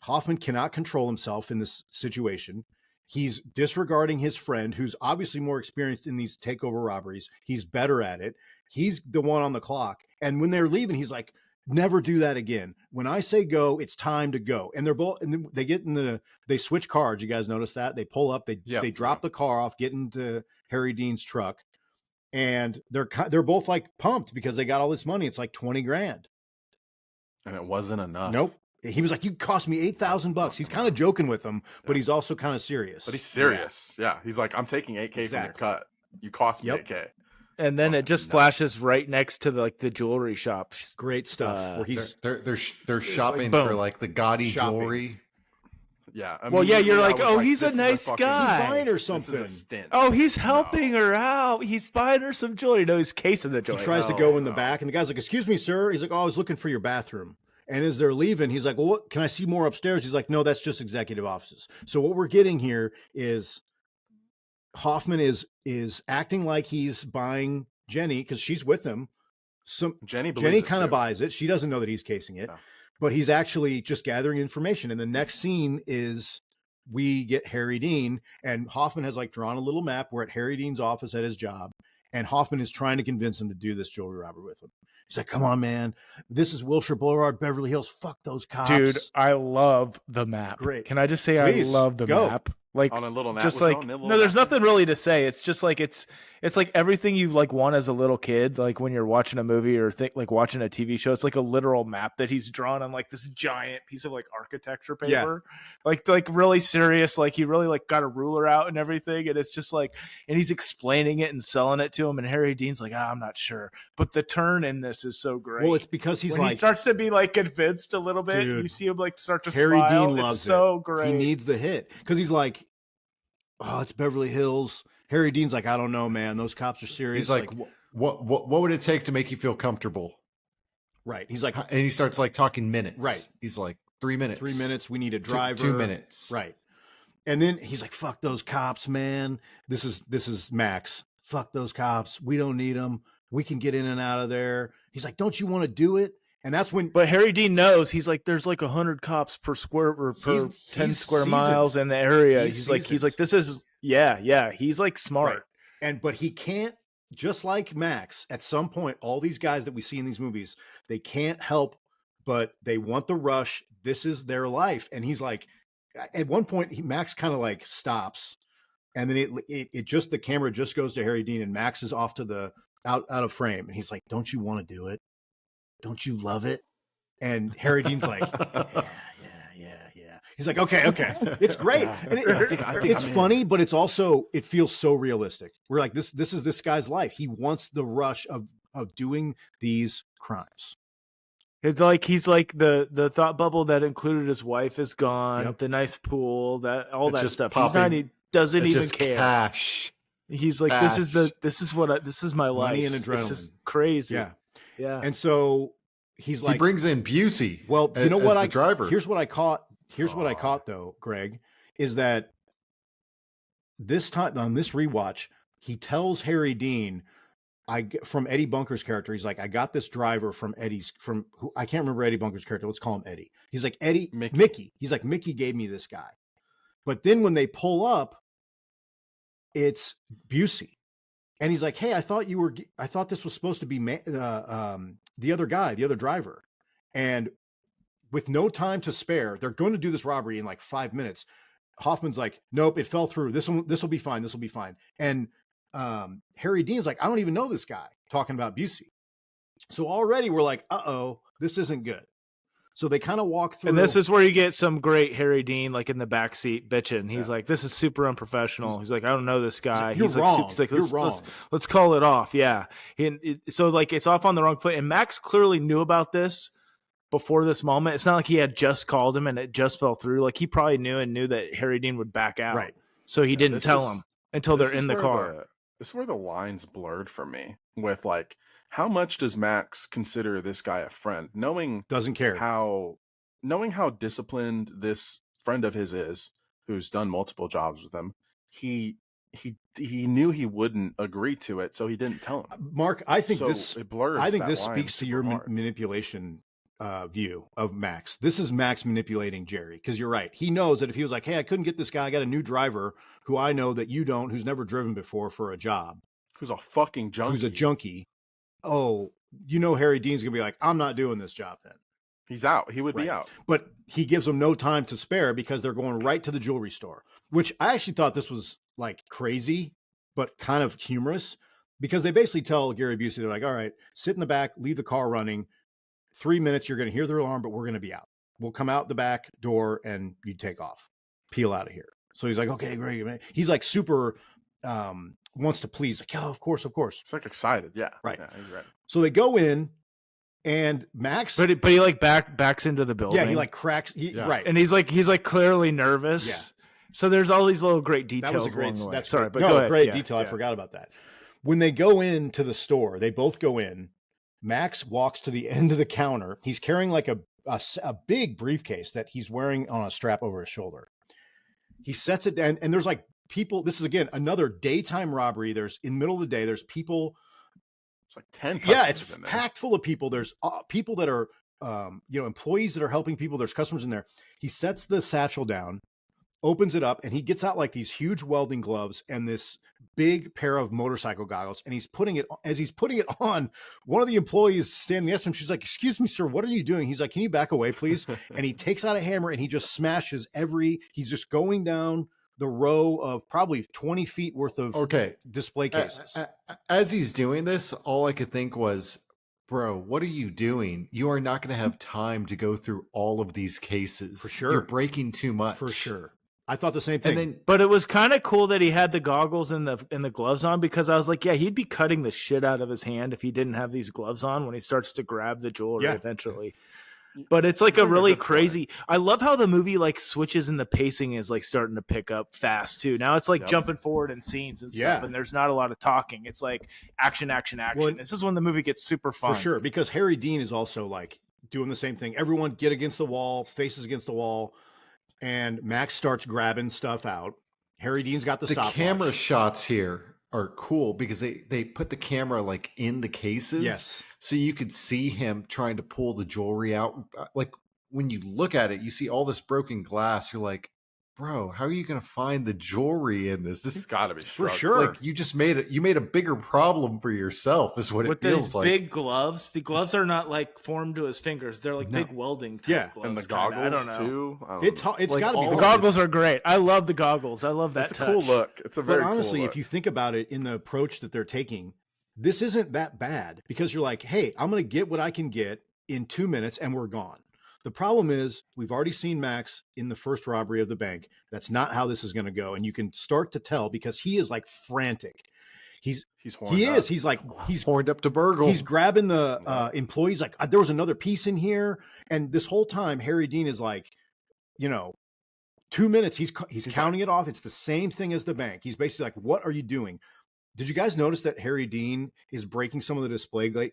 Speaker 2: Hoffman cannot control himself in this situation. He's disregarding his friend, who's obviously more experienced in these takeover robberies. He's better at it. He's the one on the clock. And when they're leaving, he's like, never do that again. When I say go, it's time to go. And they're both, and they get in they switch cars. You guys notice that? They pull up, they drop the car off, get into Harry Dean's truck. And they're both like pumped because they got all this money. It's like 20 grand.
Speaker 3: And it wasn't enough.
Speaker 2: Nope. He was like, you cost me $8,000. He's kind of joking with them, but he's also kind of serious.
Speaker 3: But he's serious. Yeah. He's like, I'm taking 8K from your cut. You cost me 8K.
Speaker 4: And then it just flashes right next to the jewelry shop.
Speaker 2: Great stuff. Where he's
Speaker 1: they're shopping for like the gaudy jewelry.
Speaker 3: Yeah.
Speaker 4: Well, yeah, you're like, oh, he's a nice guy.
Speaker 2: He's buying her something.
Speaker 3: This is a stint.
Speaker 4: Oh, he's helping her out. He's buying her some jewelry. No, he's casing the jewelry.
Speaker 2: He tries to go in the back, and the guy's like, excuse me, sir. He's like, oh, I was looking for your bathroom. And as they're leaving, he's like, well, what, can I see more upstairs? He's like, no, that's just executive offices. So what we're getting here is Hoffman is acting like he's buying Jenny because she's with him. Jenny kind of buys it. She doesn't know that he's casing it, but he's actually just gathering information. And the next scene is we get Harry Dean, and Hoffman has like drawn a little map. We're at Harry Dean's office at his job, and Hoffman is trying to convince him to do this jewelry robbery with him. He's like, come on, man. This is Wilshire Boulevard, Beverly Hills. Fuck those cops.
Speaker 4: Dude, I love the map.
Speaker 2: Great.
Speaker 4: Can I just say
Speaker 2: Please,
Speaker 4: I love the map? Like
Speaker 3: on a little map.
Speaker 4: Just like no, there's nothing really to say. It's just like it's like everything you like want as a little kid, like when you're watching a movie or like watching a TV show. It's like a literal map that he's drawn on like this giant piece of like architecture paper. Yeah. Like really serious. Like he really like got a ruler out and everything. And it's just like, and he's explaining it and selling it to him. And Harry Dean's like, I'm not sure. But the turn in this is so great.
Speaker 2: Well, it's because he's
Speaker 4: when he starts to be like convinced a little bit.
Speaker 2: Dude,
Speaker 4: you see him like start to
Speaker 2: Harry
Speaker 4: smile.
Speaker 2: Dean loves
Speaker 4: it's so
Speaker 2: it.
Speaker 4: great.
Speaker 2: He needs the hit because he's like, oh, it's Beverly Hills. Harry Dean's like, I don't know, man. Those cops are serious.
Speaker 1: He's like, what would it take to make you feel comfortable?
Speaker 2: Right. He's like,
Speaker 1: and he starts like talking minutes.
Speaker 2: Right.
Speaker 1: He's like 3 minutes.
Speaker 2: 3 minutes. We need a driver.
Speaker 1: 2 minutes.
Speaker 2: Right. And then he's like, fuck those cops, man. This is Max. Fuck those cops. We don't need them. We can get in and out of there. He's like, don't you want to do it? And that's when.
Speaker 4: But Harry Dean knows. He's like, there's like 100 cops per square or per 10 square miles in the area. He's like, this is yeah. He's like smart.
Speaker 2: Right. But he can't. Just like Max, at some point, all these guys that we see in these movies, they can't help, but they want the rush. This is their life. And he's like, at one point, Max kind of like stops, and then it just the camera just goes to Harry Dean, and Max is off to the out of frame, and he's like, "Don't you want to do it? Don't you love it?" And Harry Dean's like, "Yeah." He's like, "Okay, it's great." And it's funny, but it's also it feels so realistic. We're like, this is this guy's life. He wants the rush of doing these crimes.
Speaker 4: It's like he's like the thought bubble that included his wife is gone.
Speaker 2: Yep.
Speaker 4: The nice pool, that all
Speaker 1: It's
Speaker 4: that
Speaker 1: just
Speaker 4: stuff.
Speaker 1: popping.
Speaker 4: He doesn't
Speaker 1: It's
Speaker 4: even
Speaker 1: just
Speaker 4: care.
Speaker 1: cash.
Speaker 4: He's like,
Speaker 1: Cash.
Speaker 4: this is my life.
Speaker 2: Money and adrenaline.
Speaker 4: This is crazy.
Speaker 2: Yeah. And so he's like,
Speaker 1: he brings in Busey.
Speaker 2: Well, you know what?
Speaker 1: the driver.
Speaker 2: Here's what I caught. Here's what I caught though, Greg, is that this time on this rewatch, he tells Harry Dean, from Eddie Bunker's character, he's like, I got this driver from I can't remember Eddie Bunker's character. Let's call him Eddie. He's like, Mickey. He's like, Mickey gave me this guy. But then when they pull up, it's Busey. And he's like, hey, I thought this was supposed to be the other guy, the other driver. And with no time to spare, they're going to do this robbery in like 5 minutes. Hoffman's like, nope, it fell through. This will be fine. This will be fine. And Harry Dean's like, I don't even know this guy, talking about Busey. So already we're like, uh-oh, this isn't good. So they kind of walk through.
Speaker 4: And this is where you get some great Harry Dean, like in the backseat bitching. He's like, this is super unprofessional. He's like, I don't know this guy.
Speaker 2: He's wrong.
Speaker 4: He's like, let's call it off. Yeah. So like it's off on the wrong foot. And Max clearly knew about this before this moment. It's not like he had just called him and it just fell through. Like he probably knew that Harry Dean would back out.
Speaker 2: Right.
Speaker 4: So he didn't tell him until they're in the car.
Speaker 3: This is where the lines blurred for me with like, how much does Max consider this guy a friend?
Speaker 2: Doesn't care
Speaker 3: knowing how disciplined this friend of his is, who's done multiple jobs with him, he knew he wouldn't agree to it, so he didn't tell him.
Speaker 2: Mark, I think this speaks to your manipulation view of Max. This is Max manipulating Jerry, because you're right. He knows that if he was like, hey, I couldn't get this guy, I got a new driver who I know that you don't, who's never driven before for a job.
Speaker 3: Who's a fucking junkie.
Speaker 2: Who's a junkie. Oh, Harry Dean's going to be like, I'm not doing this job then.
Speaker 3: He's out. He would be out.
Speaker 2: But he gives them no time to spare because they're going right to the jewelry store, which I actually thought this was like crazy, but kind of humorous, because they basically tell Gary Busey, they're like, all right, sit in the back, leave the car running. 3 minutes, you're going to hear the alarm, but we're going to be out. We'll come out the back door and you take off, peel out of here. So he's like, okay, great. He's like super wants to please. Like, oh, of course.
Speaker 3: It's like excited. Yeah.
Speaker 2: Right.
Speaker 3: Yeah, he's right.
Speaker 2: So they go in and Max.
Speaker 4: But he like backs into the building.
Speaker 2: Yeah, he like cracks. Right.
Speaker 4: And he's like clearly nervous.
Speaker 2: Yeah.
Speaker 4: So there's all these little great details.
Speaker 2: That was a great,
Speaker 4: that's
Speaker 2: sorry,
Speaker 4: but
Speaker 2: no,
Speaker 4: go ahead.
Speaker 2: Great detail. I forgot about that. When they go into the store, they both go in. Max walks to the end of the counter. He's carrying like a big briefcase that he's wearing on a strap over his shoulder. He sets it down, and there's like people. This is again another daytime robbery. There's in the middle of the day. There's people.
Speaker 3: It's like 10.
Speaker 2: Yeah, it's packed full of people. There's people that are employees that are helping people. There's customers in there. He sets the satchel down, opens it up, and he gets out like these huge welding gloves and this big pair of motorcycle goggles. And he's putting it on, one of the employees standing next to him, she's like, excuse me, sir, what are you doing? He's like, can you back away, please? And he takes out a hammer and he just smashes he's just going down the row of probably 20 feet worth of display cases.
Speaker 1: As he's doing this, all I could think was, bro, what are you doing? You are not going to have time to go through all of these cases.
Speaker 2: For sure.
Speaker 1: You're breaking too much.
Speaker 2: For sure. I thought the same thing.
Speaker 4: But it was kind of cool that he had the goggles and the gloves on, because I was like, yeah, he'd be cutting the shit out of his hand if he didn't have these gloves on when he starts to grab the jewelry eventually. But it's like a really crazy. I love how the movie like switches and the pacing is like starting to pick up fast too. Now it's like jumping forward in scenes and stuff, and there's not a lot of talking. It's like action. Well, this is when the movie gets super fun.
Speaker 2: For sure, because Harry Dean is also like doing the same thing. Everyone get against the wall, faces against the wall, and Max starts grabbing stuff out. Harry Dean's got the stopwatch.
Speaker 1: Camera shots here are cool because they put the camera like in the cases.
Speaker 2: Yes.
Speaker 1: So you could see him trying to pull the jewelry out. Like when you look at it, you see all this broken glass. You're like, bro, how are you going to find the jewelry in this? This has
Speaker 3: got to be
Speaker 2: for sure.
Speaker 1: Like you just made it. You made a bigger problem for yourself, is what it feels like.
Speaker 4: With these big gloves, the gloves are not like formed to his fingers. They're like big welding type gloves.
Speaker 3: And the goggles
Speaker 4: I don't know.
Speaker 3: too.
Speaker 2: It's
Speaker 3: like
Speaker 2: got to be.
Speaker 4: The goggles are great. I love the goggles. I love that.
Speaker 3: It's a cool look. It's a very.
Speaker 2: But honestly,
Speaker 3: cool
Speaker 2: if you think about it, in the approach that they're taking, this isn't that bad, because you're like, hey, I'm going to get what I can get in 2 minutes, and we're gone. The problem is we've already seen Max in the first robbery of the bank. That's not how this is going to go. And you can start to tell because he is like frantic. He's horned up. He's
Speaker 1: horned up to burgle.
Speaker 2: He's grabbing the employees. Like there was another piece in here. And this whole time, Harry Dean is like, 2 minutes. He's counting it off. It's the same thing as the bank. He's basically like, what are you doing? Did you guys notice that Harry Dean is breaking some of the display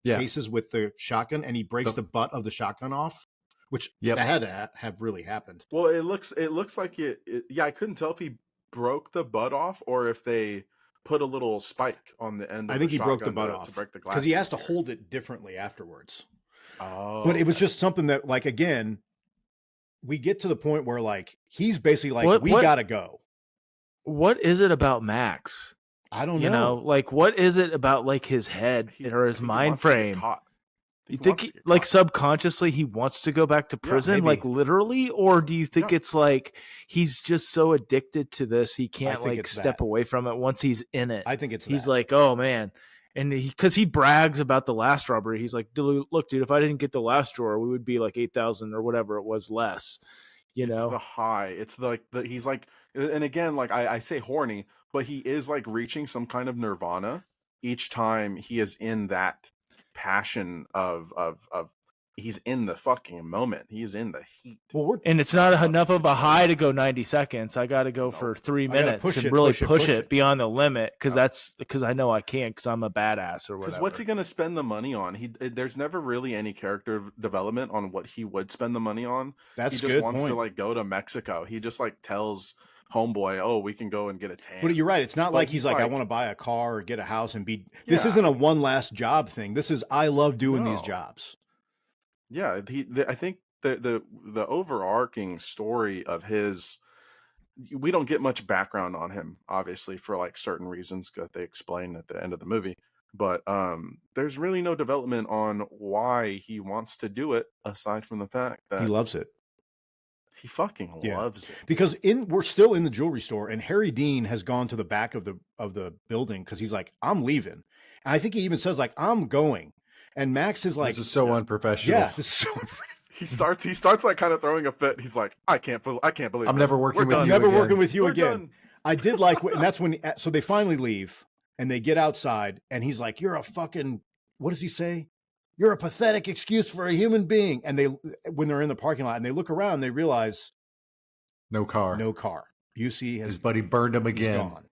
Speaker 2: cases with the shotgun, and he breaks the butt of the shotgun off, which that had to have really happened.
Speaker 3: Well, it looks like it. Yeah, I couldn't tell if he broke the butt off or if they put a little spike on the end.
Speaker 2: I think he broke the butt
Speaker 3: to
Speaker 2: off
Speaker 3: break the glass
Speaker 2: because he has to hold it differently afterwards.
Speaker 3: Oh,
Speaker 2: but it was just something that, like, again, we get to the point where like he's basically like, we gotta go.
Speaker 4: What is it about Max?
Speaker 2: I don't
Speaker 4: You know, like what is it about like his head or his mind frame? You think like subconsciously he wants to go back to prison, like literally, or do you think it's like he's just so addicted to this he can't like step away from it once he's in it?
Speaker 2: I think
Speaker 4: he's like, oh man, and because he brags about the last robbery, he's like, look, dude, if I didn't get the last drawer, we would be like 8,000 or whatever it was less. You know,
Speaker 3: it's the high. It's like he's like, and again, like I say horny, but he is like reaching some kind of nirvana each time he is in that passion of he's in the fucking moment. He's in the heat.
Speaker 2: Well,
Speaker 4: and it's not enough of a high to go 90 seconds. I got to go for 3 minutes and really push it beyond the limit because I know I can because I'm a badass or whatever.
Speaker 3: Because what's he going to spend the money on? There's never really any character development on what he would spend the money on. He just wants to like go to Mexico. He just like tells homeboy, oh, we can go and get a tan.
Speaker 2: But you're right. It's not like he's like, I want to buy a car or get a house and be. This isn't a one last job thing. This is I love doing these jobs.
Speaker 3: Yeah, I think the overarching story of his, we don't get much background on him, obviously, for like certain reasons that they explain at the end of the movie. But there's really no development on why he wants to do it, aside from the fact that
Speaker 2: he loves it.
Speaker 3: He fucking loves it.
Speaker 2: Because we're still in the jewelry store, and Harry Dean has gone to the back of the building because he's like, I'm leaving. And I think he even says like, I'm going. And Max is like,
Speaker 1: this is so unprofessional.
Speaker 2: Yeah, this is so
Speaker 3: he starts like kind of throwing a fit. He's like, I can't believe
Speaker 1: I'm never working with you.
Speaker 2: Never working with you again. I did like, and that's when. So they finally leave, and they get outside, and he's like, "You're a fucking." What does he say? You're a pathetic excuse for a human being. And when they're in the parking lot, and they look around, they realize
Speaker 1: no car.
Speaker 2: Busey has
Speaker 1: his buddy burned him again.
Speaker 2: Gone.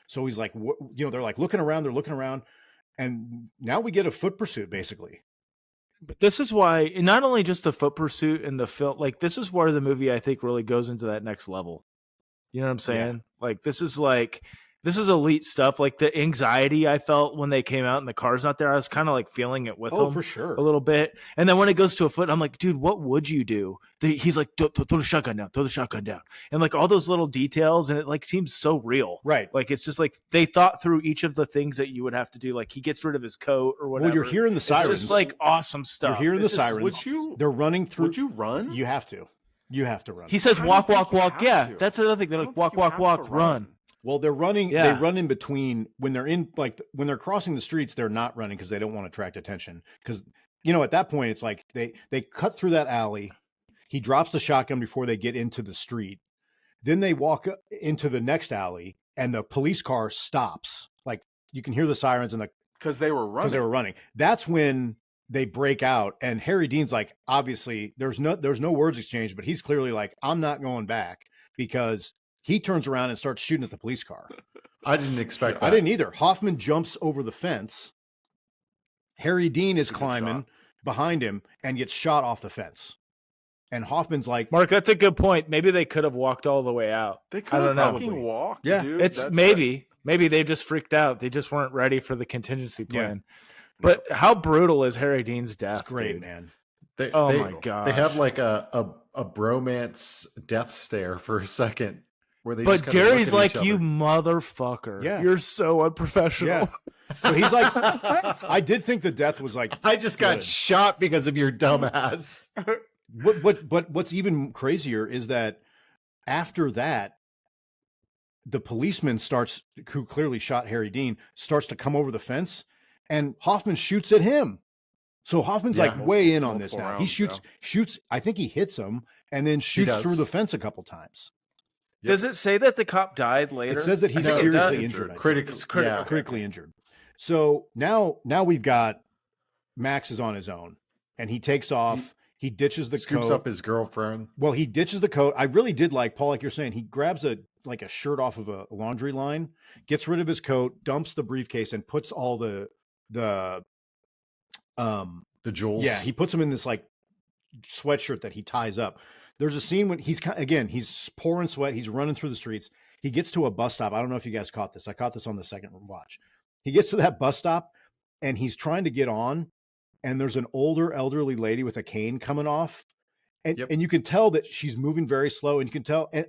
Speaker 2: So he's like, they're like looking around. They're looking around, and now we get a foot pursuit, basically.
Speaker 4: But this is why, not only just the foot pursuit in the film, like this is where the movie I think really goes into that next level. You know what I'm saying? Yeah. Like this is elite stuff. Like the anxiety I felt when they came out and the car's not there, I was kind of like feeling it with them
Speaker 2: for sure
Speaker 4: a little bit. And then when it goes to a foot, I'm like, dude, what would you do? He's like, throw the shotgun down, and like all those little details, and it like seems so real,
Speaker 2: right?
Speaker 4: Like it's just like they thought through each of the things that you would have to do. Like he gets rid of his coat or whatever.
Speaker 2: Well, you're hearing the sirens.
Speaker 4: It's just like awesome stuff.
Speaker 2: You're hearing the sirens. They're running through.
Speaker 3: Would you run?
Speaker 2: You have to. You have to run.
Speaker 4: He says, walk. Yeah, that's another thing. They're like, walk, run.
Speaker 2: Well, they're running. Yeah. They run in between when they're crossing the streets. They're not running because they don't want to attract attention. Because at that point, it's like they cut through that alley. He drops the shotgun before they get into the street. Then they walk into the next alley, and the police car stops. Like you can hear the sirens
Speaker 3: because they were running.
Speaker 2: That's when they break out, and Harry Dean's like, obviously, there's no words exchanged, but he's clearly like, I'm not going back, because he turns around and starts shooting at the police car.
Speaker 1: I didn't expect that.
Speaker 2: I didn't either. Hoffman jumps over the fence. Harry Dean is climbing behind him and gets shot off the fence. And Hoffman's like,
Speaker 4: Mark, that's a good point. Maybe they could have walked all the way out.
Speaker 3: They could have fucking walked.
Speaker 2: Yeah,
Speaker 3: dude.
Speaker 4: It's maybe they just freaked out. They just weren't ready for the contingency plan. Yeah. But how brutal is Harry Dean's death?
Speaker 2: It's great,
Speaker 4: dude?
Speaker 2: Man.
Speaker 4: My god!
Speaker 1: They have like a bromance death stare for a second. Where they
Speaker 4: but Gary's like, you motherfucker. Yeah. You're so unprofessional.
Speaker 2: Yeah. So he's like, I did think the death was like,
Speaker 1: I just got shot because of your dumbass.
Speaker 2: But what's even crazier is that after that, the policeman who clearly shot Harry Dean, starts to come over the fence, and Hoffman shoots at him. So Hoffman's like way in on this now. He shoots. I think he hits him and then shoots through the fence a couple times.
Speaker 4: Yep. Does it say that the cop died later?
Speaker 2: It says that he's seriously injured. Critically injured. So now we've got Max is on his own, and he takes off. He ditches the
Speaker 1: scoops
Speaker 2: coat.
Speaker 1: Up his girlfriend.
Speaker 2: Well, he ditches the coat. I really did like, Paul, like you're saying, he grabs a shirt off of a laundry line, gets rid of his coat, dumps the briefcase, and puts all the
Speaker 1: jewels.
Speaker 2: Yeah, he puts them in this like sweatshirt that he ties up. There's a scene when he's pouring sweat. He's running through the streets. He gets to a bus stop. I don't know if you guys caught this. I caught this on the second watch. He gets to that bus stop and he's trying to get on. And there's an elderly lady with a cane coming off. And
Speaker 1: Yep.
Speaker 2: and you can tell that she's moving very slow, and you can tell. And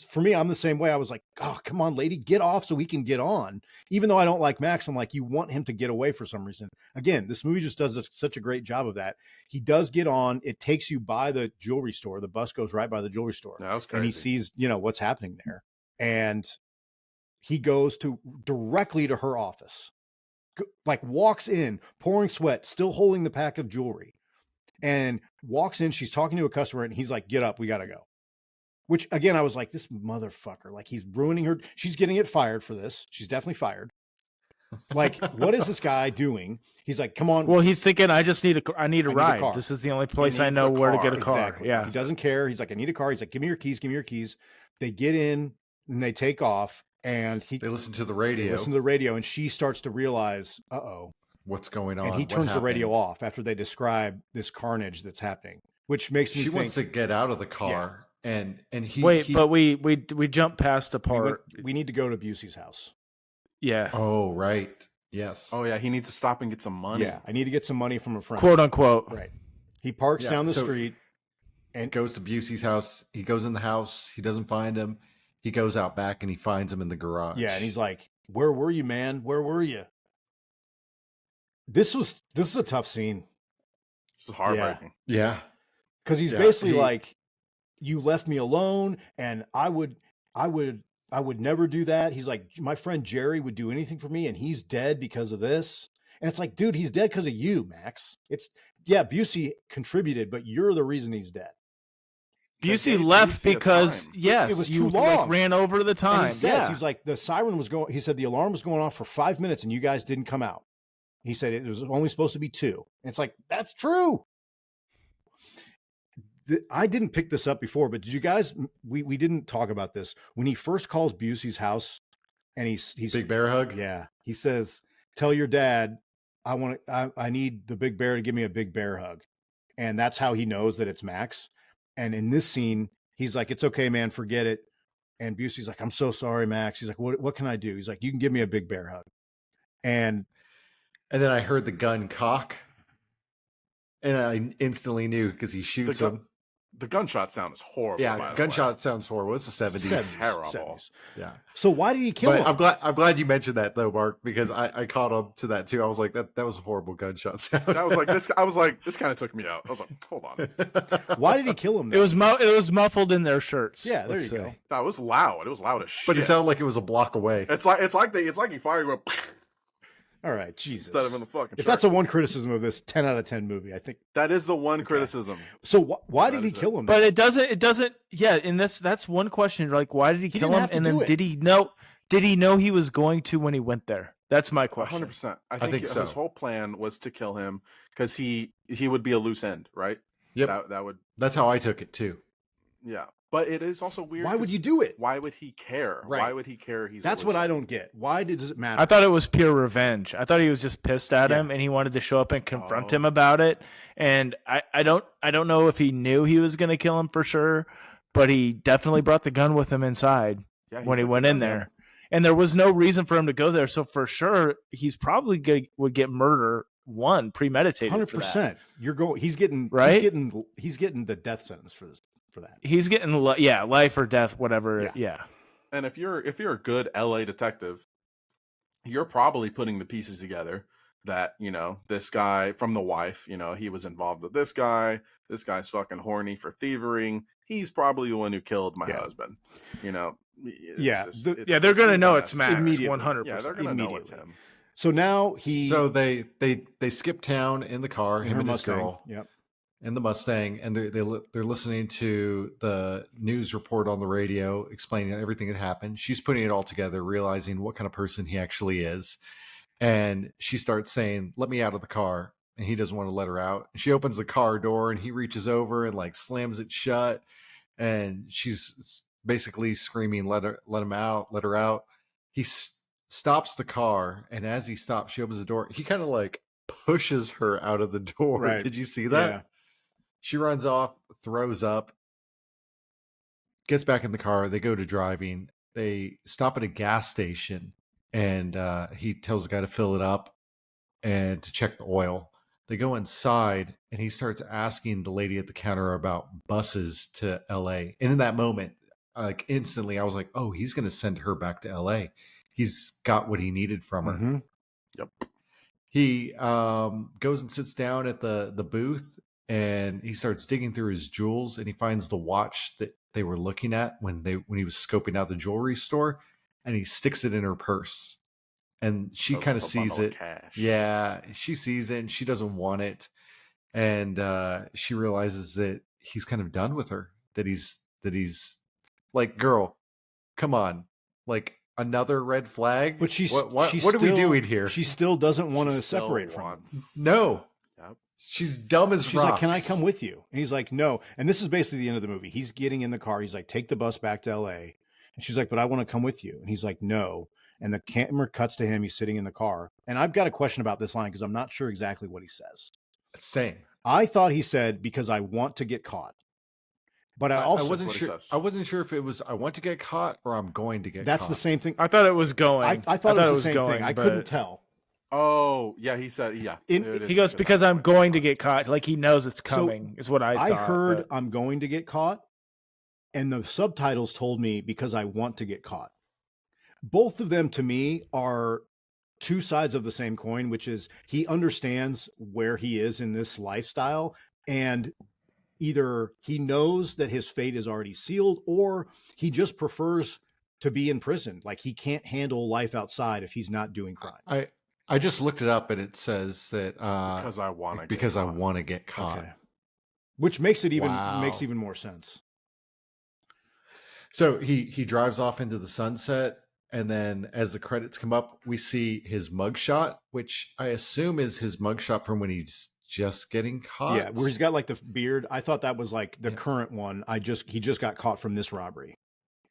Speaker 2: for me, I'm the same way. I was like, oh, come on, lady, get off so we can get on. Even though I don't like Max, I'm like, you want him to get away for some reason. Again, this movie just does such a great job of that. He does get on. It takes you by the jewelry store. The bus goes right by the jewelry store.
Speaker 3: That was crazy.
Speaker 2: And he sees, what's happening there. And he goes directly to her office, like walks in, pouring sweat, still holding the pack of jewelry. And walks in, she's talking to a customer, and he's like, get up, we got to go. Which, again, I was like, this motherfucker, like, he's ruining her. She's getting it fired for this. She's definitely fired. Like, what is this guy doing? He's like, come on.
Speaker 4: Well, he's thinking, I need a ride.
Speaker 2: car.
Speaker 4: This is the only place I know where to get a car.
Speaker 2: Exactly.
Speaker 4: Yeah.
Speaker 2: He doesn't care. He's like, I need a car. He's like, give me your keys. They get in, and they take off, and
Speaker 1: they listen to the radio.
Speaker 2: And she starts to realize,
Speaker 1: what's going on.
Speaker 2: And he turns the radio off after they describe this carnage that's happening, which makes me think
Speaker 1: wants to get out of the car. Yeah. And he
Speaker 4: but we jump past a part.
Speaker 2: We need to go to Busey's house.
Speaker 4: Yeah.
Speaker 1: Oh, right. Yes.
Speaker 3: Oh yeah, he needs to stop and get some money.
Speaker 2: Yeah, I need to get some money from a friend.
Speaker 4: Quote unquote.
Speaker 2: Right. He parks down the street
Speaker 1: and goes to Busey's house. He goes in the house. He doesn't find him. He goes out back and he finds him in the garage.
Speaker 2: Yeah, and he's like, "Where were you, man? Where were you?" This is a tough scene.
Speaker 3: It's heartbreaking.
Speaker 1: Yeah.
Speaker 2: Because he's basically like, you left me alone, and I would never do that. He's like, my friend Jerry would do anything for me, and he's dead because of this. And it's like, dude, he's dead because of you, Max. Busey contributed, but you're the reason he's dead.
Speaker 4: Busey left because
Speaker 2: it was too long.
Speaker 4: Like, ran over the time.
Speaker 2: He was like, the siren was going. He said the alarm was going off for 5 minutes, and you guys didn't come out. He said it was only supposed to be 2. And it's like, that's true. I didn't pick this up before, but did you guys? We didn't talk about this when he first calls Busey's house, and he's
Speaker 1: big bear hug.
Speaker 2: Yeah, he says, "Tell your dad I need the big bear to give me a big bear hug," and that's how he knows that it's Max. And in this scene, he's like, "It's okay, man, forget it." And Busey's like, "I'm so sorry, Max." He's like, "What can I do?" He's like, "You can give me a big bear hug." And
Speaker 1: then I heard the gun cock, and I instantly knew because he shoots him.
Speaker 3: The gunshot sound is horrible.
Speaker 1: Yeah, gunshot sounds horrible. It's the 70s.
Speaker 3: Terrible.
Speaker 2: 70s.
Speaker 1: Yeah.
Speaker 2: So why did he kill him?
Speaker 1: I'm glad you mentioned that though, Mark, because I caught on to that too. I was like, that was a horrible gunshot sound.
Speaker 3: I was like, this kind of took me out. I was like, hold on.
Speaker 2: Why did he kill him?
Speaker 4: Though? It was muffled in their shirts.
Speaker 2: Yeah, there you go.
Speaker 3: No, it was loud. It was loud as shit.
Speaker 1: But it sounded like it was a block away.
Speaker 3: It's like you fire you go.
Speaker 2: All right, Jesus.
Speaker 3: Instead of in the fucking
Speaker 2: if that's a one criticism of this 10 out of 10 movie, I think
Speaker 3: that is the one criticism.
Speaker 2: So why did he kill him?
Speaker 4: But it doesn't. Yeah, and that's one question. Like, why did he kill him? And then did he know he was going to when he went there? That's my question.
Speaker 3: 100%. I think so. His whole plan was to kill him because he would be a loose end, right?
Speaker 1: Yep. That's how I took it too.
Speaker 3: Yeah. But it is also weird.
Speaker 2: Why would you do it?
Speaker 3: Why would he care?
Speaker 2: Right.
Speaker 3: Why would he care?
Speaker 2: That's what I don't get. Why does it matter?
Speaker 4: I thought it was pure revenge. I thought he was just pissed at him and he wanted to show up and confront him about it. And I don't know if he knew he was going to kill him for sure, but he definitely brought the gun with him inside when he went in there. And there was no reason for him to go there. So for sure, he's probably would get murder premeditated.
Speaker 2: 100%. He's getting
Speaker 4: right.
Speaker 2: He's getting the death sentence for this. For that,
Speaker 4: he's getting life or death, whatever. Yeah.
Speaker 3: And if you're a good LA detective, you're probably putting the pieces together that this guy from the wife, he was involved with this guy. This guy's fucking horny for thievery. He's probably the one who killed my husband.
Speaker 4: They're gonna know it's Max 100%.
Speaker 3: Yeah, they're gonna know it's him.
Speaker 2: So now
Speaker 1: So they skip town in the car, him and his girl.
Speaker 2: Yep.
Speaker 1: In the Mustang, and they're listening to the news report on the radio explaining everything that happened. She's putting it all together, realizing what kind of person he actually is. And she starts saying, "Let me out of the car." And he doesn't want to let her out. She opens the car door and he reaches over and like slams it shut. And she's basically screaming, let him out, let her out. He stops the car. And as he stops, she opens the door. He kind of like pushes her out of the door.
Speaker 2: Right.
Speaker 1: Did you see that?
Speaker 2: Yeah.
Speaker 1: She runs off, throws up, gets back in the car. They go to driving. They stop at a gas station, and he tells the guy to fill it up and to check the oil. They go inside, and he starts asking the lady at the counter about buses to LA. And in that moment, like instantly, I was like, "Oh, he's going to send her back to LA. He's got what he needed from her."
Speaker 2: Mhm.
Speaker 3: Yep.
Speaker 1: He goes and sits down at the booth, and he starts digging through his jewels, and he finds the watch that they were looking at when he was scoping out the jewelry store, and he sticks it in her purse. And she
Speaker 3: A-
Speaker 1: kind of
Speaker 3: a
Speaker 1: sees
Speaker 3: bundle of
Speaker 1: it.
Speaker 3: cash.
Speaker 1: Yeah, she sees it, and she doesn't want it. And she realizes that he's kind of done with her. That he's like, girl, come on, like another red flag.
Speaker 2: But
Speaker 1: what are we doing here?
Speaker 2: She still doesn't want
Speaker 3: She
Speaker 2: to
Speaker 3: still
Speaker 2: separate from him.
Speaker 3: wants-
Speaker 1: No,
Speaker 3: Yep.
Speaker 1: she's dumb as
Speaker 2: She's
Speaker 1: rocks.
Speaker 2: like, "Can I come with you?" And he's like, "No." And this is basically the end of the movie. He's getting in the car. He's like, "Take the bus back to LA." And she's like, "But I want to come with you." And he's like, "No." And the camera cuts to him. He's sitting in the car. And I've got a question about this line because I'm not sure exactly what he says.
Speaker 1: Same.
Speaker 2: I thought he said, "Because I want to get caught." But I also,
Speaker 1: wasn't
Speaker 3: what he
Speaker 1: sure.
Speaker 3: says.
Speaker 1: I wasn't sure if it was I want to get caught or I'm going to get
Speaker 2: that's
Speaker 1: caught.
Speaker 2: the same thing.
Speaker 4: I thought it was going.
Speaker 2: I thought it was the same
Speaker 4: going,
Speaker 2: thing. I
Speaker 4: but
Speaker 2: couldn't tell.
Speaker 3: Oh, yeah, he said, yeah.
Speaker 2: In-
Speaker 3: it is
Speaker 4: He goes, because I'm going to get caught. Like he knows it's
Speaker 2: So,
Speaker 4: coming, is what I
Speaker 2: I
Speaker 4: thought.
Speaker 2: heard
Speaker 4: but-
Speaker 2: I'm going to get caught, and the subtitles told me because I want to get caught. Both of them to me are two sides of the same coin, which is he understands where he is in this lifestyle, and either he knows that his fate is already sealed, or he just prefers to be in prison. Like he can't handle life outside if he's not doing crime.
Speaker 1: I just looked it up and it says that
Speaker 3: because I want to
Speaker 1: because I want to get caught.
Speaker 2: Okay. Which makes it even
Speaker 1: Wow.
Speaker 2: makes even more sense.
Speaker 1: So he drives off into the sunset, and then as the credits come up, we see his mugshot, which I assume is his mugshot from when he's just getting caught.
Speaker 2: Yeah, where he's got like the beard. I thought that was like the current one. He just got caught from this robbery.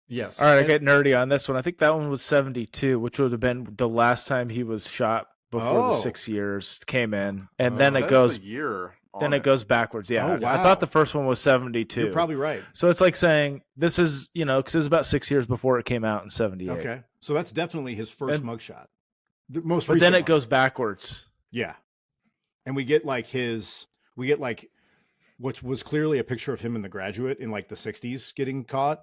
Speaker 1: Yes.
Speaker 4: All right, I
Speaker 1: And-
Speaker 4: get nerdy on this one. I think that one was 72, which would have been the last time he was shot before
Speaker 2: Oh.
Speaker 4: the 6 years came in, and
Speaker 1: Oh.
Speaker 4: then
Speaker 3: It
Speaker 4: it
Speaker 3: says
Speaker 4: goes.
Speaker 3: the year
Speaker 4: Then
Speaker 3: on
Speaker 4: it goes backwards. Yeah,
Speaker 2: Oh,
Speaker 4: I
Speaker 2: wow.
Speaker 4: thought the first one was 72.
Speaker 2: You're probably right.
Speaker 4: So it's like saying this is, because it was about 6 years before it came out in 78.
Speaker 2: Okay, so that's definitely his first
Speaker 4: And-
Speaker 2: mugshot. The most
Speaker 4: But
Speaker 2: recent
Speaker 4: then it
Speaker 2: one.
Speaker 4: goes backwards.
Speaker 2: Yeah, and we get like what was clearly a picture of him in The Graduate in like the 60s getting caught,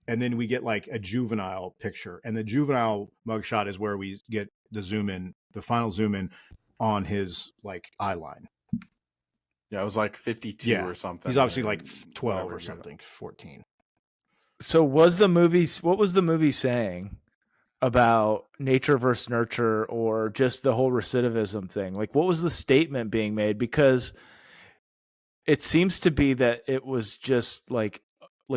Speaker 2: and then we get like a juvenile picture, and the juvenile mugshot is where we get the final zoom in on his like eye line.
Speaker 3: Yeah, it was like 52
Speaker 2: Yeah,
Speaker 3: or something.
Speaker 2: He's obviously like
Speaker 3: and
Speaker 2: 12
Speaker 3: whatever
Speaker 2: or
Speaker 3: year.
Speaker 2: something, 14.
Speaker 4: So what was the movie saying about nature versus nurture, or just the whole recidivism thing? Like, what was the statement being made? Because it seems to be that it was just like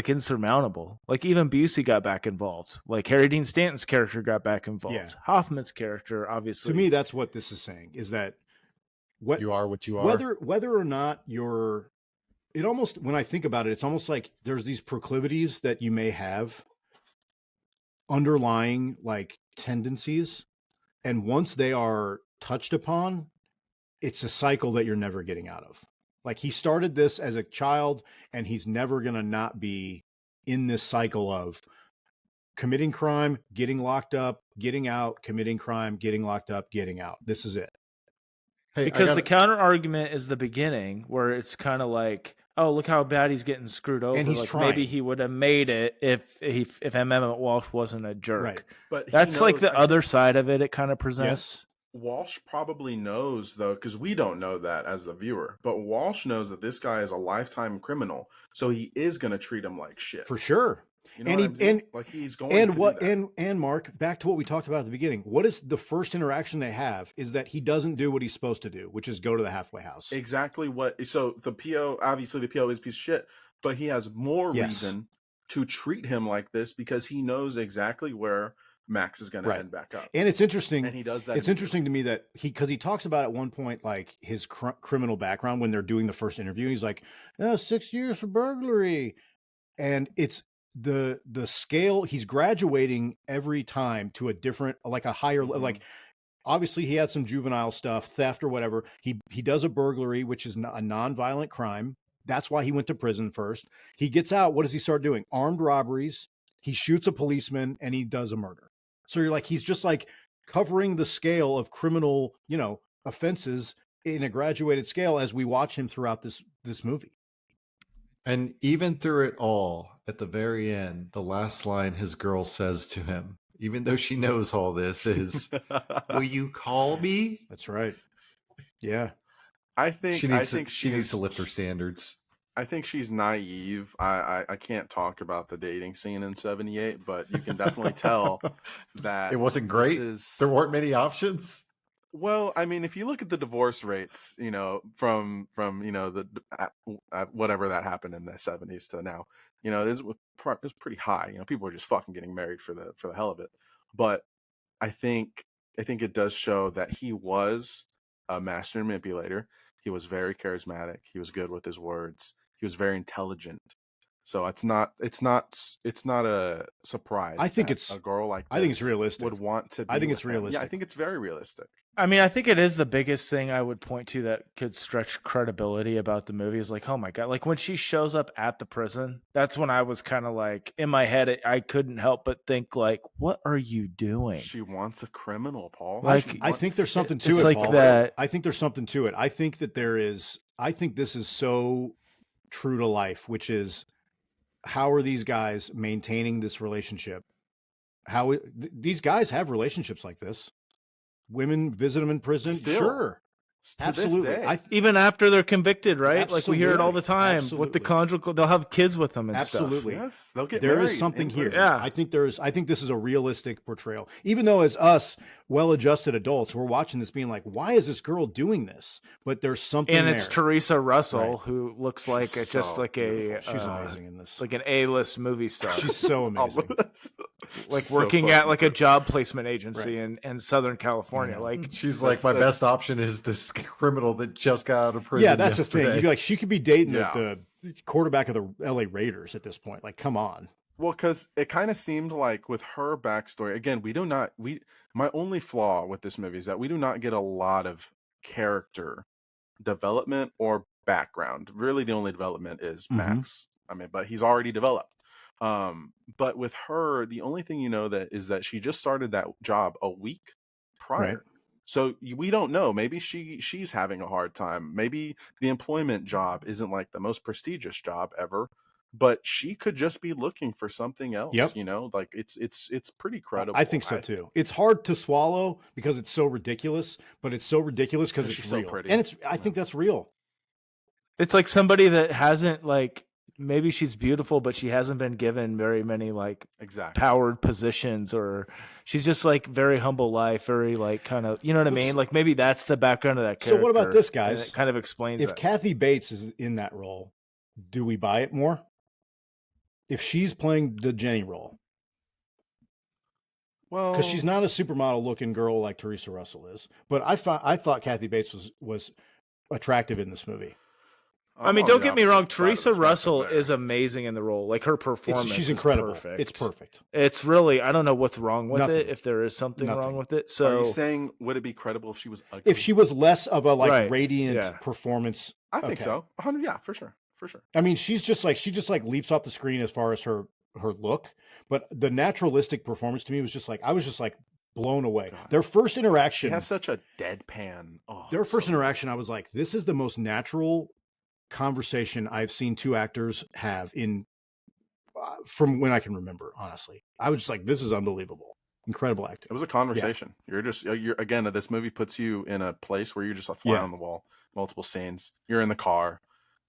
Speaker 4: insurmountable. Like even Busey got back involved. Like Harry Dean Stanton's character got back involved.
Speaker 2: Yeah.
Speaker 4: Hoffman's character, obviously.
Speaker 2: To me, that's what this is saying, is that what
Speaker 1: You are what you are.
Speaker 2: whether or not you're, it almost, when I think about it, it's almost like there's these proclivities that you may have, underlying like tendencies, and once they are touched upon, it's a cycle that you're never getting out of. Like he started this as a child, and he's never going to not be in this cycle of committing crime, getting locked up, getting out, committing crime, getting locked up, getting out. This is it.
Speaker 1: Hey, I
Speaker 4: Because
Speaker 1: gotta-
Speaker 4: the counter argument is the beginning, where it's kind of like, oh, look how bad he's getting screwed over.
Speaker 2: And he's
Speaker 4: like
Speaker 2: trying.
Speaker 4: maybe he would have made it if Emmett Walsh wasn't a jerk.
Speaker 2: Right.
Speaker 3: But he
Speaker 4: That's like
Speaker 3: knows-
Speaker 4: the other side of it. It kind of presents.
Speaker 3: Walsh probably knows, though, because we don't know that as the viewer, but Walsh knows that this guy is a lifetime criminal, so he is going to treat him like shit.
Speaker 2: For sure.
Speaker 3: You know
Speaker 2: And
Speaker 3: what I'm saying?
Speaker 2: and
Speaker 3: like he's going
Speaker 2: and
Speaker 3: to
Speaker 2: what
Speaker 3: do that.
Speaker 2: and Mark, back to what we talked about at the beginning. What is the first interaction they have is that he doesn't do what he's supposed to do, which is go to the halfway house.
Speaker 3: Exactly what. So the PO, obviously the PO is a piece of shit, but he has more
Speaker 2: Yes.
Speaker 3: reason to treat him like this because he knows exactly where Max is going to
Speaker 2: Right.
Speaker 3: end back up.
Speaker 2: And it's interesting.
Speaker 3: And he does that.
Speaker 2: It's interesting to me that because he talks about at one point like his criminal background when they're doing the first interview. He's like, 6 years for burglary, and it's the scale. He's graduating every time to a different, like a higher,
Speaker 3: Mhm.
Speaker 2: like obviously he had some juvenile stuff, theft or whatever. He does a burglary, which is a non-violent crime. That's why he went to prison first. He gets out. What does he start doing? Armed robberies. He shoots a policeman and he does a murder. So you're like, he's just like covering the scale of criminal, offenses in a graduated scale as we watch him throughout this movie.
Speaker 1: And even through it all, at the very end, the last line his girl says to him, even though she knows all this, is, "Will you call me?"
Speaker 2: That's right. Yeah.
Speaker 3: I think
Speaker 1: she needs to lift her standards.
Speaker 3: I think she's naive. I can't talk about the dating scene in '78, but you can definitely tell that
Speaker 1: It wasn't great. There weren't many options.
Speaker 3: Well, I mean, if you look at the divorce rates, from the whatever that happened in the '70s to now, it was pretty high. People were just fucking getting married for the hell of it. But I think it does show that he was a master manipulator. He was very charismatic. He was good with his words. He was very intelligent. So it's not a surprise.
Speaker 2: I think
Speaker 3: that
Speaker 2: it's
Speaker 3: a girl like this
Speaker 2: I think it's realistic.
Speaker 3: would want to. Be
Speaker 2: I think
Speaker 3: with
Speaker 2: it's
Speaker 3: him.
Speaker 2: realistic.
Speaker 3: Yeah, I think it's very realistic.
Speaker 4: I mean, I think it is the biggest thing I would point to that could stretch credibility about the movie is like, oh my God, like when she shows up at the prison, that's when I was kind of like, in my head, I couldn't help but think like, what are you doing?
Speaker 3: She wants a criminal, Paul.
Speaker 4: Like,
Speaker 2: I think there's something to
Speaker 4: it's
Speaker 2: it,
Speaker 4: like
Speaker 2: Paul.
Speaker 4: that.
Speaker 2: I think there's something to it. I think this is so true to life, which is, how are these guys maintaining this relationship? These guys have relationships like this. Women visit them in prison.
Speaker 3: Still,
Speaker 2: sure.
Speaker 3: to
Speaker 2: Absolutely.
Speaker 3: this day.
Speaker 4: Even after they're convicted, right? Like we hear it all the
Speaker 2: Absolutely.
Speaker 4: time
Speaker 2: Absolutely.
Speaker 4: with the conjugal, they'll have kids with them and
Speaker 2: Absolutely.
Speaker 3: Yes, they'll get
Speaker 2: There
Speaker 3: married
Speaker 2: is something
Speaker 3: in
Speaker 2: here.
Speaker 3: prison.
Speaker 4: Yeah.
Speaker 2: I think this is a realistic portrayal. Even though as us well-adjusted adults, we're watching this being like, why is this girl doing this? But there's something
Speaker 4: And
Speaker 2: there.
Speaker 4: it's Theresa Russell,
Speaker 2: Right.
Speaker 4: who looks like
Speaker 3: She's
Speaker 4: just
Speaker 3: so
Speaker 4: like a
Speaker 3: beautiful.
Speaker 2: She's amazing in this.
Speaker 4: like an A-list movie star.
Speaker 2: She's so amazing.
Speaker 4: like
Speaker 3: She's so
Speaker 4: working at
Speaker 3: fucking
Speaker 4: like a
Speaker 3: pretty.
Speaker 4: job placement agency in Southern California.
Speaker 2: I know.
Speaker 4: Like
Speaker 1: She's like,
Speaker 3: That's-
Speaker 1: my
Speaker 3: that's-
Speaker 1: best option is this criminal that just got out of prison.
Speaker 2: Yeah, that's
Speaker 1: yesterday.
Speaker 2: the thing. You'd be like, she could be dating
Speaker 3: Yeah.
Speaker 2: the quarterback of the LA Raiders at this point. Like, come on.
Speaker 3: Well, because it kind of seemed like with her backstory, again, my only flaw with this movie is that we do not get a lot of character development or background. Really, the only development is
Speaker 2: Mhm.
Speaker 3: Max. I mean, but he's already developed. But with her, the only thing that she just started that job a week prior.
Speaker 2: Right.
Speaker 3: So we don't know. Maybe she's having a hard time. Maybe the employment job isn't like the most prestigious job ever, but she could just be looking for something else.
Speaker 2: Yep.
Speaker 3: Like it's pretty credible.
Speaker 2: I think so too. It's hard to swallow because it's so ridiculous, but it's so ridiculous because it's
Speaker 3: She's so
Speaker 2: real.
Speaker 3: pretty.
Speaker 2: And I think that's real.
Speaker 4: it's like somebody that hasn't like maybe she's beautiful, but she hasn't been given very many like
Speaker 3: Exactly.
Speaker 4: powered positions, or she's just like very humble life, very like kind of, you know what I mean? Like maybe that's the background of that
Speaker 2: So
Speaker 4: character.
Speaker 2: what about this,
Speaker 4: and
Speaker 2: guys?
Speaker 4: it kind of explains
Speaker 2: If
Speaker 4: it.
Speaker 2: Kathy Bates is in that role, do we buy it more? If she's playing the Jenny role,
Speaker 3: Well,
Speaker 2: because she's not a supermodel looking girl like Theresa Russell is, but I thought Kathy Bates was attractive in this movie.
Speaker 4: I mean,
Speaker 3: I'm
Speaker 4: don't
Speaker 3: on the
Speaker 4: get me
Speaker 3: opposite
Speaker 4: wrong.
Speaker 3: side of the
Speaker 4: Teresa
Speaker 3: spectrum
Speaker 4: Russell
Speaker 3: there.
Speaker 4: is amazing in the role. Like her performance,
Speaker 2: She's
Speaker 4: is
Speaker 2: incredible.
Speaker 4: perfect.
Speaker 2: It's perfect.
Speaker 4: It's really, I don't know what's wrong with
Speaker 2: Nothing.
Speaker 4: it. If there is something
Speaker 2: Nothing.
Speaker 4: wrong with it,
Speaker 3: Are
Speaker 4: so
Speaker 3: you saying would it be credible if she was ugly?
Speaker 2: If she was less of a
Speaker 4: Right,
Speaker 2: radiant
Speaker 4: yeah.
Speaker 2: performance,
Speaker 3: I think
Speaker 2: okay.
Speaker 3: so. 100, yeah, for sure.
Speaker 2: I mean, she just leaps off the screen as far as her look, but the naturalistic performance to me was just like, I was just like blown away.
Speaker 3: God.
Speaker 2: Their first
Speaker 3: She
Speaker 2: interaction,
Speaker 3: has such a deadpan. Oh,
Speaker 2: their
Speaker 3: it's
Speaker 2: first
Speaker 3: so
Speaker 2: interaction, I was like, this is the most natural conversation I've seen two actors have in from when I can remember. Honestly, I was just like, this is unbelievable, incredible acting.
Speaker 3: It was a conversation. You're again. This movie puts you in a place where you're just a fly
Speaker 2: Yeah.
Speaker 3: on the wall. Multiple scenes. You're in the car.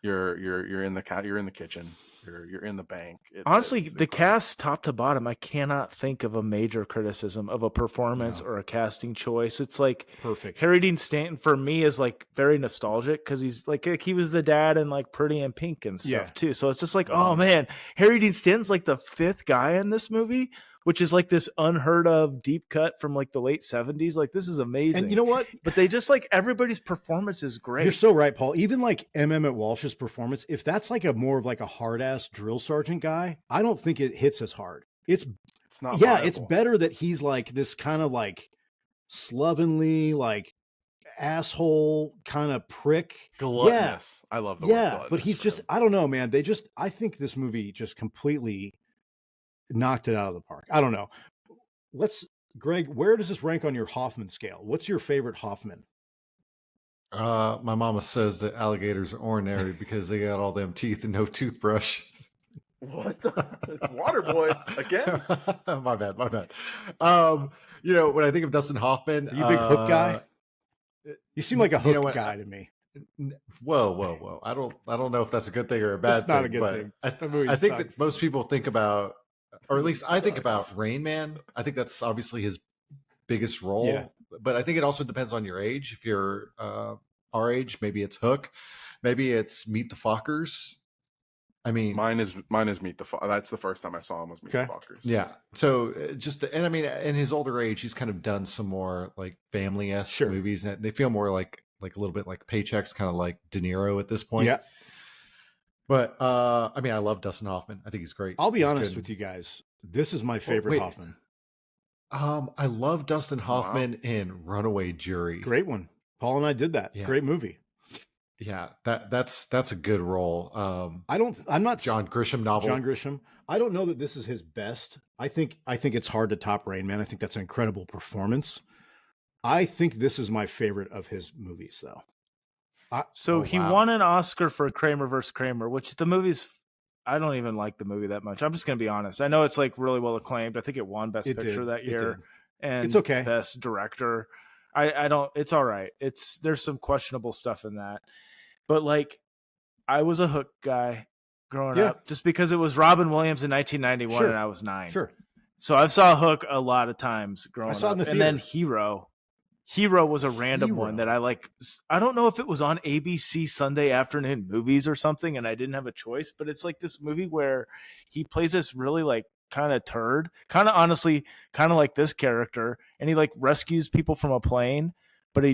Speaker 3: You're in the You're in the kitchen. You're in the bank.
Speaker 4: honestly,
Speaker 3: it's
Speaker 4: the
Speaker 3: incredible.
Speaker 4: cast top to bottom, I cannot think of a major criticism of a performance
Speaker 2: No.
Speaker 4: or a casting choice. It's like
Speaker 2: Perfect.
Speaker 4: Harry Dean Stanton for me is like very nostalgic because he's like he was the dad in like Pretty in Pink and stuff
Speaker 2: Yeah.
Speaker 4: too. So it's just like, oh man, Harry Dean Stanton's like the fifth guy in this movie, which is like this unheard of deep cut from like the late 70s. Like this is amazing.
Speaker 2: And you know what?
Speaker 4: But they just like everybody's performance is great.
Speaker 2: You're so right, Paul. Even like M. Emmett Walsh's performance, if that's like a more of like a hard ass drill sergeant guy, I don't think it hits as hard. It's
Speaker 3: not.
Speaker 2: yeah, it's
Speaker 3: viable.
Speaker 2: better that he's like this kind of like slovenly, like asshole kind of prick.
Speaker 3: Gluttonous. I love the word
Speaker 2: Yeah,
Speaker 3: gluttonous
Speaker 2: but he's
Speaker 3: for
Speaker 2: just
Speaker 3: him.
Speaker 2: I don't know, man. I think this movie just completely knocked it out of the park. I don't know. Greg, where does this rank on your Hoffman scale? What's your favorite Hoffman?
Speaker 1: My mama says that alligators are ornery because they got all them teeth and no toothbrush.
Speaker 3: What the Waterboy again?
Speaker 1: My bad. When I think of Dustin Hoffman,
Speaker 2: Are you a big Hook guy? You seem like a Hook guy to me.
Speaker 1: Whoa! I don't know if that's a good thing or a bad
Speaker 2: It's not
Speaker 1: thing.
Speaker 2: a good thing.
Speaker 1: I think that most people think about, or at least I think about
Speaker 3: Sucks.
Speaker 1: Rain Man. I think that's obviously his biggest role.
Speaker 2: Yeah.
Speaker 1: But I think it also depends on your age. If you're our age, maybe it's Hook, maybe it's Meet the Fockers. I mean,
Speaker 3: Mine is Meet the Fockers. That's the first time I saw him was Meet the Fockers.
Speaker 1: Yeah. So I mean, in his older age, he's kind of done some more like family-esque movies, and they feel more like a little bit like Paychecks, kind of like De Niro at this point.
Speaker 2: Yeah.
Speaker 1: But I mean, I love Dustin Hoffman. I think he's great.
Speaker 2: I'll be honest with you guys. This is my favorite Hoffman.
Speaker 1: I love Dustin Hoffman in Runaway Jury.
Speaker 2: Great one. Paul and I did that.
Speaker 1: Yeah.
Speaker 2: Great movie.
Speaker 1: Yeah, that's a good role.
Speaker 2: I'm not
Speaker 1: John Grisham novel.
Speaker 2: John Grisham. I don't know that this is his best. I think it's hard to top Rain Man. I think that's an incredible performance. I think this is my favorite of his movies, though.
Speaker 4: He won an Oscar for Kramer vs. Kramer, which the movie's. I don't even like the movie that much. I'm just gonna be honest. I know it's like really well acclaimed. I think it won Best Picture that year, and
Speaker 2: it's okay.
Speaker 4: Best Director. I don't. It's all right. There's some questionable stuff in that. But like, I was a Hook guy growing up just because it was Robin Williams in 1991 and I was 9.
Speaker 2: Sure.
Speaker 4: So I've saw Hook a lot of times growing up.
Speaker 2: In the
Speaker 4: and then Hero was a random one that I like. I don't know if it was on ABC Sunday afternoon movies or something and I didn't have a choice, but it's like this movie where he plays this really like kind of turd, kind of like this character, and he like rescues people from a plane, but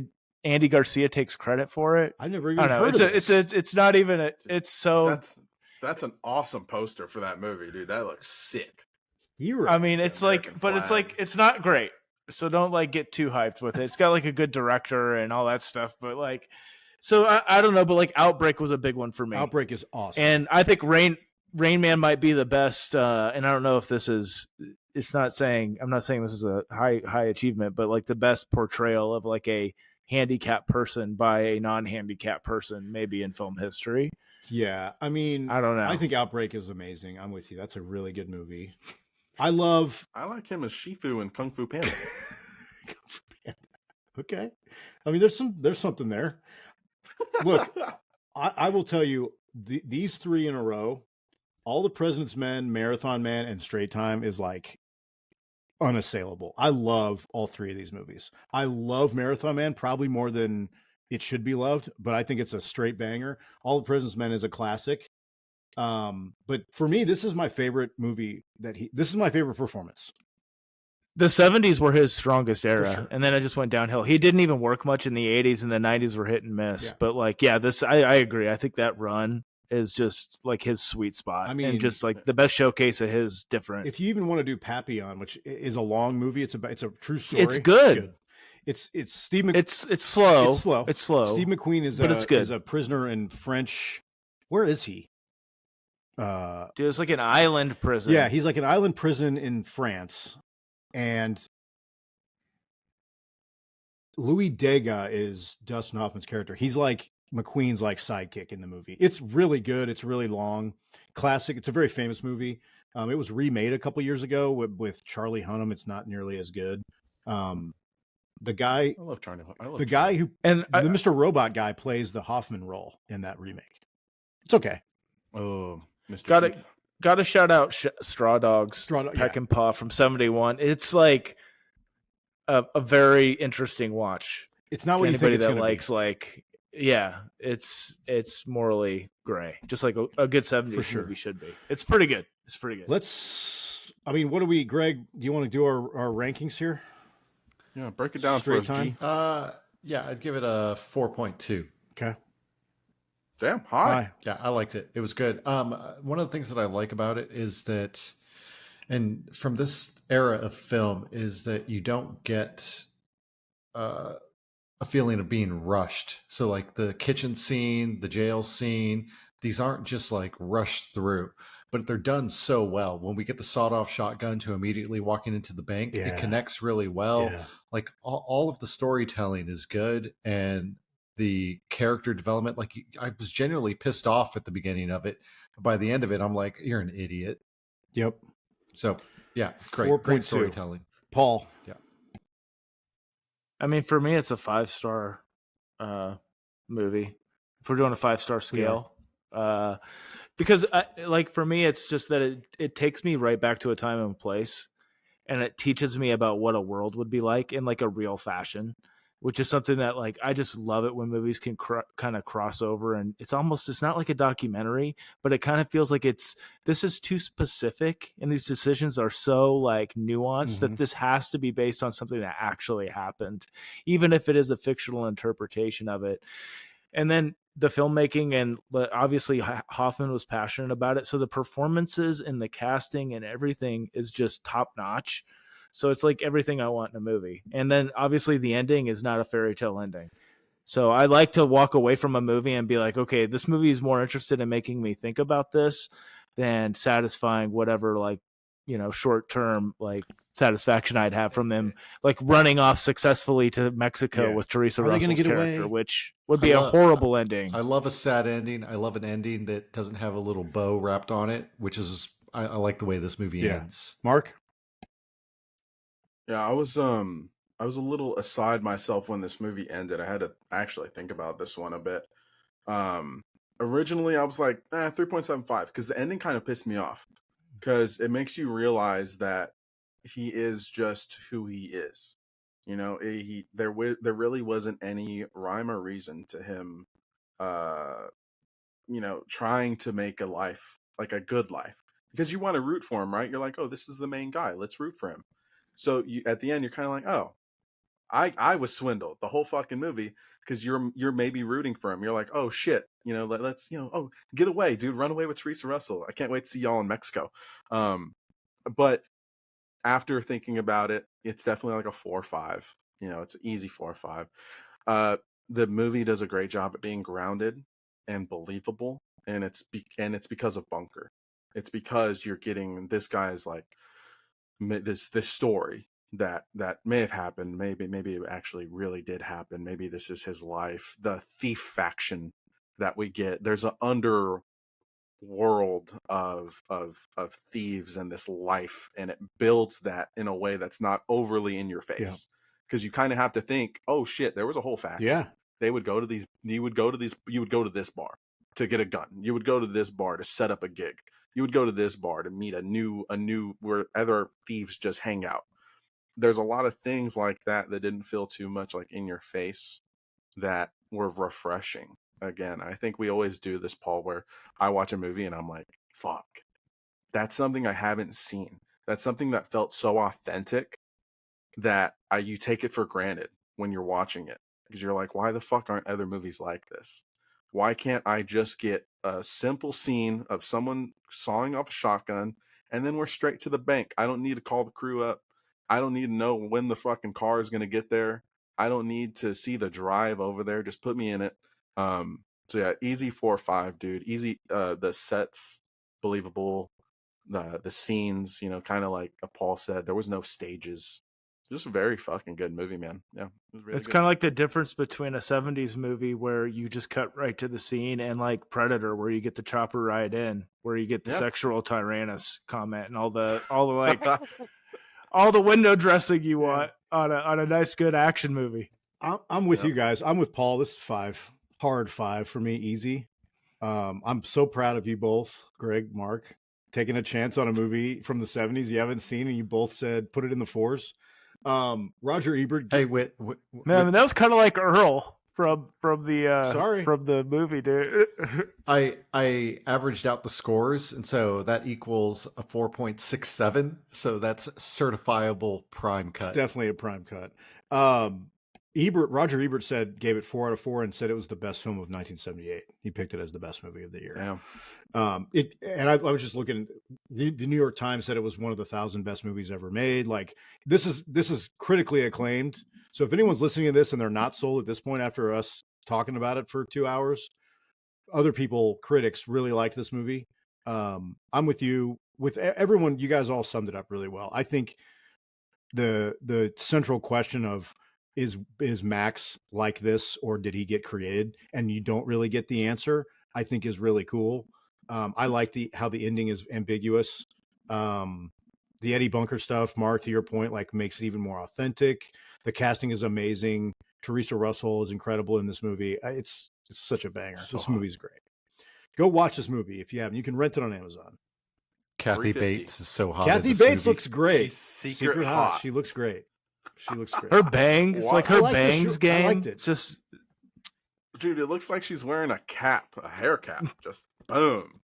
Speaker 4: Andy Garcia takes credit for it.
Speaker 2: I never even heard of it.
Speaker 4: It's not even it's so
Speaker 3: that's an awesome poster for that movie, dude. That looks sick.
Speaker 2: Hero.
Speaker 4: I mean, it's like, but it's like it's not great. So don't like get too hyped with it. It's got like a good director and all that stuff, but like, so I don't know, but like Outbreak was a big one for me.
Speaker 2: Outbreak is awesome,
Speaker 4: and I think Rain Man might be the best. And I don't know if this is. I'm not saying this is a high achievement, but like the best portrayal of like a handicapped person by a non-handicapped person maybe in film history.
Speaker 2: Yeah, I mean,
Speaker 4: I don't know.
Speaker 2: I think Outbreak is amazing. I'm with you. That's a really good movie. I
Speaker 3: like him as Shifu in Kung Fu Panda.
Speaker 2: Kung Fu Panda. Okay. I mean, there's something there. Look, I will tell you these 3 in a row, All the President's Men, Marathon Man, and Straight Time is like unassailable. I love all 3 of these movies. I love Marathon Man probably more than it should be loved, but I think it's a straight banger. All the President's Men is a classic. But for me, this is my favorite movie this is my favorite performance.
Speaker 4: The 70s were his strongest era,
Speaker 2: sure.
Speaker 4: And then it just went downhill. He didn't even work much in the 80s, and the 90s were hit and miss.
Speaker 2: Yeah.
Speaker 4: But like, yeah, I agree. I think that run is just like his sweet spot.
Speaker 2: I mean,
Speaker 4: and just like the best showcase of his different.
Speaker 2: If you even want to do Papillon, which is a long movie, it's a true story.
Speaker 4: It's good.
Speaker 2: It's Steve McQueen.
Speaker 4: It's slow.
Speaker 2: It's slow. Steve McQueen is a prisoner in French. Where is he?
Speaker 4: Dude, it's like an island prison.
Speaker 2: Yeah, he's like an island prison in France, and Louis Degas is Dustin Hoffman's character. He's like McQueen's like sidekick in the movie. It's really good. It's really long, classic. It's a very famous movie. It was remade a couple years ago with Charlie Hunnam. It's not nearly as good. The guy,
Speaker 3: I love Charlie.
Speaker 2: The guy who the Mr. Robot guy plays the Hoffman role in that remake. It's okay.
Speaker 3: Oh, Mr.
Speaker 4: Got to shout out Straw Dogs, Peck and Paw from 71. It's like a very interesting watch.
Speaker 2: It's not what you think it's
Speaker 4: anybody that
Speaker 2: gonna
Speaker 4: likes
Speaker 2: be.
Speaker 4: like, yeah, it's morally gray, just like a good 70s movie should be. It's pretty good. It's pretty good.
Speaker 2: What do we, Greg? Do you want to do our rankings here?
Speaker 3: Yeah, break it down for us, G.
Speaker 1: Yeah, I'd give it a 4.2.
Speaker 2: Okay.
Speaker 3: Damn, high.
Speaker 1: Yeah, I liked it. It was good. One of the things that I like about it is that, and from this era of film, is that you don't get a feeling of being rushed. So like the kitchen scene, the jail scene, these aren't just like rushed through, but they're done so well. When we get the sawed-off shotgun to immediately walking into the bank, it connects really well.
Speaker 2: Yeah.
Speaker 1: Like all of the storytelling is good, and the character development. Like I was genuinely pissed off at the beginning of it. By the end of it, I'm like, you're an idiot.
Speaker 2: Yep.
Speaker 1: So yeah, great
Speaker 2: 4.2.
Speaker 1: storytelling.
Speaker 2: Paul.
Speaker 1: Yeah.
Speaker 4: I mean, for me, it's a 5-star movie. If we're doing a 5-star scale, because for me, it's just that it takes me right back to a time and place, and it teaches me about what a world would be like in like a real fashion, which is something that like I just love it when movies can kind of cross over, and it's not like a documentary, but it kind of feels like this is too specific, and these decisions are so like nuanced that this has to be based on something that actually happened, even if it is a fictional interpretation of it. And then the filmmaking, and obviously Hoffman was passionate about it, so the performances and the casting and everything is just top notch. So it's like everything I want in a movie. And then obviously the ending is not a fairy tale ending. So I like to walk away from a movie and be like, okay, this movie is more interested in making me think about this than satisfying whatever like, short term like satisfaction I'd have from them, like running off successfully to Mexico with Theresa Russell's character, which would be a horrible ending.
Speaker 1: I love a sad ending. I love an ending that doesn't have a little bow wrapped on it, which is I like the way this movie ends.
Speaker 2: Mark?
Speaker 3: Yeah, I was a little aside myself when this movie ended. I had to actually think about this one a bit. Originally I was like 3.75 because the ending kind of pissed me off because it makes you realize that he is just who he is. There really wasn't any rhyme or reason to him trying to make a life like a good life, because you want to root for him, right? You're like, oh, this is the main guy, let's root for him. So at the end, you're kind of like, oh, I was swindled the whole fucking movie because you're maybe rooting for him. You're like, oh shit, let's oh, get away, dude, run away with Theresa Russell. I can't wait to see y'all in Mexico. But after thinking about it, it's definitely like a 4 or 5. It's an easy 4 or 5. The movie does a great job at being grounded and believable, and it's because of Bunker. It's because you're getting this guy's like this story that may have happened. Maybe it actually really did happen. Maybe this is his life. The thief faction that we get. There's an underworld of thieves in this life, and it builds that in a way that's not overly in your face. Because you kind of have to think, oh shit, there was a whole faction.
Speaker 2: Yeah.
Speaker 3: They would go to these. You would go to this bar to get a gun. You would go to this bar to set up a gig. You would go to this bar to meet a new where other thieves just hang out. There's a lot of things like that didn't feel too much like in your face, that were refreshing. Again, I think we always do this, Paul, where I watch a movie and I'm like, fuck, that's something I haven't seen. That's something that felt so authentic that you take it for granted when you're watching it, because you're like, why the fuck aren't other movies like this? Why can't I just get a simple scene of someone sawing off a shotgun and then we're straight to the bank? I don't need to call the crew up. I don't need to know when the fucking car is going to get there. I don't need to see the drive over there. Just put me in it. So yeah, easy 4 or 5, dude. Easy. The sets, believable. The scenes, kind of like Paul said, there was no stages. Just a very fucking good movie, man. Yeah,
Speaker 4: it's kind of like the difference between a 70s movie where you just cut right to the scene and like Predator, where you get the chopper ride in, where you get the sexual Tyrannus comment and all the like all the window dressing you want on a nice good action movie.
Speaker 2: I'm with you guys. I'm with Paul. This is 5, hard 5 for me, easy. I'm so proud of you both, Greg, Mark, taking a chance on a movie from the 70s you haven't seen, and you both said put it in the 4s. Roger Ebert.
Speaker 1: Hey,
Speaker 4: man, that was kind of like Earl from the movie, dude.
Speaker 1: I averaged out the scores, and so that equals a 4.67. So that's certifiable prime cut.
Speaker 2: It's definitely a prime cut. Roger Ebert gave it 4 out of 4 and said it was the best film of 1978. He picked it as the best movie of the year.
Speaker 3: Yeah.
Speaker 2: I was just looking. The New York Times said it was one of the 1,000 best movies ever made. Like this is critically acclaimed. So if anyone's listening to this and they're not sold at this point after us talking about it for 2 hours, other people, critics, really liked this movie. I'm with you. With everyone, you guys all summed it up really well. I think the central question of is Max like this, or did he get created? And you don't really get the answer, I think is really cool. I like how the ending is ambiguous. The Eddie Bunker stuff, Mark, to your point, like makes it even more authentic. The casting is amazing. Theresa Russell is incredible in this movie. It's such a banger. This movie's great. Go watch this movie if you haven't. You can rent it on Amazon.
Speaker 1: Kathy Bates is so hot.
Speaker 2: Kathy Bates looks great.
Speaker 3: She's secret hot.
Speaker 2: She looks great. She looks great.
Speaker 4: Her bangs, like her bangs game.
Speaker 2: I liked it.
Speaker 4: Just,
Speaker 3: dude, it looks like she's wearing a cap, a hair cap. Just boom.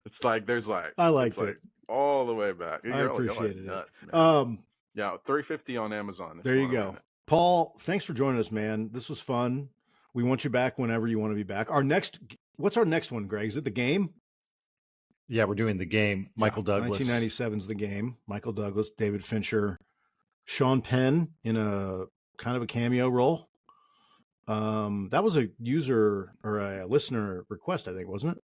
Speaker 3: It's like there's like
Speaker 2: I liked
Speaker 3: it.
Speaker 2: Like
Speaker 3: all the way back.
Speaker 2: I appreciated it.
Speaker 3: Nuts, man. Yeah, $3.50 on Amazon.
Speaker 2: There you go. Paul, thanks for joining us, man. This was fun. We want you back whenever you want to be back. What's our next one, Greg? Is it The Game?
Speaker 1: Yeah, we're doing The Game. Michael Douglas.
Speaker 2: 1997's The Game. Michael Douglas, David Fincher, Sean Penn in a kind of a cameo role. That was a user or a listener request, I think, wasn't it?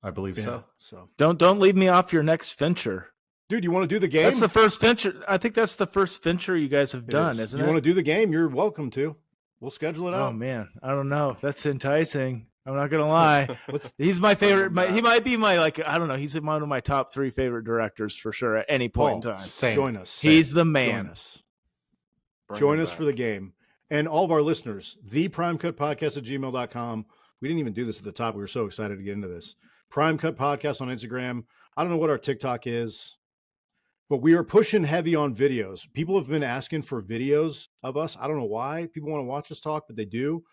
Speaker 1: I believe so.
Speaker 2: So
Speaker 4: don't leave me off your next Fincher.
Speaker 2: Dude, you want to do The Game?
Speaker 4: That's the first Fincher. I think that's the first Fincher you guys have done, isn't it?
Speaker 2: You want to do The Game? You're welcome to. We'll schedule it out.
Speaker 4: Oh man, I don't know. That's enticing. I'm not gonna lie. He's my favorite. He might be my I don't know. He's one of my top 3 favorite directors for sure at any point in time.
Speaker 1: Same.
Speaker 2: Join us.
Speaker 4: He's the man.
Speaker 2: Join us. Join us for The Game. And all of our listeners, theprimecutpodcast@gmail.com. We didn't even do this at the top. We were so excited to get into this. Prime Cut Podcast on Instagram. I don't know what our TikTok is, but we are pushing heavy on videos. People have been asking for videos of us. I don't know why people want to watch us talk, but they do.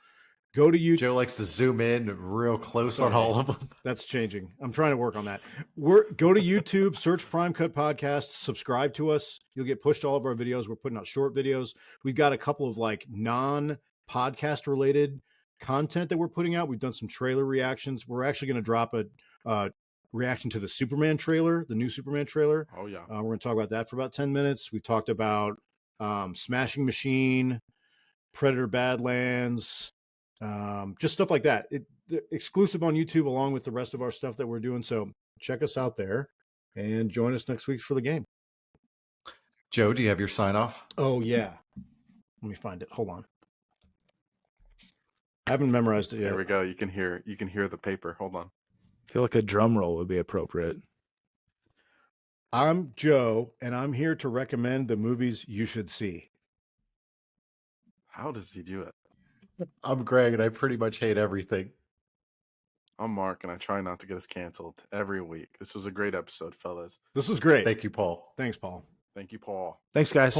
Speaker 2: Go to YouTube.
Speaker 1: Joe likes to zoom in real close on all of them.
Speaker 2: That's changing. I'm trying to work on that. Go to YouTube, search Prime Cut Podcast, subscribe to us. You'll get pushed to all of our videos. We're putting out short videos. We've got a couple of non-podcast related content that we're putting out. We've done some trailer reactions. We're actually going to drop a reaction to the Superman trailer, the new Superman trailer.
Speaker 3: Oh yeah.
Speaker 2: We're going to talk about that for about 10 minutes. We talked about Smashing Machine, Predator Badlands, just stuff like that. Exclusive on YouTube along with the rest of our stuff that we're doing. So check us out there and join us next week for The Game.
Speaker 1: Joe, do you have your sign off?
Speaker 2: Oh yeah. Let me find it. Hold on. I haven't memorized it yet.
Speaker 3: There we go. You can hear the paper. Hold on.
Speaker 4: I feel like a drum roll would be appropriate.
Speaker 2: I'm Joe, and I'm here to recommend the movies you should see.
Speaker 3: How does he do it?
Speaker 1: I'm Greg, and I pretty much hate everything.
Speaker 3: I'm Mark, and I try not to get us canceled every week. This was a great episode, fellas.
Speaker 2: This was great.
Speaker 1: Thank you, Paul.
Speaker 2: Thanks, Paul.
Speaker 3: Thank you, Paul.
Speaker 4: Thanks, guys.